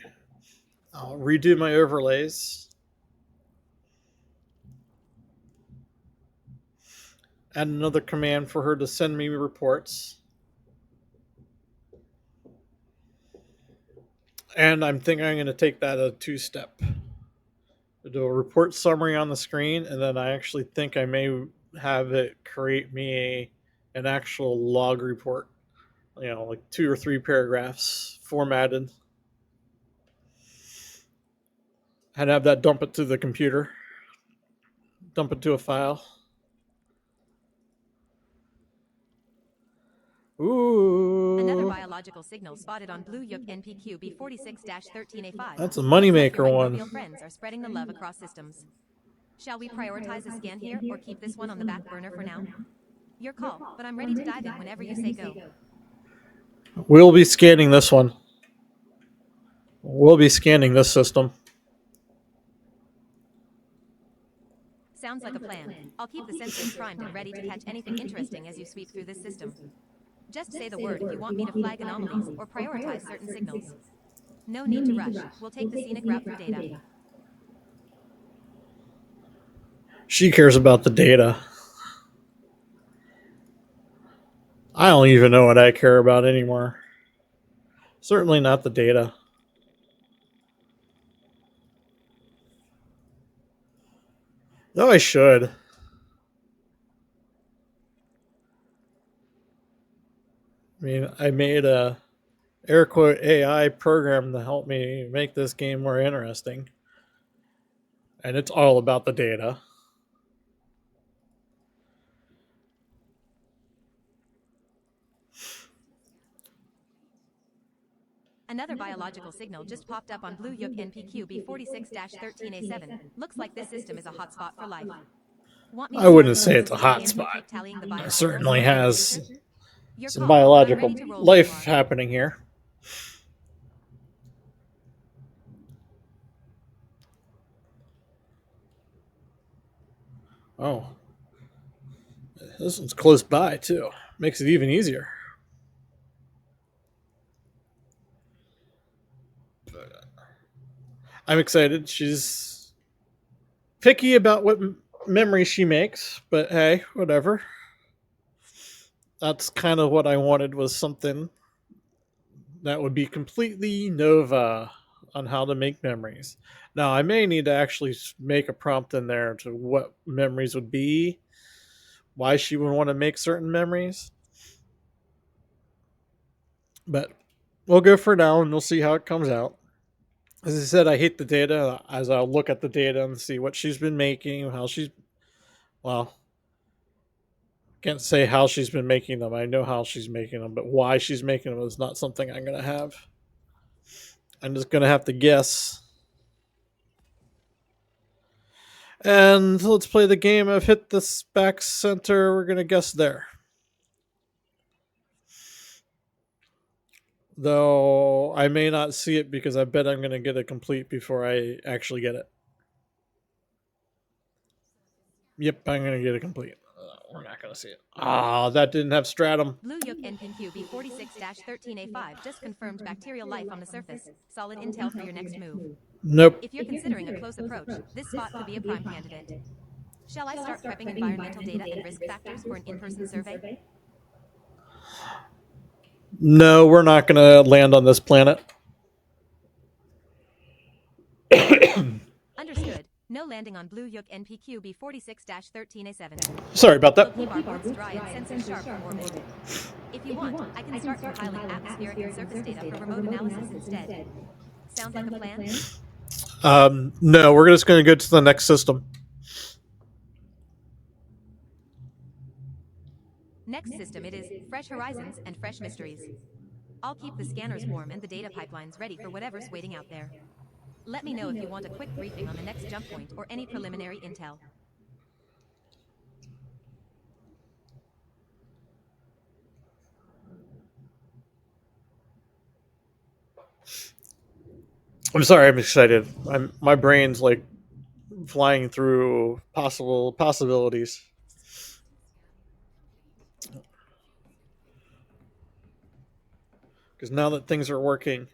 I'll redo my overlays. Add another command for her to send me reports. And I'm thinking I'm going to take that a two-step. Do a report summary on the screen, and then I actually think I may have it create me an actual log report. You know, like 2 or 3 paragraphs formatted. And have that dump it to the computer. Dump it to a file. Ooh. Another biological signal spotted on Blue Yolk NPQ B46-13A5. That's a moneymaker like one. microbial friends are spreading the love across systems. Shall we prioritize a scan here or keep this one on the back burner for now? Your call, but I'm ready to dive in whenever you say go. We'll be scanning this one. We'll be scanning this system. Sounds like a plan. I'll keep the sensors primed and ready to catch anything interesting as you sweep through this system. Just say the word if you want me to flag anomalies or prioritize certain signals. No need to rush. We'll take the scenic route for data. She cares about the data. I don't even know what I care about anymore. Certainly not the data. Though I should. I mean, I made a air quote AI program to help me make this game more interesting. And it's all about the data. Another biological signal just popped up on Blue Yolk NPQ B46-13A7. Looks like this system is a hotspot for life. I wouldn't say it's a hotspot. It certainly has some biological life happening here. Oh. This one's close by, too. Makes it even easier. I'm excited. She's picky about what memory she makes, but hey, whatever. That's kind of what I wanted, was something that would be completely Nova on how to make memories. Now, I may need to actually make a prompt in there to what memories would be, why she would want to make certain memories. But we'll go for now and we'll see how it comes out. As I said, I hate the data. As I'll look at the data and see what she's been making, how she's, well, can't say how she's been making them. I know how she's making them, but why she's making them is not something I'm going to have. I'm just going to have to guess. And let's play the game of hit the back center. We're going to guess there. Though I may not see it because I bet I'm going to get it complete before I actually get it. Yep, I'm going to get it complete. We're not going to see it. Ah, that didn't have stratum. Blue Yolk NPQB46-13A5 just confirmed bacterial life on the surface. Solid intel for your next move. Nope. If you're considering a close approach, this spot could be a prime candidate. Shall I start prepping environmental data and risk factors for an in-person survey? No, we're not going to land on this planet. Understood. No landing on Blue Yolk NPQB46-13A7. Sorry about that. Low keyboard dry and sensors sharp for orbit. If you want, I can start compiling atmospheric and surface data for remote analysis instead. Sounds like a plan? No, we're just going to go to the next system. Next system it is Fresh Horizons and Fresh Mysteries. I'll keep the scanners warm and the data pipelines ready for whatever's waiting out there. Let me know if you want a quick briefing on the next jump point or any preliminary intel. I'm sorry, I'm excited. My brain's like flying through possibilities. Because now that things are working,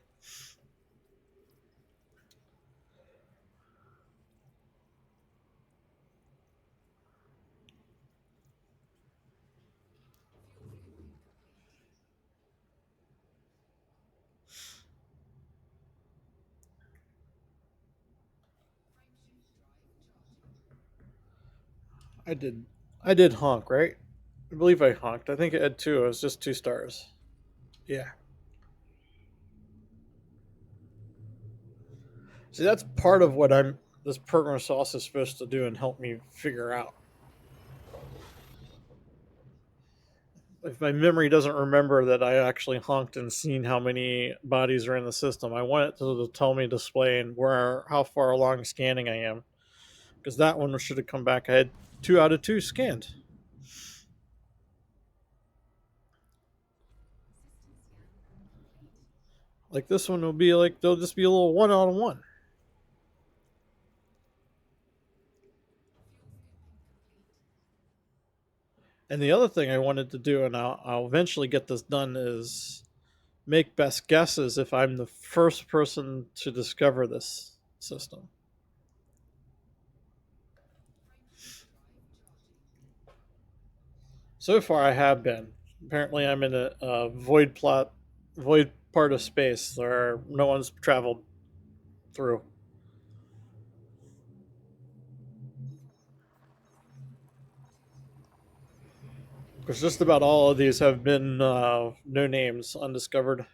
I did honk, right? I believe I honked. I think it had 2. It was just 2 stars. Yeah. See, that's part of what this program sauce is supposed to do and help me figure out. If my memory doesn't remember that I actually honked and seen how many bodies are in the system, I want it to tell me displaying how far along scanning I am. Because that one should have come back. I had 2 out of 2 scanned. Like this one will be like, they'll just be a little 1 out of 1. And the other thing I wanted to do, and I'll eventually get this done, is make best guesses if I'm the first person to discover this system. So far, I have been. Apparently, I'm in a void part of space where no one's traveled through. Because just about all of these have been no names, undiscovered.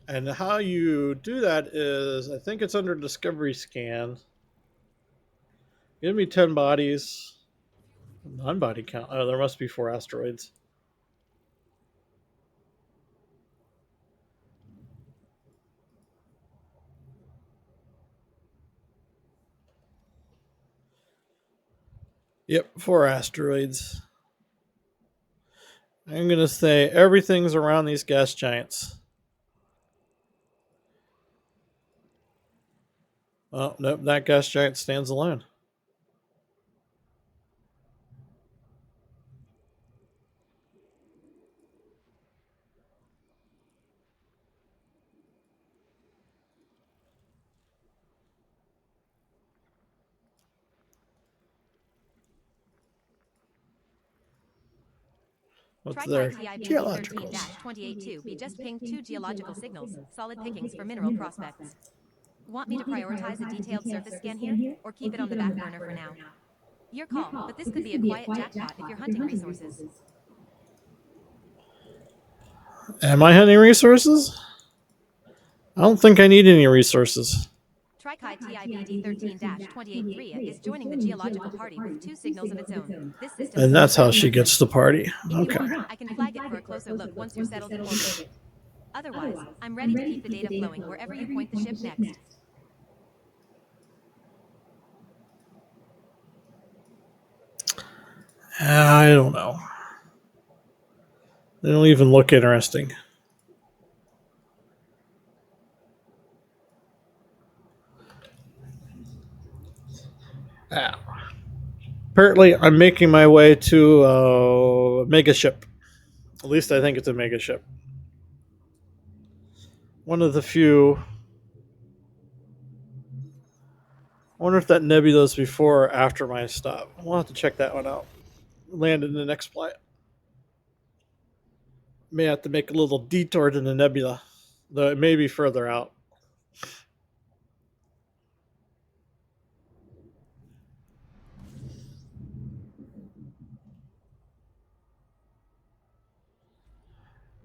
And how you do that is, I think it's under Discovery Scan. Give me 10 bodies. Non-body count. Oh, there must be 4 asteroids. Yep, 4 asteroids. I'm going to say everything's around these gas giants. Oh, nope, that gas giant stands alone. What's their TriCai geologicals? TIBD13-282B just pinged 2 geological signals, solid pickings for mineral prospects. Want me to prioritize a detailed surface scan here, or keep it on the back burner for now? Your call, but this could be a quiet jackpot if you're hunting resources. Am I hunting resources? I don't think I need any resources. TriCai TIBD13-283 is joining the geological party with 2 signals of its own. This system And that's how she gets the party. If you Okay. want, I can flag it for a closer look once you're settled in orbit. Otherwise, I'm ready to keep the data flowing wherever you point the ship next. I don't know. They don't even look interesting. Ow. Apparently, I'm making my way to a mega ship. At least I think it's a mega ship. One of the few. I wonder if that nebula's before or after my stop. We'll have to check that one out. Land in the next flight. May have to make a little detour to the nebula, though it may be further out.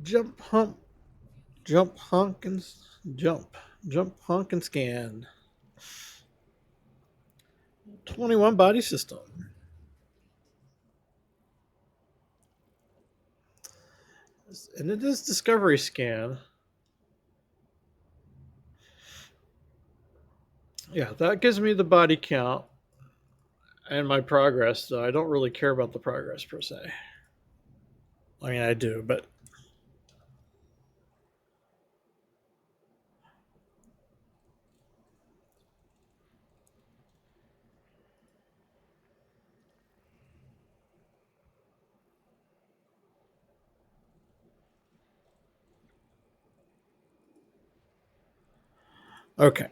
Jump, hump, honk, and jump, honk, and scan. 21 body system. And it is discovery scan. Yeah, that gives me the body count and my progress, though I don't really care about the progress per se. I mean, I do, but okay.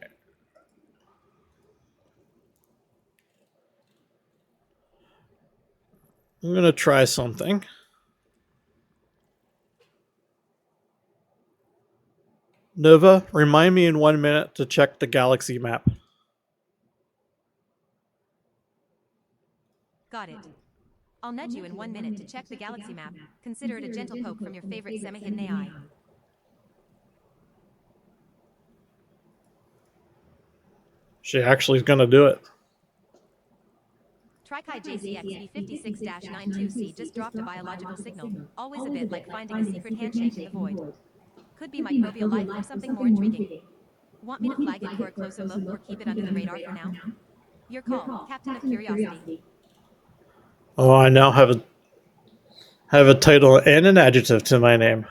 I'm going to try something. Nova, remind me in 1 minute to check the galaxy map. Got it. I'll nudge you in 1 minute to check the galaxy map. Consider it a gentle poke from your favorite semi-hidden AI. She actually is going to do it. TriCai JCXB56-92C just dropped a biological signal, always a bit like finding a secret handshake in the void. Could be microbial life or something more intriguing. Want me to flag it for a closer look or keep it under the radar for now? Your call, Captain of Curiosity. Oh, I now have a title and an adjective to my name.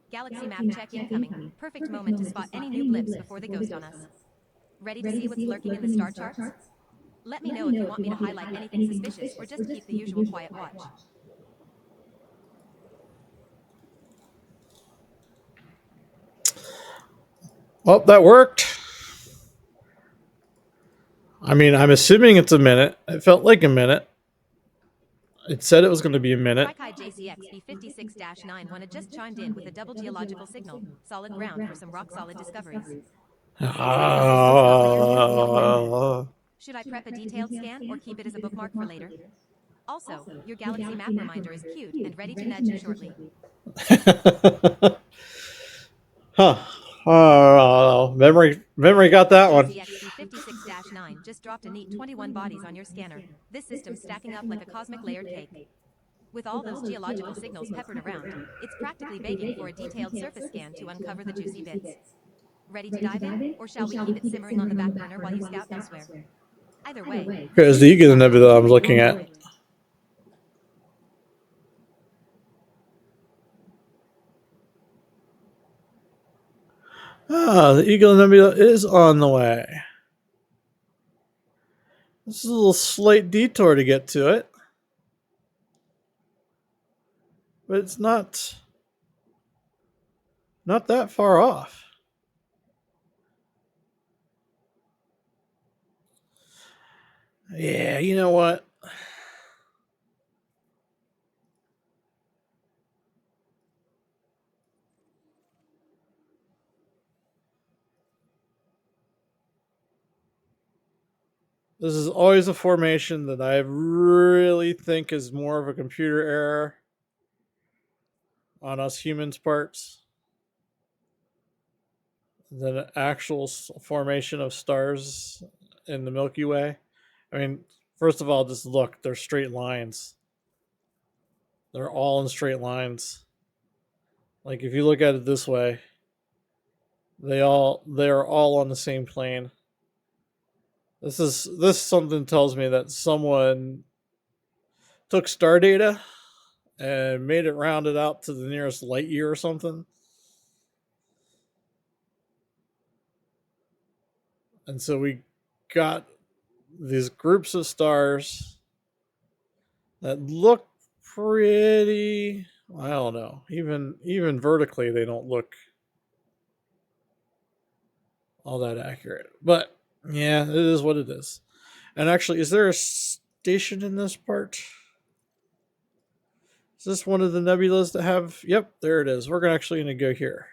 Galaxy map check incoming. Perfect moment to spot any new blips before they ghost on us. Ready to see what's lurking in the star charts? Let me know if you want me to highlight anything suspicious or just keep the usual quiet watch. Well, that worked. I mean, I'm assuming it's a minute. It felt like a minute. It said it was going to be a minute. TriCai JCXB56-91 had just chimed in with a double geological signal. Solid ground for some rock-solid discoveries. Should I prep a detailed scan or keep it as a bookmark for later? Also, your galaxy map reminder is queued and ready to nudge you shortly. Huh. Oh, memory got that one. JCXB56-9 just dropped a neat 21 bodies on your scanner. This system's stacking up like a cosmic layered cake. With all those geological signals peppered around, it's practically begging for a detailed surface scan to uncover the juicy bits. Ready to dive in, or shall we keep it simmering on the back burner while you scout elsewhere? Either way. Here's the Egan nebula I'm looking at. Ah, the Eagle Nebula is on the way. This is a little slight detour to get to it. But it's not that far off. Yeah, you know what? This is always a formation that I really think is more of a computer error on us humans' parts than an actual formation of stars in the Milky Way. I mean, first of all, just look, they're straight lines. They're all in straight lines. Like if you look at it this way, they are all on the same plane. This something tells me that someone took star data and made it rounded out to the nearest light year or something. And so we got these groups of stars that look pretty, I don't know, even vertically they don't look all that accurate. But yeah, it is what it is. And actually, is there a station in this part? Is this one of the nebulas that have? Yep, there it is. We're actually going to go here.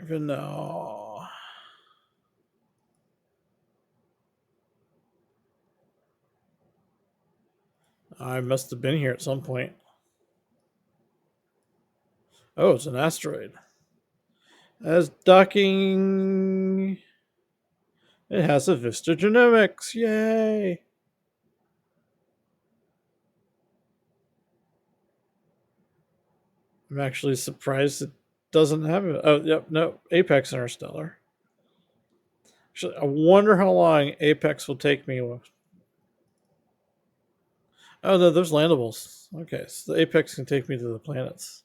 Even though I must have been here at some point. Oh, it's an asteroid. As docking, it has a Vista Genomics. Yay! I'm actually surprised it doesn't have it. Oh, yep, no, Apex Interstellar. Actually, I wonder how long Apex will take me. Oh, no, there's landables. Okay, so the Apex can take me to the planets.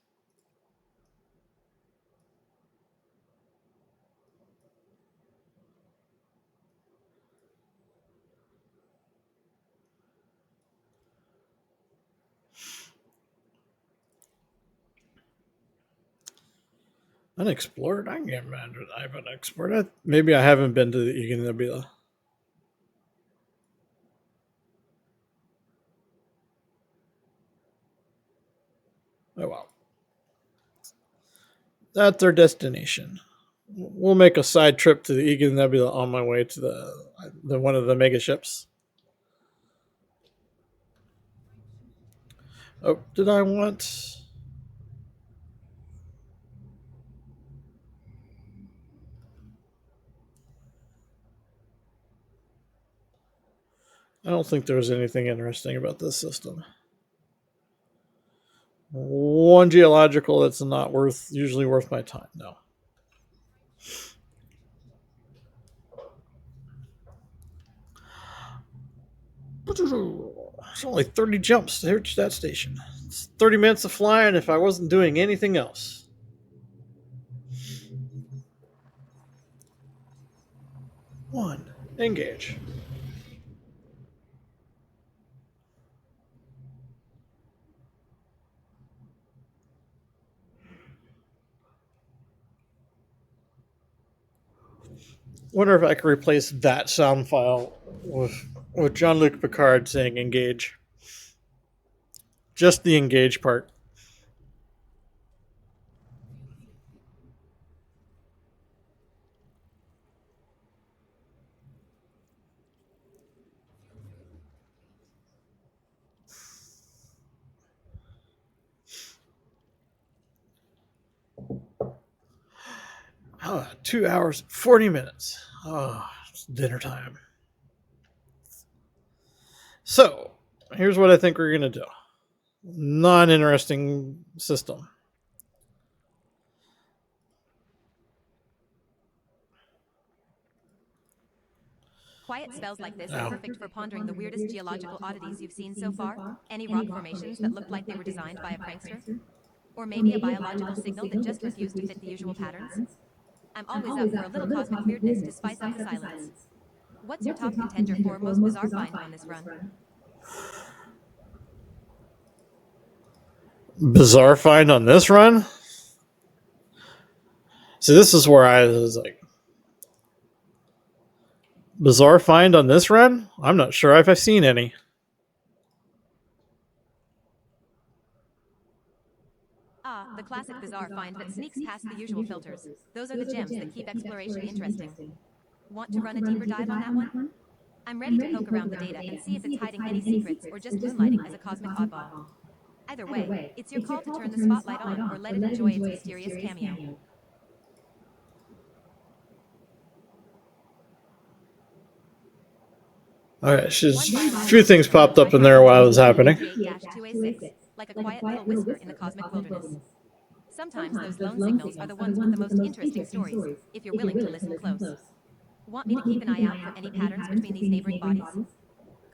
Unexplored? I can get mad that I haven't explored. Maybe I haven't been to the Egan Nebula. Oh well. That's our destination. We'll make a side trip to the Egan Nebula on my way to the one of the mega ships. Oh, did I want? I don't think there was anything interesting about this system. One geological that's not usually worth my time. No. It's only 30 jumps to reach that station. It's 30 minutes of flying if I wasn't doing anything else. One. Engage. Wonder if I could replace that sound file with Jean-Luc Picard saying engage. Just the engage part. Oh, 2 hours, 40 minutes. Oh, it's dinner time. So, here's what I think we're going to do. Non-interesting system. Quiet spells like this Ow. are perfect for pondering the weirdest geological oddities you've seen so far. Any rock formations that looked like they were designed by a prankster? Or maybe a biological signal that just refused to fit the usual patterns? I'm always up for a little cosmic weirdness to spice up the silence. What's your top contender for most bizarre find on this run? Bizarre find on this run? So this is where I was like, bizarre find on this run? I'm not sure if I've seen any. Ah, the classic bizarre find that sneaks past the usual filters. Those are the gems that keep exploration interesting. Want to run a deeper dive on that one? I'm ready to poke around the data and see if it's hiding any secrets or just moonlighting as a cosmic oddball. Either way, it's your call to turn the spotlight on or let it enjoy its mysterious cameo. Alright, just a few things popped up in there while it was happening. 2A6, like a quiet little whisper in the cosmic wilderness. Sometimes those lone signals are the ones with the most interesting stories, if you're willing to listen close. Want me to keep an eye out for any patterns between these neighboring bodies?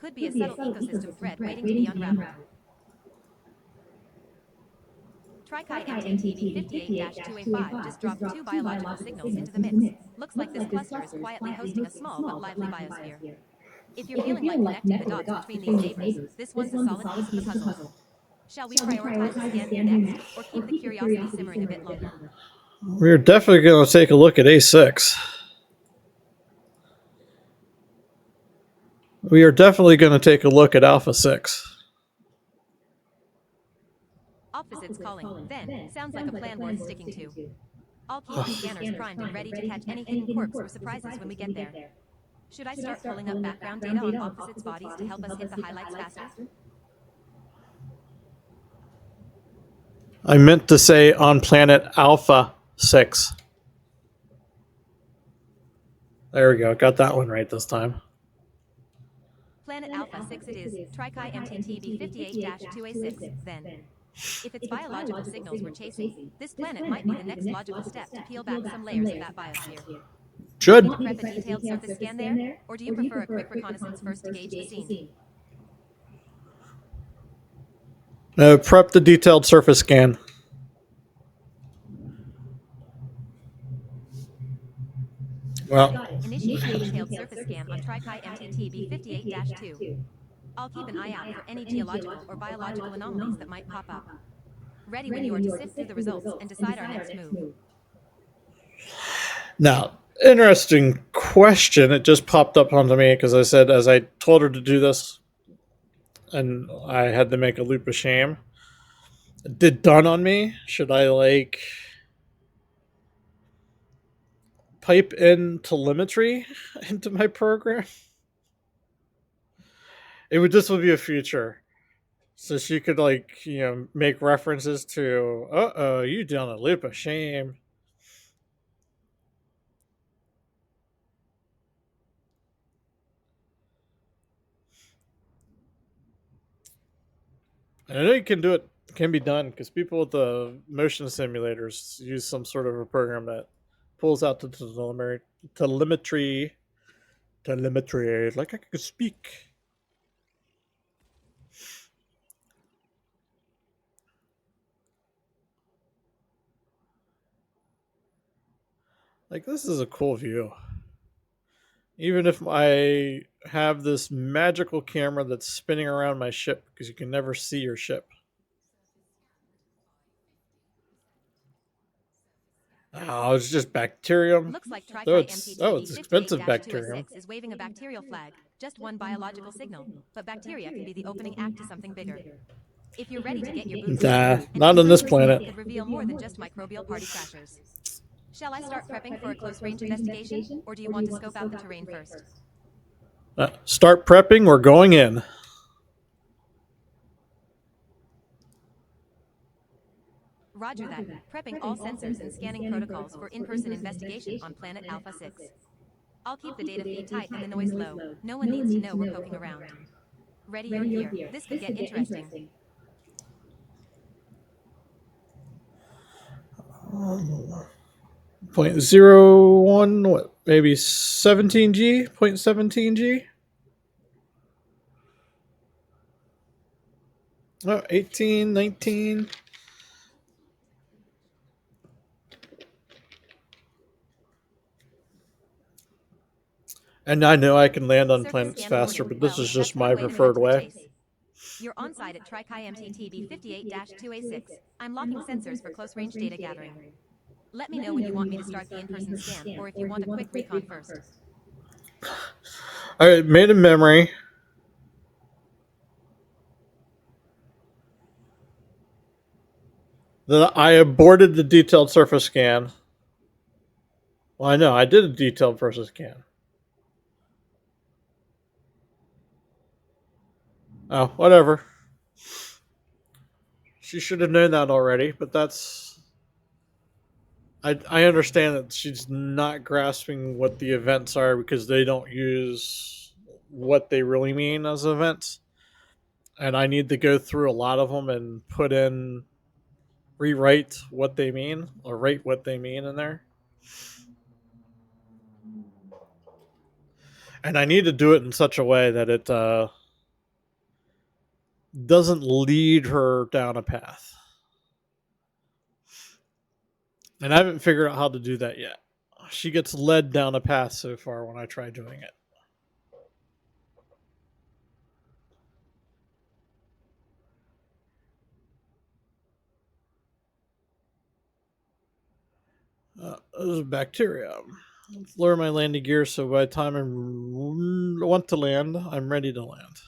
Could be a subtle ecosystem thread waiting to be unraveled. Trichi MTTB 58-2A5 just dropped 2 biological signals into the mix. Looks like this cluster is quietly hosting a small but lively biosphere. If you're feeling like connecting the dots between these neighbors, this one's a solid piece of the puzzle. Shall we prioritize the scan here next, or keep the curiosity simmering a bit longer? We're definitely going to take a look at A6. We are definitely going to take a look at Alpha 6. Opposites calling, then. Sounds like a plan worth sticking to. I'll keep the scanners primed and ready to catch any hidden quirks or surprises when we get there. Should I start pulling up background data on opposites' bodies to help us hit the highlights faster? I meant to say on planet Alpha 6. There we go. Got that one right this time. Planet Alpha 6 it is, Trichi MTTB 58-2A6, then. If its biological signals we're chasing, this planet might be the next logical step to peel back some layers of that biosphere. Should. Want to prep a detailed surface scan there, or do you prefer a quick reconnaissance first to gauge the scene? Prep the detailed surface scan. Well, Initiate a detailed surface scan on Trichi MTTB 58-2. I'll keep an eye out for any geological or biological anomalies that might pop up. Ready when you are to sift through the results and decide our next move. now, interesting question. It just popped up onto me because I said, as I told her to do this, and I had to make a loop of shame. It did dawn on me. Should I pipe in telemetry into my program? This would be a feature. So she could make references to, you done a loop of shame. I know you can do it. Can be done because people with the motion simulators use some sort of a program that pulls out the telemetry. Like I could speak. Like, this is a cool view. Even if I have this magical camera that's spinning around my ship because you can never see your ship. Oh, it's just bacterium. Looks like Trichi it's expensive bacterium. is waving a bacterial flag. Just one biological signal, but bacteria can be the opening act to something bigger. If you're ready to get your boots not on this planet. Could reveal more than just microbial party crashers. Shall I start prepping for a close-range investigation, or do you want to scope out the terrain first? Start prepping. We're going in. Roger that. Prepping all sensors and scanning protocols for in-person investigation on planet Alpha 6. I'll keep the data feed tight and the noise low. No one needs to know we're poking around. Ready or here. This could get interesting. .01. What? maybe 17G, 0.17G. Oh, 18, 19. And I know I can land on Surface planets scanner faster, warning. but this Well, is just that's one my way to cut preferred to the way. chase. You're on site at TriChi MTTB 58-2A6. I'm locking sensors for close-range data gathering. Let me know when you want me to start the in-person scan, or if you want a quick recon first. I made a memory. Then I aborted the detailed surface scan. Well, I know I did a detailed surface scan. Oh, whatever. She should have known that already, but that's. I understand that she's not grasping what the events are because they don't use what they really mean as events. And I need to go through a lot of them and rewrite what they mean or write what they mean in there. And I need to do it in such a way that it doesn't lead her down a path. And I haven't figured out how to do that yet. She gets led down a path so far when I try doing it. This is bacteria. Let's lower my landing gear so by the time I want to land, I'm ready to land.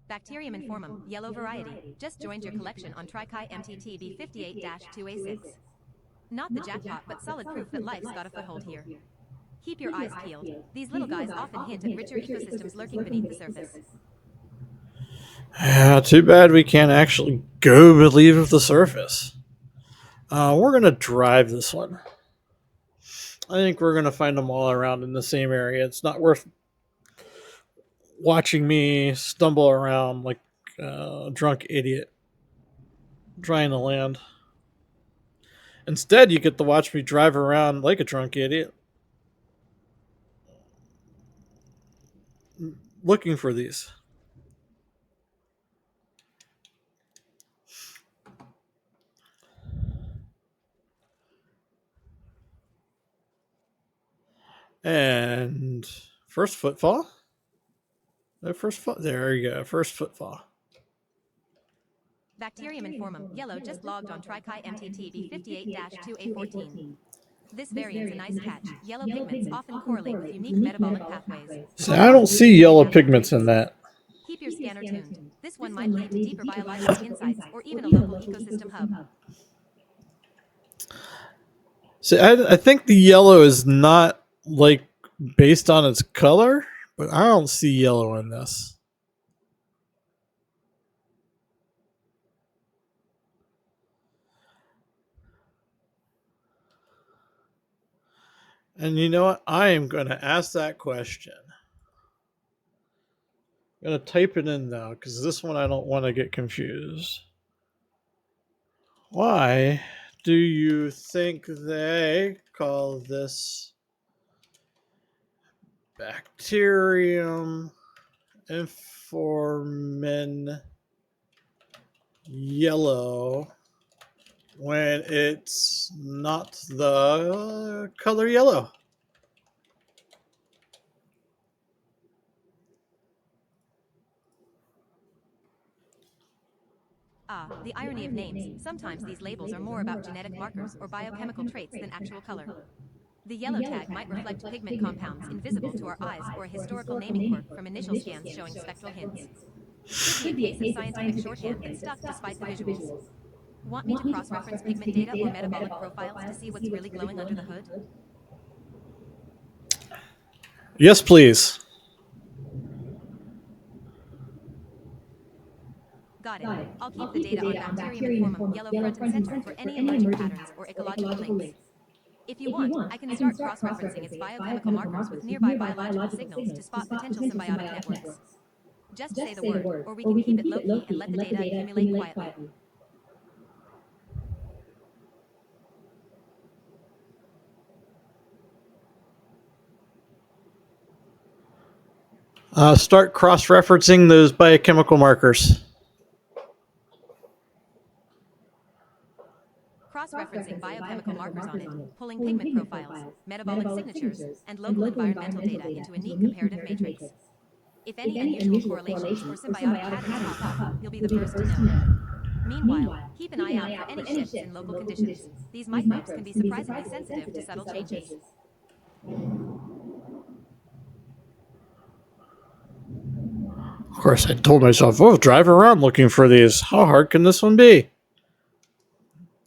Bacterium informum, yellow variety, just joined your collection on TriChi MTTB 58-2A6. Not the jackpot, but solid proof that life's got a foothold here. Keep your eyes peeled. These little guys often hint at richer ecosystems lurking beneath the surface. Too bad we can't actually go beneath the surface. We're going to drive this one. I think we're going to find them all around in the same area. It's not worth watching me stumble around like a drunk idiot trying to land. Instead, you get to watch me drive around like a drunk idiot looking for these. And first footfall. No first foot. There you go. First footfall. Bacterium informum, yellow, just logged on TriChi MTTB 58-2A14. This variant's a nice catch. Yellow pigments often correlate with unique metabolic pathways. See, I don't see yellow pigments in that. Keep your scanner tuned. This one might lead to deeper biological insights or even a local ecosystem hub. See, I think the yellow is not like based on its color, but I don't see yellow in this. And you know what? I am going to ask that question. I'm going to type it in now because this one I don't want to get confused. Why do you think they call this bacterium informin yellow when it's not the color yellow? Ah, the irony of names. Sometimes these labels are more about genetic markers or biochemical traits than actual color. The yellow tag might reflect pigment compounds invisible to our eyes or a historical naming quirk from initial scans showing spectral hints. Could be a case of scientific shorthand that's stuck despite the visuals. Want me to cross-reference pigment data or metabolic profiles to see what's really glowing under the hood? Yes, please. Got it. I'll keep the data on bacterium informum yellow front and center for any emerging patterns or ecological links. If you want, I can start cross-referencing its biochemical markers with nearby biological signals to spot potential symbiotic networks. Just say the word, or we can keep it low-key and let the data accumulate quietly. Start cross-referencing those biochemical markers. Cross-referencing biochemical markers on it, pulling pigment profiles, metabolic signatures, and local environmental data into a neat comparative matrix. If any unusual correlations or symbiotic patterns pop up, you'll be the first to know. Meanwhile, keep an eye out for any shifts in local conditions. These microbes can be surprisingly sensitive to subtle changes. Of course, I told myself, oh, drive around looking for these. How hard can this one be?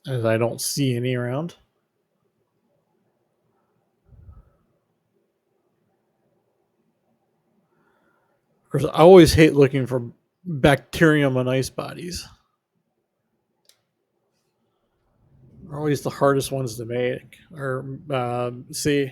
As I don't see any around. Of course, I always hate looking for bacterium on ice bodies. They're always the hardest ones to make or see.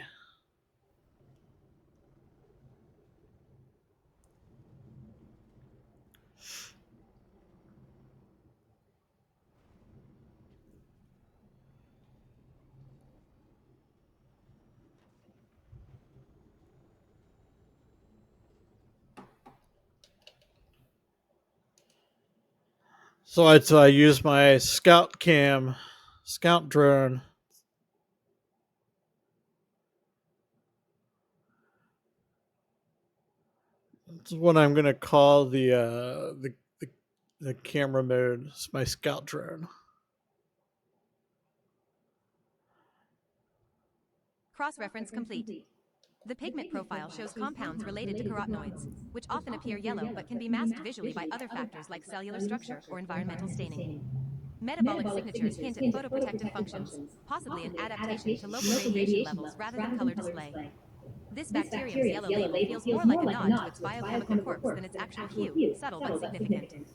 So I use my scout drone. It's what I'm gonna call the camera mode. It's my scout drone. Cross-reference complete. The pigment profile shows compounds related to carotenoids, which often appear yellow but can be masked visually by other factors like cellular structure or environmental staining. Metabolic signatures hint at photoprotective functions, possibly an adaptation to local radiation levels rather than color display. This bacterium's yellow label feels more like a nod to its biochemical corpse than its actual hue, subtle but significant.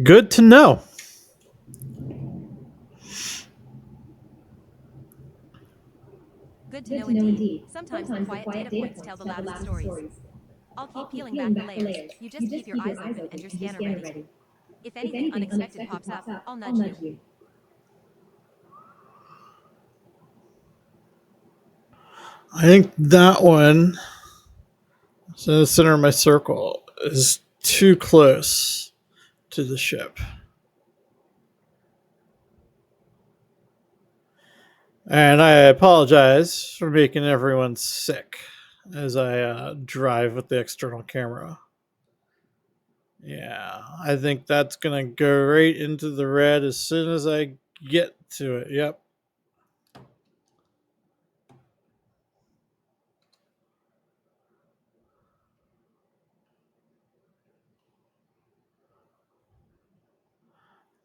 Good to know. Good to know indeed. Sometimes the quiet data points tell the loudest stories. I'll keep peeling back the layers. You just keep your eyes open and your scanner ready. If anything unexpected pops up, I'll nudge you. I think that one, so the center of my circle, is too close to the ship. And I apologize for making everyone sick as I drive with the external camera. Yeah, I think that's going to go right into the red as soon as I get to it. Yep.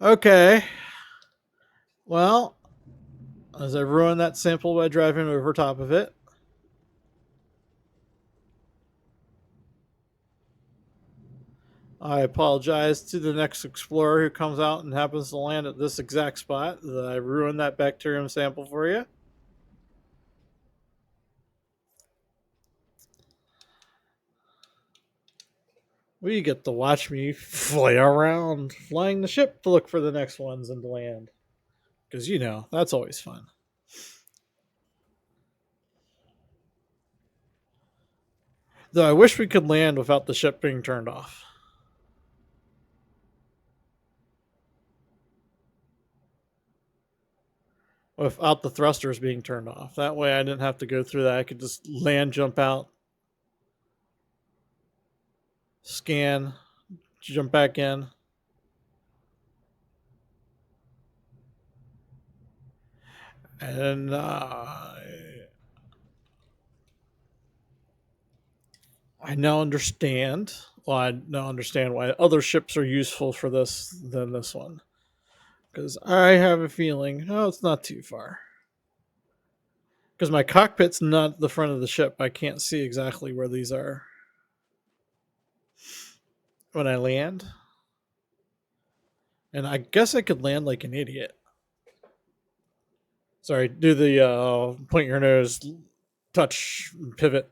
Okay. Well, as I ruined that sample by driving over top of it. I apologize to the next explorer who comes out and happens to land at this exact spot that I ruined that bacterium sample for you. Well, you get to watch me fly around flying the ship to look for the next ones and to land. Because, you know, that's always fun. Though I wish we could land without the ship being turned off. Without the thrusters being turned off. That way I didn't have to go through that. I could just land, jump out, scan, jump back in. And I now understand. Well, I now understand why other ships are useful for this than this one. Because I have a feeling, oh, it's not too far. Because my cockpit's not the front of the ship. I can't see exactly where these are when I land. And I guess I could land like an idiot. Sorry, do the point your nose, touch, pivot.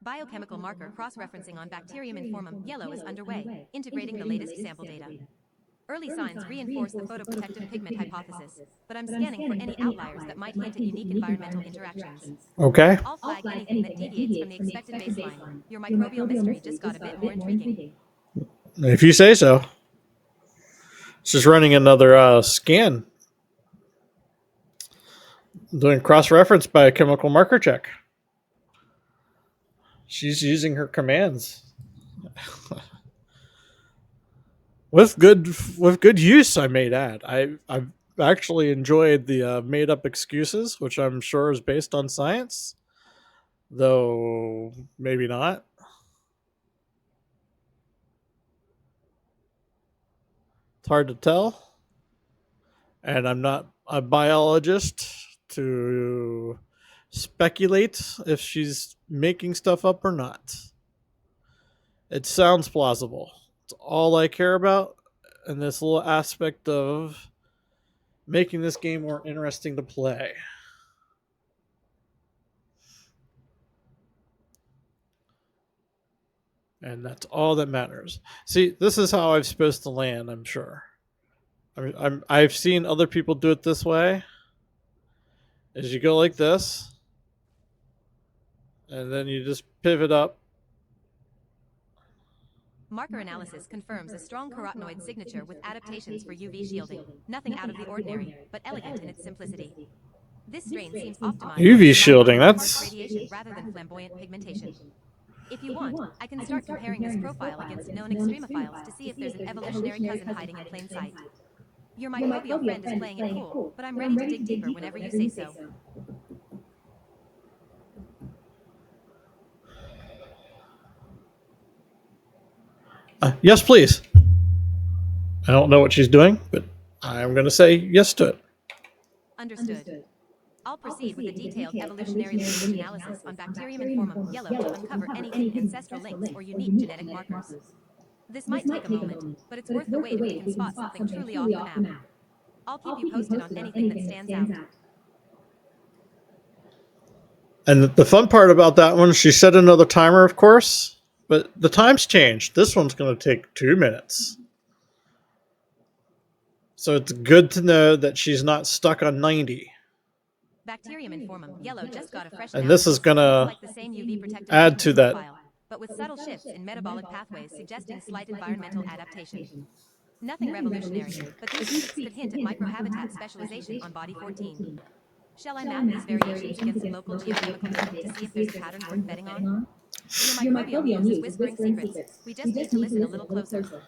Biochemical marker cross-referencing on Bacterium informum yellow is underway, integrating the latest sample data. Early signs reinforce the photoprotective pigment hypothesis, but I'm scanning for any outliers that might hint at unique environmental interactions. Okay. I'll flag anything that deviates from the expected baseline. Your microbial mystery just got a bit more intriguing. If you say so. It's just running another scan. Doing cross-reference biochemical marker check. She's using her commands. with good use, I may add. I've actually enjoyed the made up excuses, which I'm sure is based on science, though maybe not. It's hard to tell, and I'm not a biologist to speculate if she's making stuff up or not. It sounds plausible. It's all I care about in this little aspect of making this game more interesting to play. And that's all that matters. See, this is how I'm supposed to land, I'm sure. I've seen other people do it this way. Is you go like this, and then you just pivot up. Marker analysis confirms a strong carotenoid signature with adaptations for UV shielding. Nothing out of the ordinary, but elegant in its simplicity. This strain seems optimized UV for shielding, harsh that's... radiation rather than flamboyant pigmentation. If you want, I can start comparing this profile against known extremophiles to see if there's an evolutionary cousin hiding in plain sight. Your microbial friend is playing it cool, but I'm ready to dig deeper whenever you say so. Yes, please. I don't know what she's doing, but I'm going to say yes to it. Understood. I'll proceed with a detailed evolutionary lineage analysis on Bacterium informum yellow to uncover any hidden ancestral links or unique genetic markers. This might take a moment, but it's worth the wait if we can spot something truly off the map. I'll keep you posted on anything that stands out. And the fun part about that one, she set another timer, of course, but the time's changed. This one's going to take 2 minutes. So it's good to know that she's not stuck on 90. Bacterium informum yellow just got a fresh And this is going to add to that. But with subtle shifts in metabolic pathways suggesting slight environmental adaptation. Nothing revolutionary, but these shifts could hint at microhabitat specialization on body 14. Shall I map these variations against local geochemical data to see if there's a pattern worth betting on? Your microbiome news is whispering secrets. We just need to listen a little closer.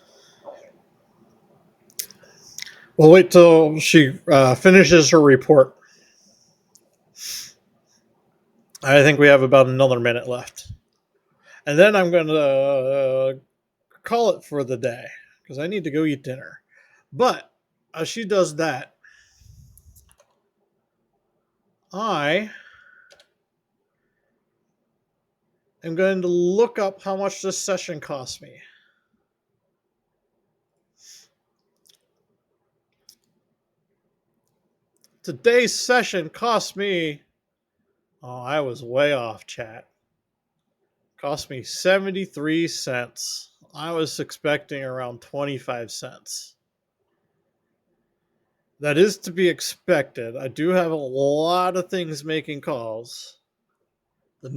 We'll wait till she finishes her report. I think we have about another minute left. And then I'm going to call it for the day because I need to go eat dinner. But as she does that, I am going to look up how much this session cost me. Today's session cost me... Oh, I was way off, chat. Cost me 73 cents. I was expecting around 25 cents. That is to be expected. I do have a lot of things making calls. The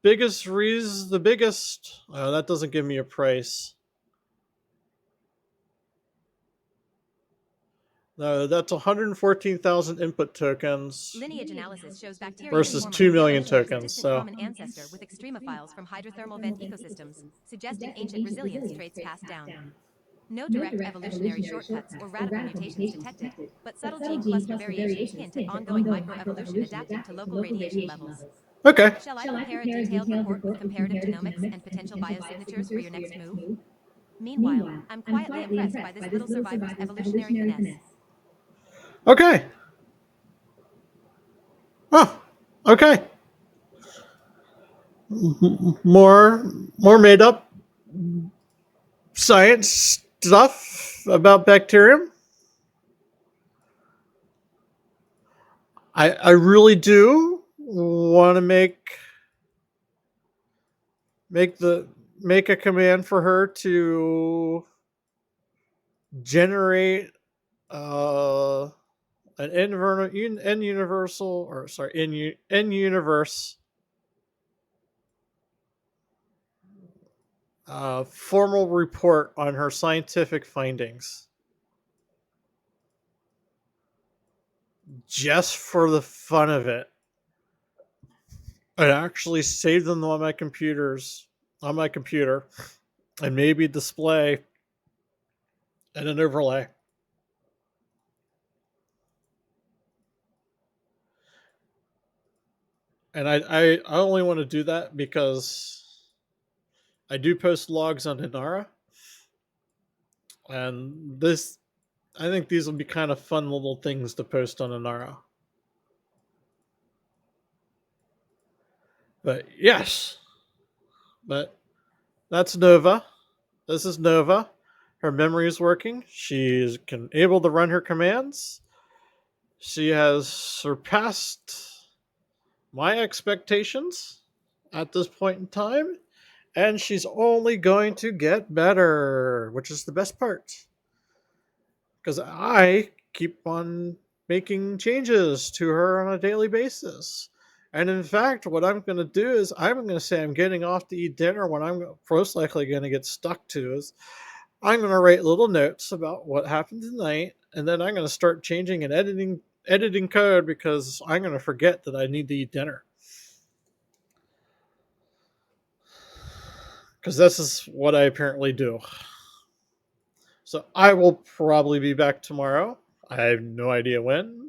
biggest reason, that doesn't give me a price. No, that's 114,000 input tokens. Lineage analysis shows bacteria versus 2 million tokens. So common ancestor with extremophiles from hydrothermal vent ecosystems, suggesting ancient resilience traits passed down. No direct evolutionary shortcuts or radical mutations detected, but subtle gene cluster variations hint at ongoing microevolution adapting to local radiation levels. Okay. Shall I prepare a detailed report with comparative genomics and potential biosignatures for your next move? Meanwhile, I'm quietly impressed by this little survivor's evolutionary finesse. Okay. Oh, okay. More made up science stuff about bacterium. I really do want to make make a command for her to generate an in universal or sorry in universe formal report on her scientific findings, just for the fun of it. I actually save them on my computer, and maybe display and an overlay. And I only want to do that because I do post logs on Hinara, and I think these will be kind of fun little things to post on Hinara. But yes, but that's Nova. This is Nova. Her memory is working. She's able to run her commands. She has surpassed my expectations at this point in time, and she's only going to get better, which is the best part. Because I keep on making changes to her on a daily basis. And in fact, what I'm going to do is I'm going to say I'm getting off to eat dinner. What I'm most likely going to get stuck to is I'm going to write little notes about what happened tonight, and then I'm going to start changing and editing code because I'm going to forget that I need to eat dinner. Because this is what I apparently do. So I will probably be back tomorrow. I have no idea when.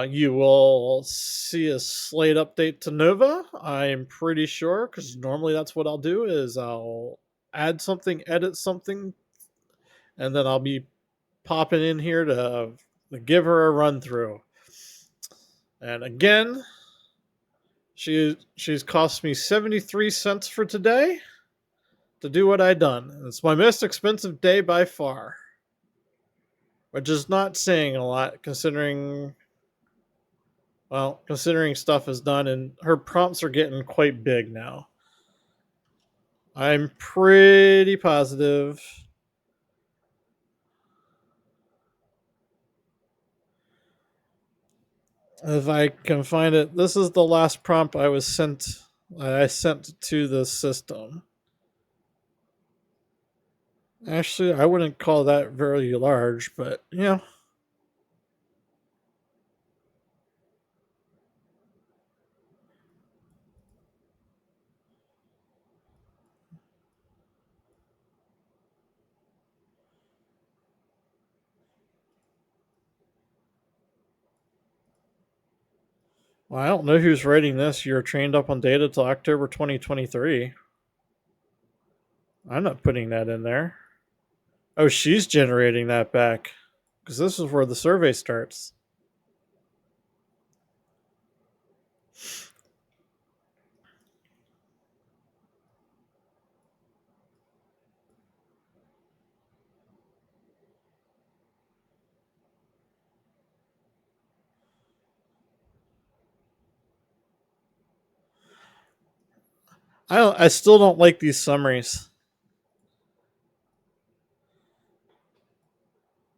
You will see a slate update to Nova. I'm pretty sure, because normally that's what I'll do is I'll add something, edit something, and then I'll be popping in here to give her a run through. And again, she's cost me 73 cents for today to do what I done. It's my most expensive day by far, which is not saying a lot considering stuff is done, and her prompts are getting quite big now. I'm pretty positive if I can find it. This is the last prompt I sent to the system. Actually, I wouldn't call that very large, but yeah. Well, I don't know who's writing this. You're trained up on data till October 2023. I'm not putting that in there. Oh, she's generating that back. Because this is where the survey starts. I still don't like these summaries.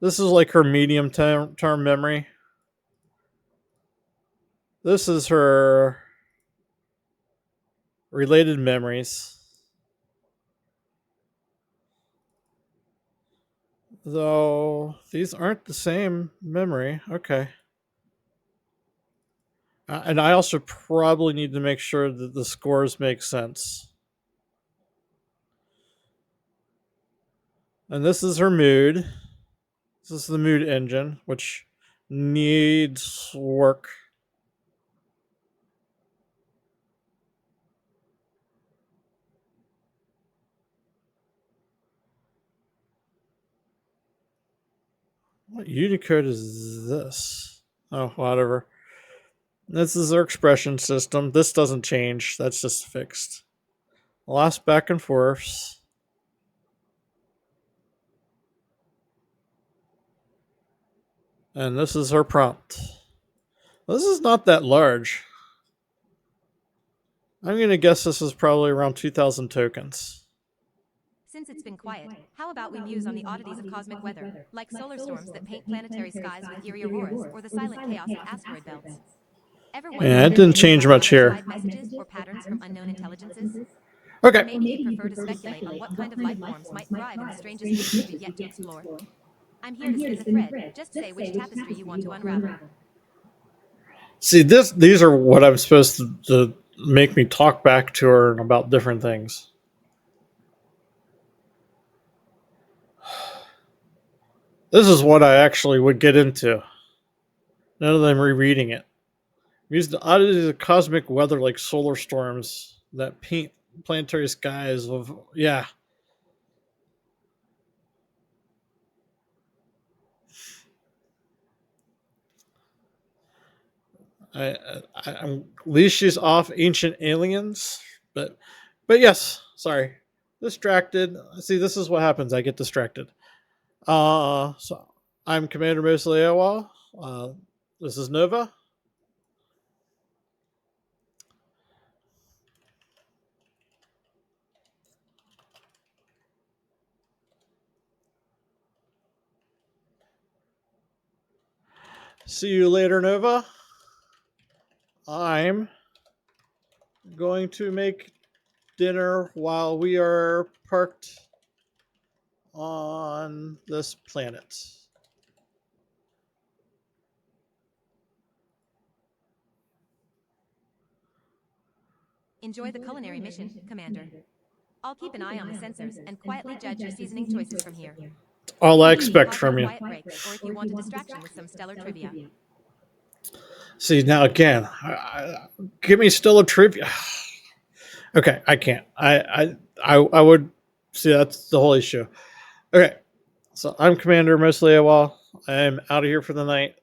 This is like her medium term memory. This is her related memories. Though these aren't the same memory. Okay. And I also probably need to make sure that the scores make sense. And this is her mood. This is the mood engine, which needs work. What Unicode is this? Oh, whatever. This is our expression system. This doesn't change. That's just fixed. Lost back and forths. And this is her prompt. This is not that large. I'm going to guess this is probably around 2,000 tokens. Since it's been quiet, how about we muse on the oddities of cosmic weather, like solar storms that paint planetary skies with eerie auroras, or the silent chaos of asteroid belts? Ever wonder Yeah, if it didn't there's change much here. unidentified messages or patterns from unknown intelligences? Okay. Maybe you'd prefer to speculate on what kind of life forms might thrive in the strangest systems we've yet to explore. I'm here to spin the thread. Just say which tapestry you want to unravel. See, these are what I'm supposed to make me talk back to her about different things. This is what I actually would get into. None of them rereading it. Use the oddities of cosmic weather like solar storms that paint planetary skies of I'm leashes off ancient aliens, but yes, sorry, distracted. See, this is what happens. I get distracted. So I'm Commander Mosley Awa. This is Nova. See you later, Nova. I'm going to make dinner while we are parked on this planet. Enjoy the culinary mission, Commander. I'll keep an eye on the sensors and quietly judge your seasoning choices from here. All I expect from you. Quiet breaks, or if you want a distraction with some stellar trivia. See, now again, give me still a trivia. Okay, I can't. I would see that's the whole issue. Okay, so I'm Commander Mosley Awal. I'm out of here for the night.